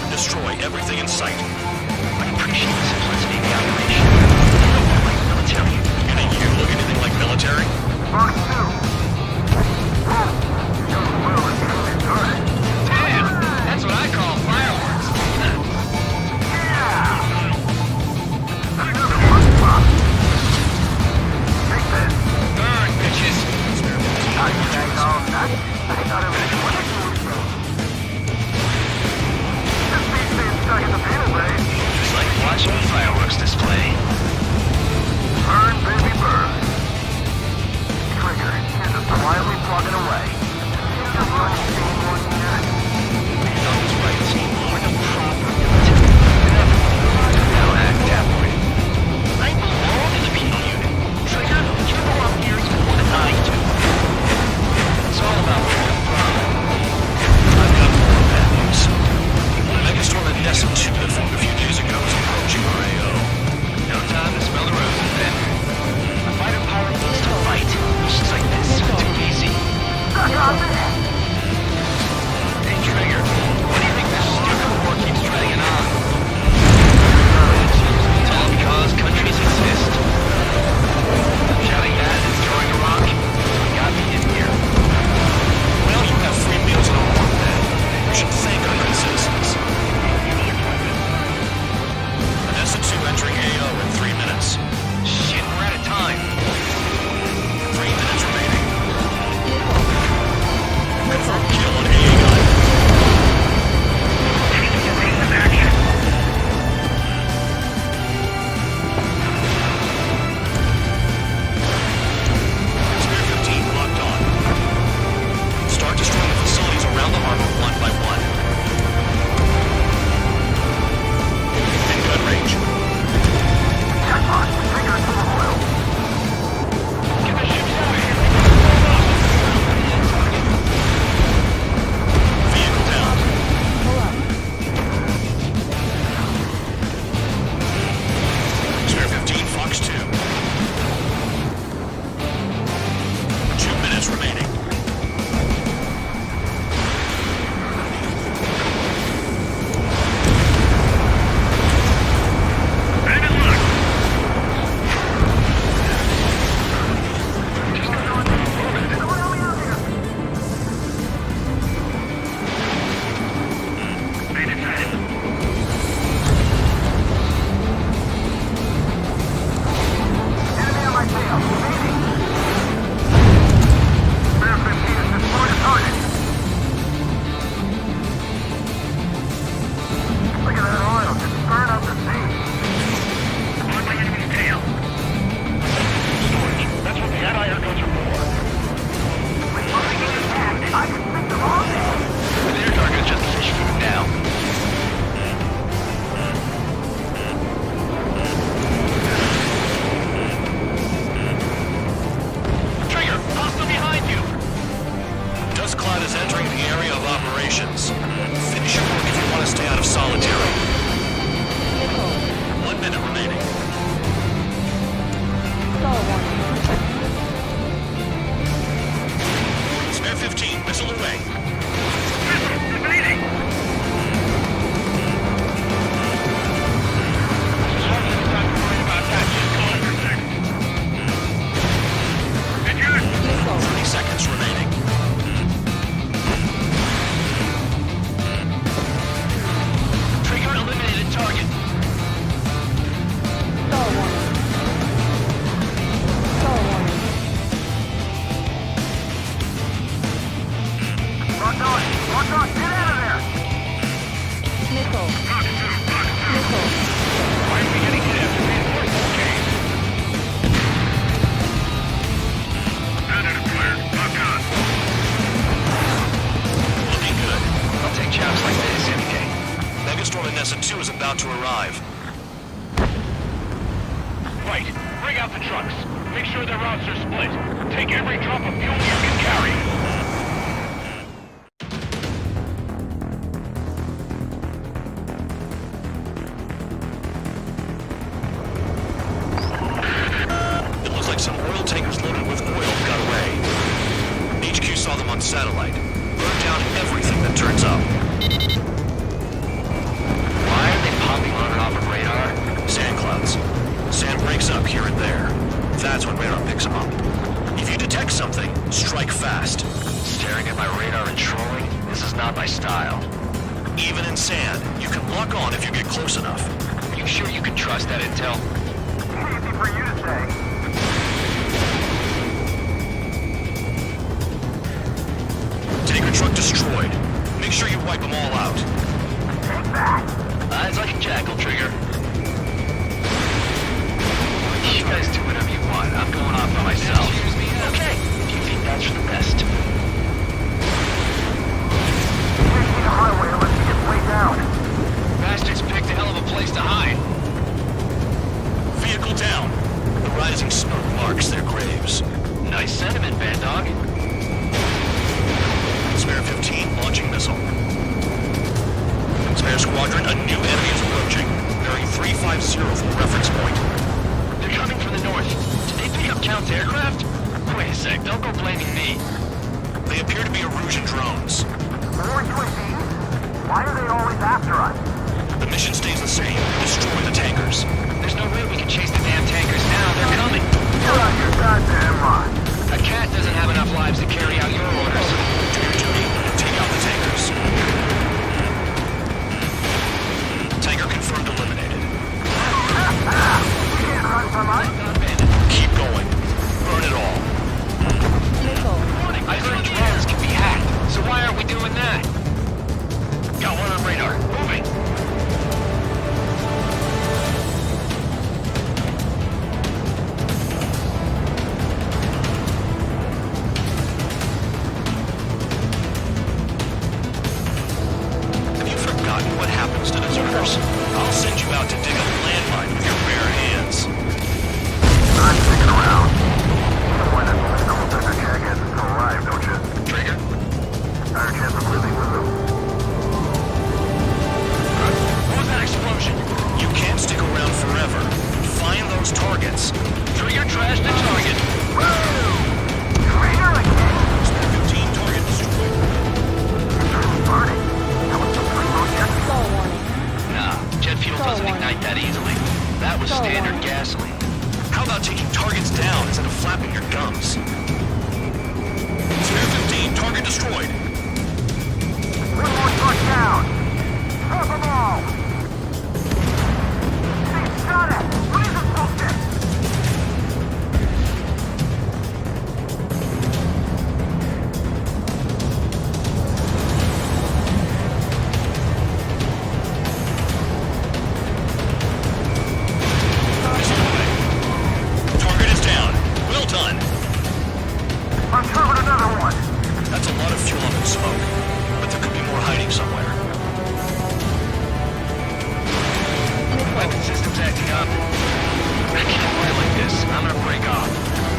Speaker 9: Destroy everything in sight. I appreciate the simplicity of the operation. You don't look like military. You think you look anything like military?
Speaker 8: Mark 2. Damn! That's what I call fireworks. Burn, bitches! Just like watching me
Speaker 7: Mesa 2 is about to arrive.
Speaker 8: Right. Bring out the trucks. Make sure their routes are split. Take every drop of fuel you can carry.
Speaker 7: It looks like some oil tankers loaded with oil got away. HQ saw them on satellite. Burned down everything that turns up.
Speaker 9: Why are they popping on and off of radar?
Speaker 7: Sand clouds. Sand breaks up here and there. That's when radar picks them up. If you detect something, strike fast.
Speaker 9: Staring at my radar and trolling? This is not my style.
Speaker 7: Even in sand, you can lock on if you get close enough.
Speaker 9: Are you sure you can trust that intel?
Speaker 6: Easy for you to say.
Speaker 7: Tanker truck destroyed. Make sure you wipe them all out.
Speaker 6: Take that!
Speaker 9: Eyes like a jackal, Trigger. You guys do whatever you want. I'm going off by myself. Okay, if you think that's for the best.
Speaker 6: Taking the highway unless he gets way down.
Speaker 9: Bastards picked a hell of a place to hide.
Speaker 7: Vehicle down. The rising smoke marks their graves.
Speaker 9: Nice sentiment, Bad Dog.
Speaker 7: Spare 15 launching missile. Spare squadron, a new enemy is approaching. Bearing 350 for reference point.
Speaker 9: They're coming from the north. Did they pick up Count's aircraft? Wait a sec, don't go blaming me.
Speaker 7: They appear to be Erusian drones.
Speaker 6: More UAVs? Why are they always after us?
Speaker 7: The mission stays the same. Destroy the tankers.
Speaker 9: There's no way we can chase the damn tankers now. They're coming.
Speaker 6: You're on your goddamn mind.
Speaker 9: A cat doesn't have enough lives to carry out your orders.
Speaker 7: Do your duty. Take out the tankers. Tanker confirmed eliminated.
Speaker 6: You can't run from us.
Speaker 7: Keep going. Burn it all.
Speaker 16: Missile.
Speaker 9: I heard drones can be hacked, so why aren't we doing that? Got one on radar. Moving.
Speaker 7: Have you forgotten what happens to deserters? I'll send you out to dig up landmine with your bare hands.
Speaker 6: I'm sticking around. When a physical defender check hasn't still arrived, don't you?
Speaker 7: Trigger?
Speaker 6: Better chance of living with them.
Speaker 9: What was that explosion?
Speaker 7: You can't stick around forever. Find those targets.
Speaker 9: Trigger trashed the target.
Speaker 6: Traitor again?
Speaker 7: Spare 15 target destroyed.
Speaker 6: Burning. That was some pretty low jet fuel.
Speaker 16: Stall warning.
Speaker 9: Nah, jet fuel
Speaker 16: Stall
Speaker 9: doesn't
Speaker 16: warning.
Speaker 9: ignite that easily. That was
Speaker 16: Stall
Speaker 9: standard
Speaker 16: warning.
Speaker 9: gasoline.
Speaker 7: How about taking targets down instead of flapping your gums? Spare 15 target destroyed.
Speaker 6: One more truck down. Drop them all. Hey, shot at. What is this bullshit?
Speaker 7: Target is down. Well done.
Speaker 6: Uncovered another one.
Speaker 7: That's a lot of fuel up in smoke, but there could be more hiding somewhere.
Speaker 9: Weapon system's acting up. I can't play like this. I'm gonna break off.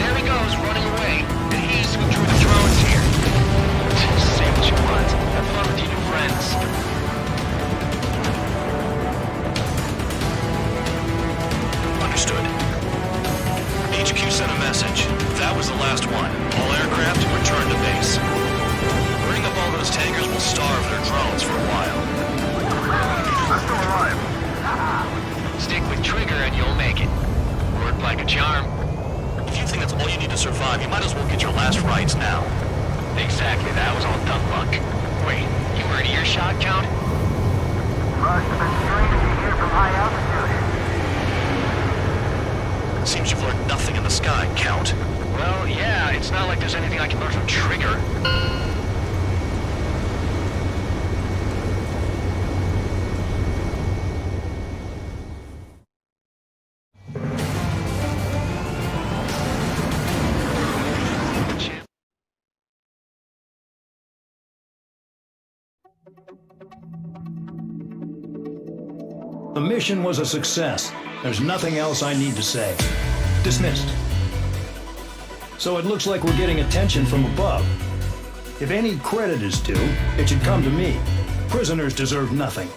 Speaker 9: There he goes, running away. And he's who drew the drones here. Say what you want. Have fun with your new friends.
Speaker 7: Understood. HQ sent a message. That was the last one. All aircraft return to base. Burning up all those tankers will starve their drones for a while.
Speaker 6: I'm still alive.
Speaker 9: Stick with Trigger and you'll make it. Worked like a charm.
Speaker 7: If you think that's all you need to survive, you might as well get your last rites now.
Speaker 9: Exactly, that was all dumb luck. Wait, you were in earshot, Count?
Speaker 6: Rush have been strange to hear from high altitude.
Speaker 7: Seems you've learned nothing in the sky, Count.
Speaker 9: Well, yeah, it's not like there's anything I can learn from Trigger.
Speaker 14: The mission was a success. There's nothing else I need to say. Dismissed. So it looks like we're getting attention from above. If any credit is due, it should come to me. Prisoners deserve nothing.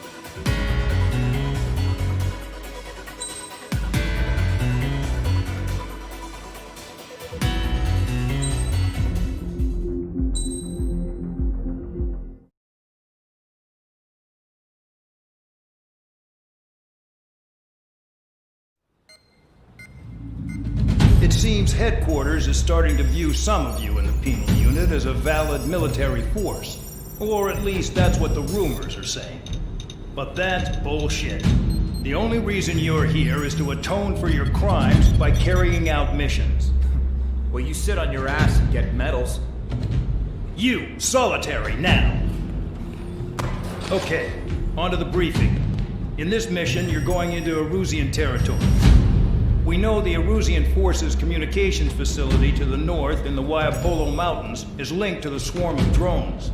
Speaker 14: It seems headquarters is starting to view some of you in the penal unit as a valid military force. Or at least that's what the rumors are saying. But that's bullshit. The only reason you're here is to atone for your crimes by carrying out missions.
Speaker 15: Well, you sit on your ass and get medals.
Speaker 14: You, solitary, now. Okay, on to the briefing. In this mission, you're going into Erusian territory. We know the Erusian Forces communications facility to the north in the Waiapolo Mountains is linked to the swarm of drones.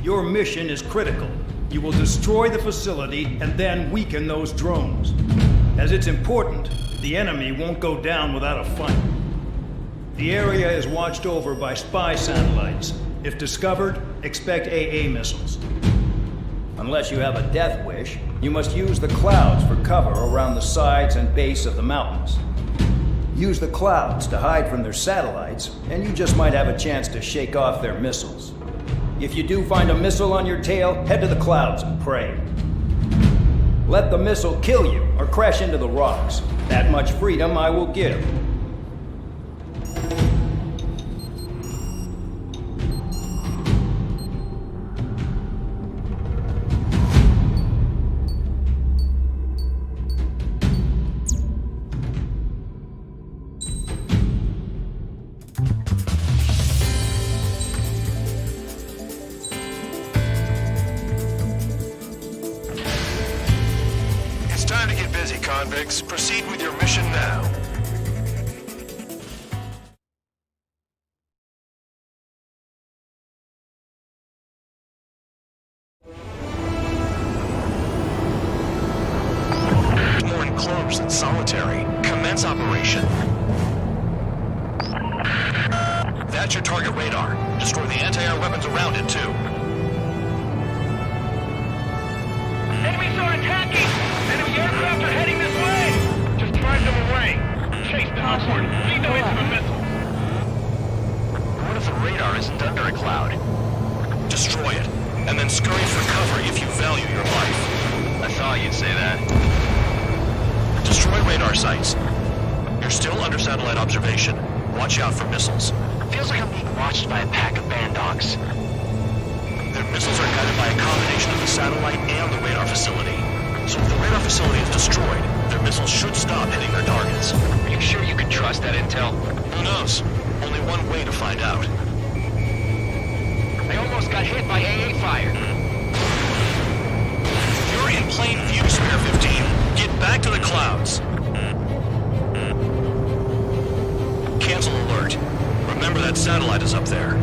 Speaker 14: Your mission is critical. You will destroy the facility and then weaken those drones. As it's important, the enemy won't go down without a fight. The area is watched over by spy satellites. If discovered, expect AA missiles. Unless you have a death wish, you must use the clouds for cover around the sides and base of the mountains. Use the clouds to hide from their satellites, and you just might have a chance to shake off their missiles. If you do find a missile on your tail, head to the clouds and pray. Let the missile kill you or crash into the rocks. That much freedom I will give.
Speaker 9: Convicts, proceed with your mission now. More enclosed and solitary. Commence operation. That's your target radar. Destroy the anti-air weapons around it, too.
Speaker 8: Enemies are attacking! Enemy aircraft are heading this way! Just drive them away. Chase them upward. Lead them into the missiles.
Speaker 7: What if the radar isn't under a cloud? Destroy it, and then scurry for cover if you value your life. I thought you'd say that. Destroy radar sites. You're still under satellite observation. Watch out for missiles. Feels like I'm being watched by a pack of band dogs. Their missiles are guided by a combination of the satellite and the radar facility. So if the radar facility is destroyed, their missiles should stop hitting their targets. Are you sure you can trust that intel? Who knows? Only one way to find out. I almost got hit by AA fire. You're in plain view, Spare 15. Get back to the clouds. Cancel alert. Remember that satellite is up there.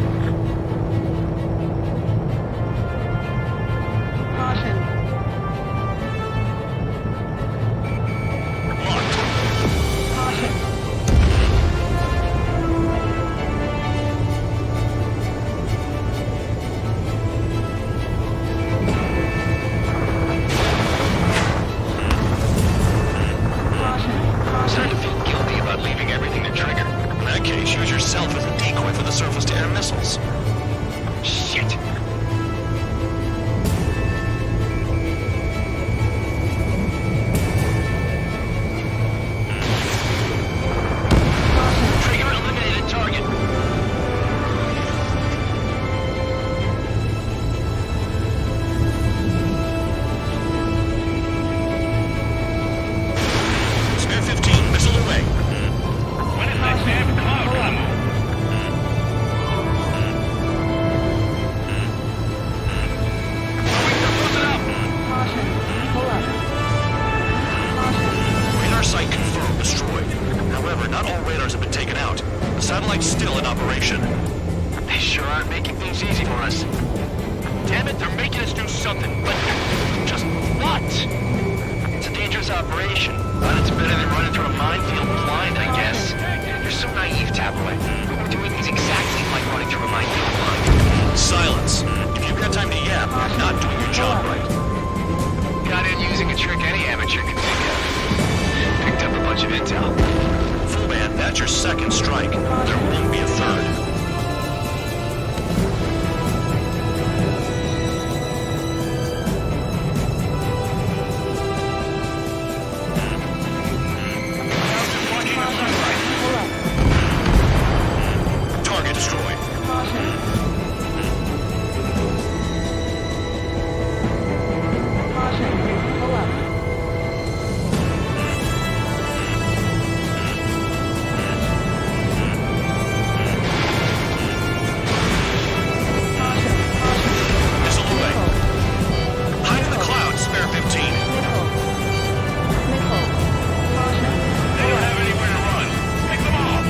Speaker 9: operation, but it's better than running through a minefield blind, I guess. You're so naive, Tabloid. What we're doing is exactly like running through a minefield blind.
Speaker 7: Silence. If you've got time to yap, you're not doing your job right.
Speaker 9: Got in using a trick any amateur can think of. Picked up a bunch of intel.
Speaker 7: Full man, that's your second strike. There won't be a third. Target destroyed. Missile away. Hide in the clouds, spare 15.
Speaker 8: They don't have anywhere to run. Pick them off.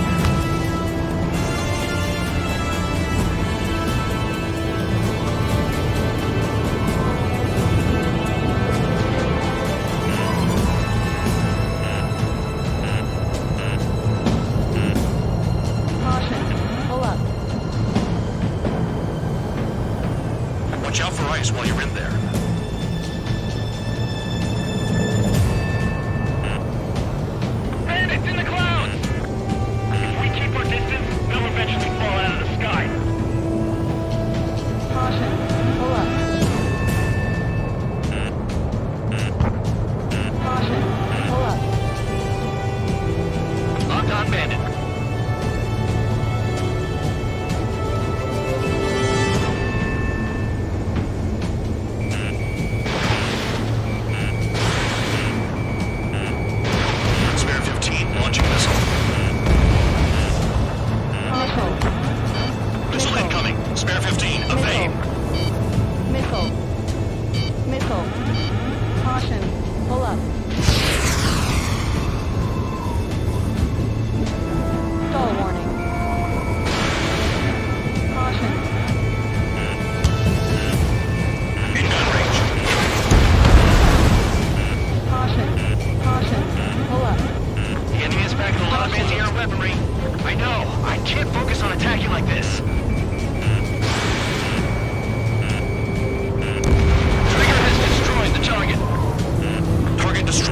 Speaker 7: Watch out for ice while you're in there.
Speaker 8: Bandits in the clouds! If we keep our distance, they'll eventually fall out of the sky.
Speaker 9: Locked on bandit.
Speaker 7: Spare 15, launching missile. Missile incoming. Spare 15, evade.
Speaker 16: Missile. Missile. Caution. Pull up. Stall warning. Caution.
Speaker 7: In gun range.
Speaker 16: Caution. Caution. Pull up.
Speaker 9: The enemy is packing a lot of anti-air weaponry. I know. I can't focus on attacking like this. Trigger has destroyed the target.
Speaker 7: Target destroyed.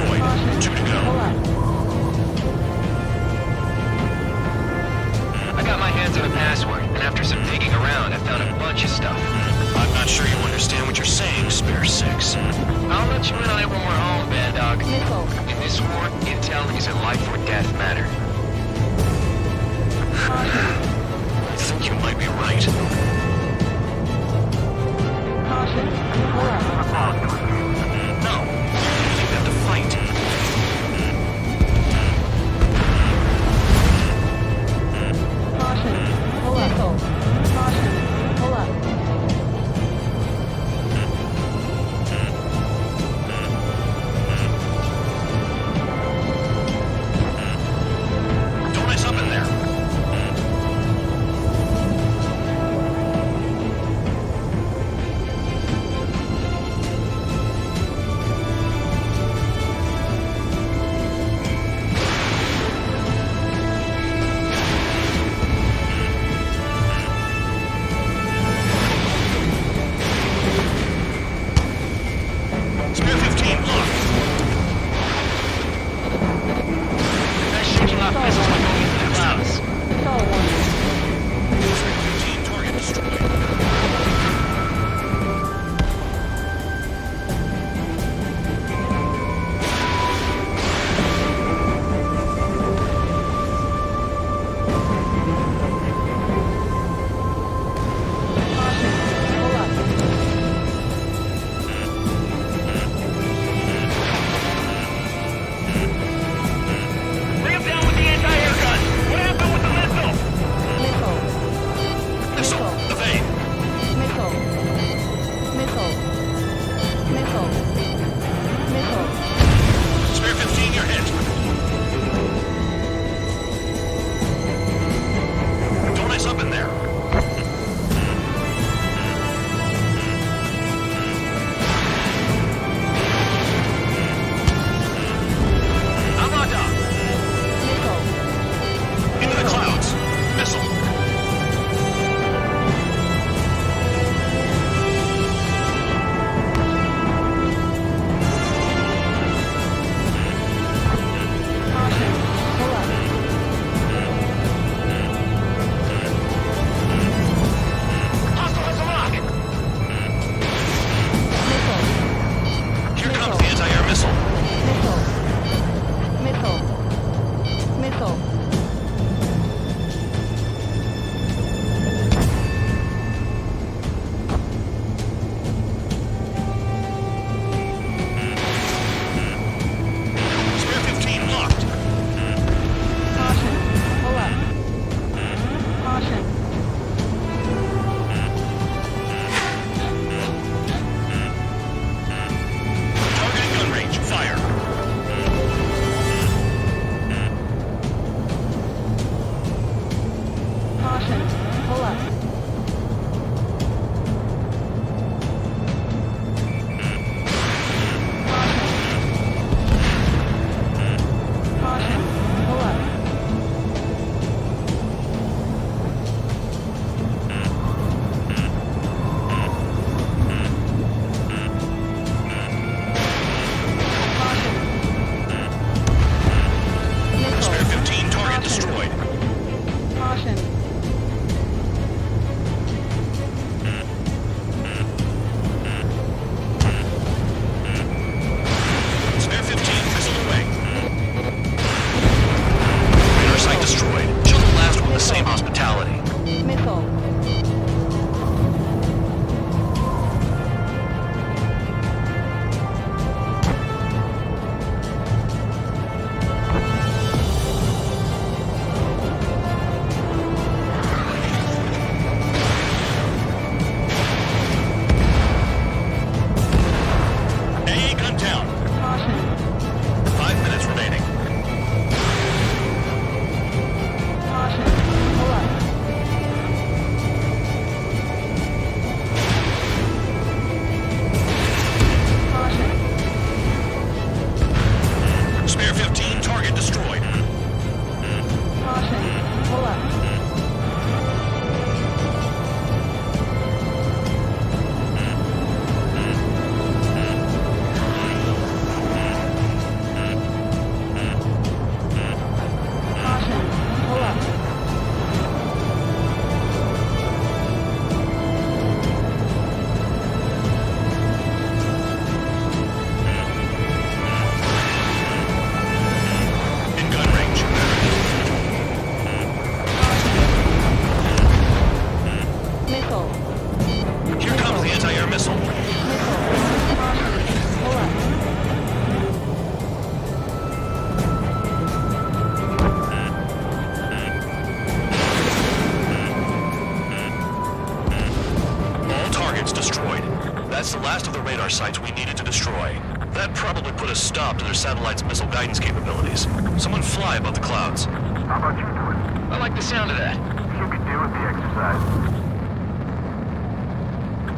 Speaker 7: destroy. That probably put a stop to their satellite's missile guidance capabilities. Someone fly above the clouds.
Speaker 6: How about you do it?
Speaker 7: I like the sound of that.
Speaker 6: You can do with the exercise.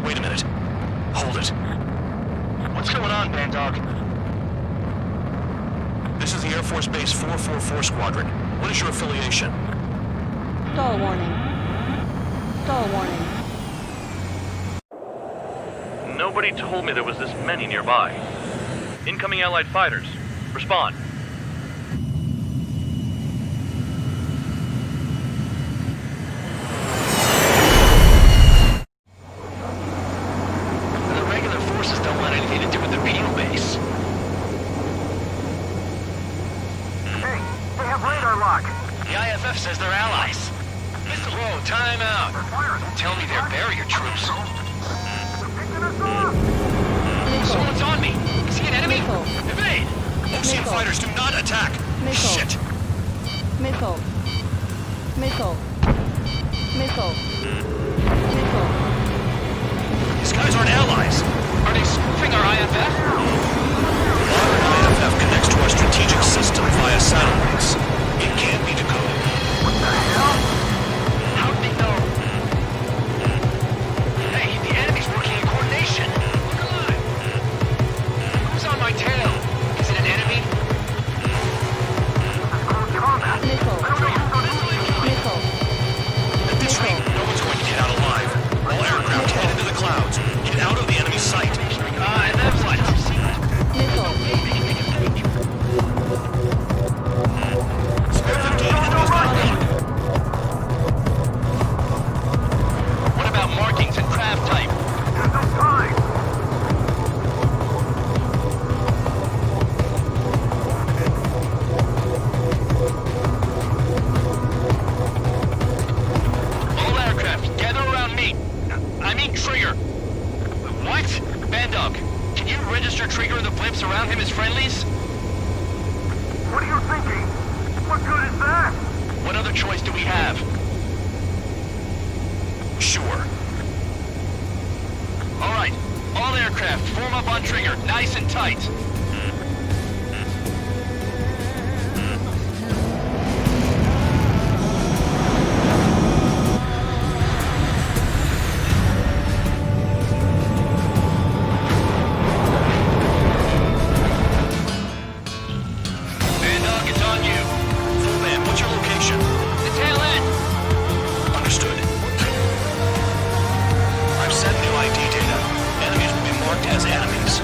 Speaker 7: Wait a minute. Hold it. What's going on, Bandog? This is the Air Force Base 444 Squadron. What is your affiliation?
Speaker 16: Stall warning. Stall warning.
Speaker 13: Nobody told me there was this many nearby. Incoming Allied fighters. Respond.
Speaker 7: The regular forces don't want anything to do with the penal base.
Speaker 6: Hey, they have radar lock.
Speaker 7: The IFF says they're allies. Whoa, time out. Don't tell me they're barrier troops. Someone's on me. Is he an enemy? Evade! Ocean fighters do not attack.
Speaker 16: Missile.
Speaker 7: Shit.
Speaker 16: Missile. Missile. Missile. Missile.
Speaker 7: These guys aren't allies. Are they spoofing our IFF? Our IFF connects to our strategic system via satellites. It can't be decoded.
Speaker 6: What the hell?
Speaker 7: How did they know? Hey, the enemy's working in coordination. Look alive. Who's on my tail? Is it an enemy?
Speaker 16: Missile. Missile.
Speaker 7: At this rate, no one's going to get out alive. All aircraft head into the clouds. Get out of the enemy's sight. And that's what?
Speaker 16: Missile.
Speaker 7: Spare 15 enemies down. What about markings and craft type?
Speaker 6: There's no time.
Speaker 7: All aircraft, gather around me. I mean Trigger. What? Bandog, can you register Trigger and the blips around him as friendlies?
Speaker 6: What are you thinking? What good is that?
Speaker 7: What other choice do we have? Sure. All right, all aircraft, form up on Trigger, nice and tight. Bandog, it's on you. Full man, what's your location? The tail end. Understood. I've set new ID data. Enemies will be marked as enemies.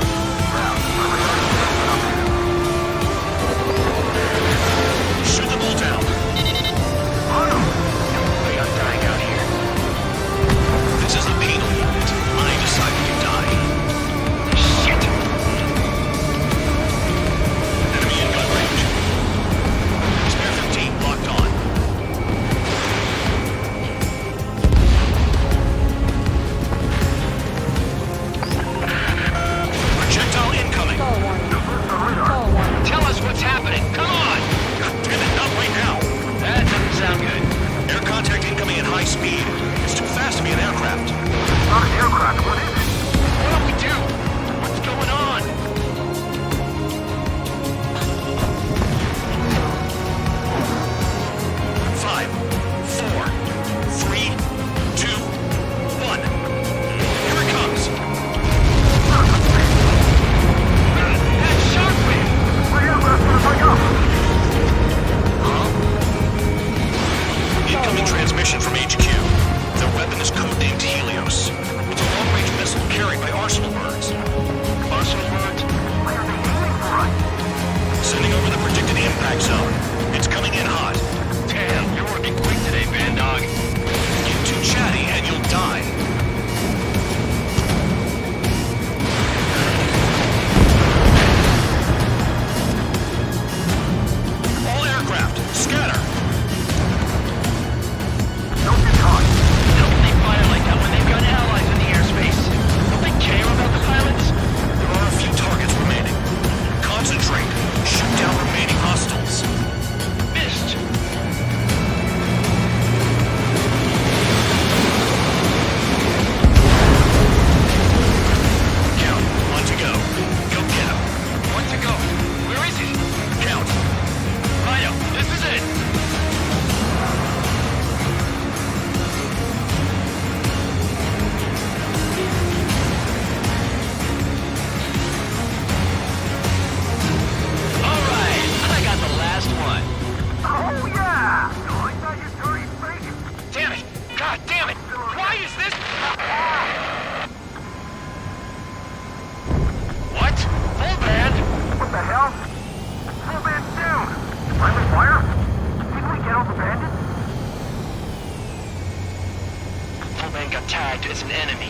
Speaker 9: marked as an enemy.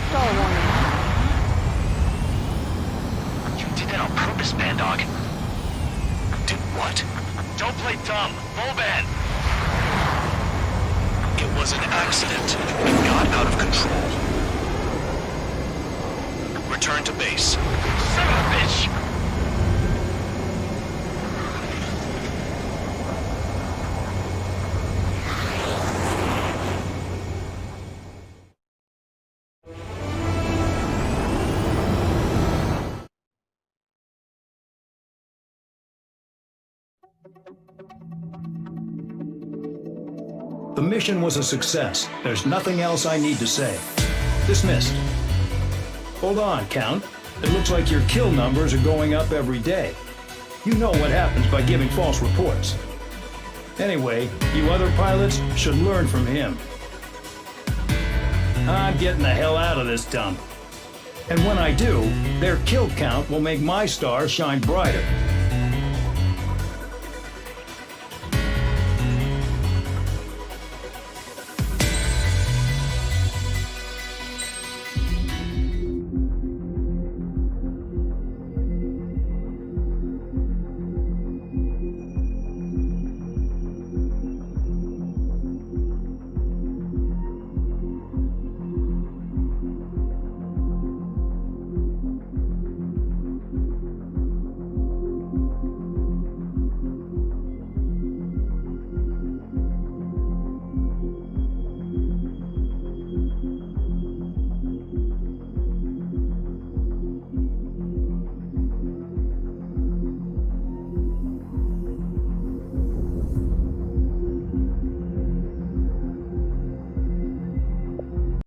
Speaker 16: Star warning.
Speaker 9: You did that on purpose, Bandog. Did what? Don't play dumb. Volban! It was an accident. It got out of control. Return to base. Son of a bitch!
Speaker 14: The mission was a success. There's nothing else I need to say. Dismissed. Hold on, Count. It looks like your kill numbers are going up every day. You know what happens by giving false reports. Anyway, you other pilots should learn from him. I'm getting the hell out of this dump. And when I do, their kill count will make my star shine brighter.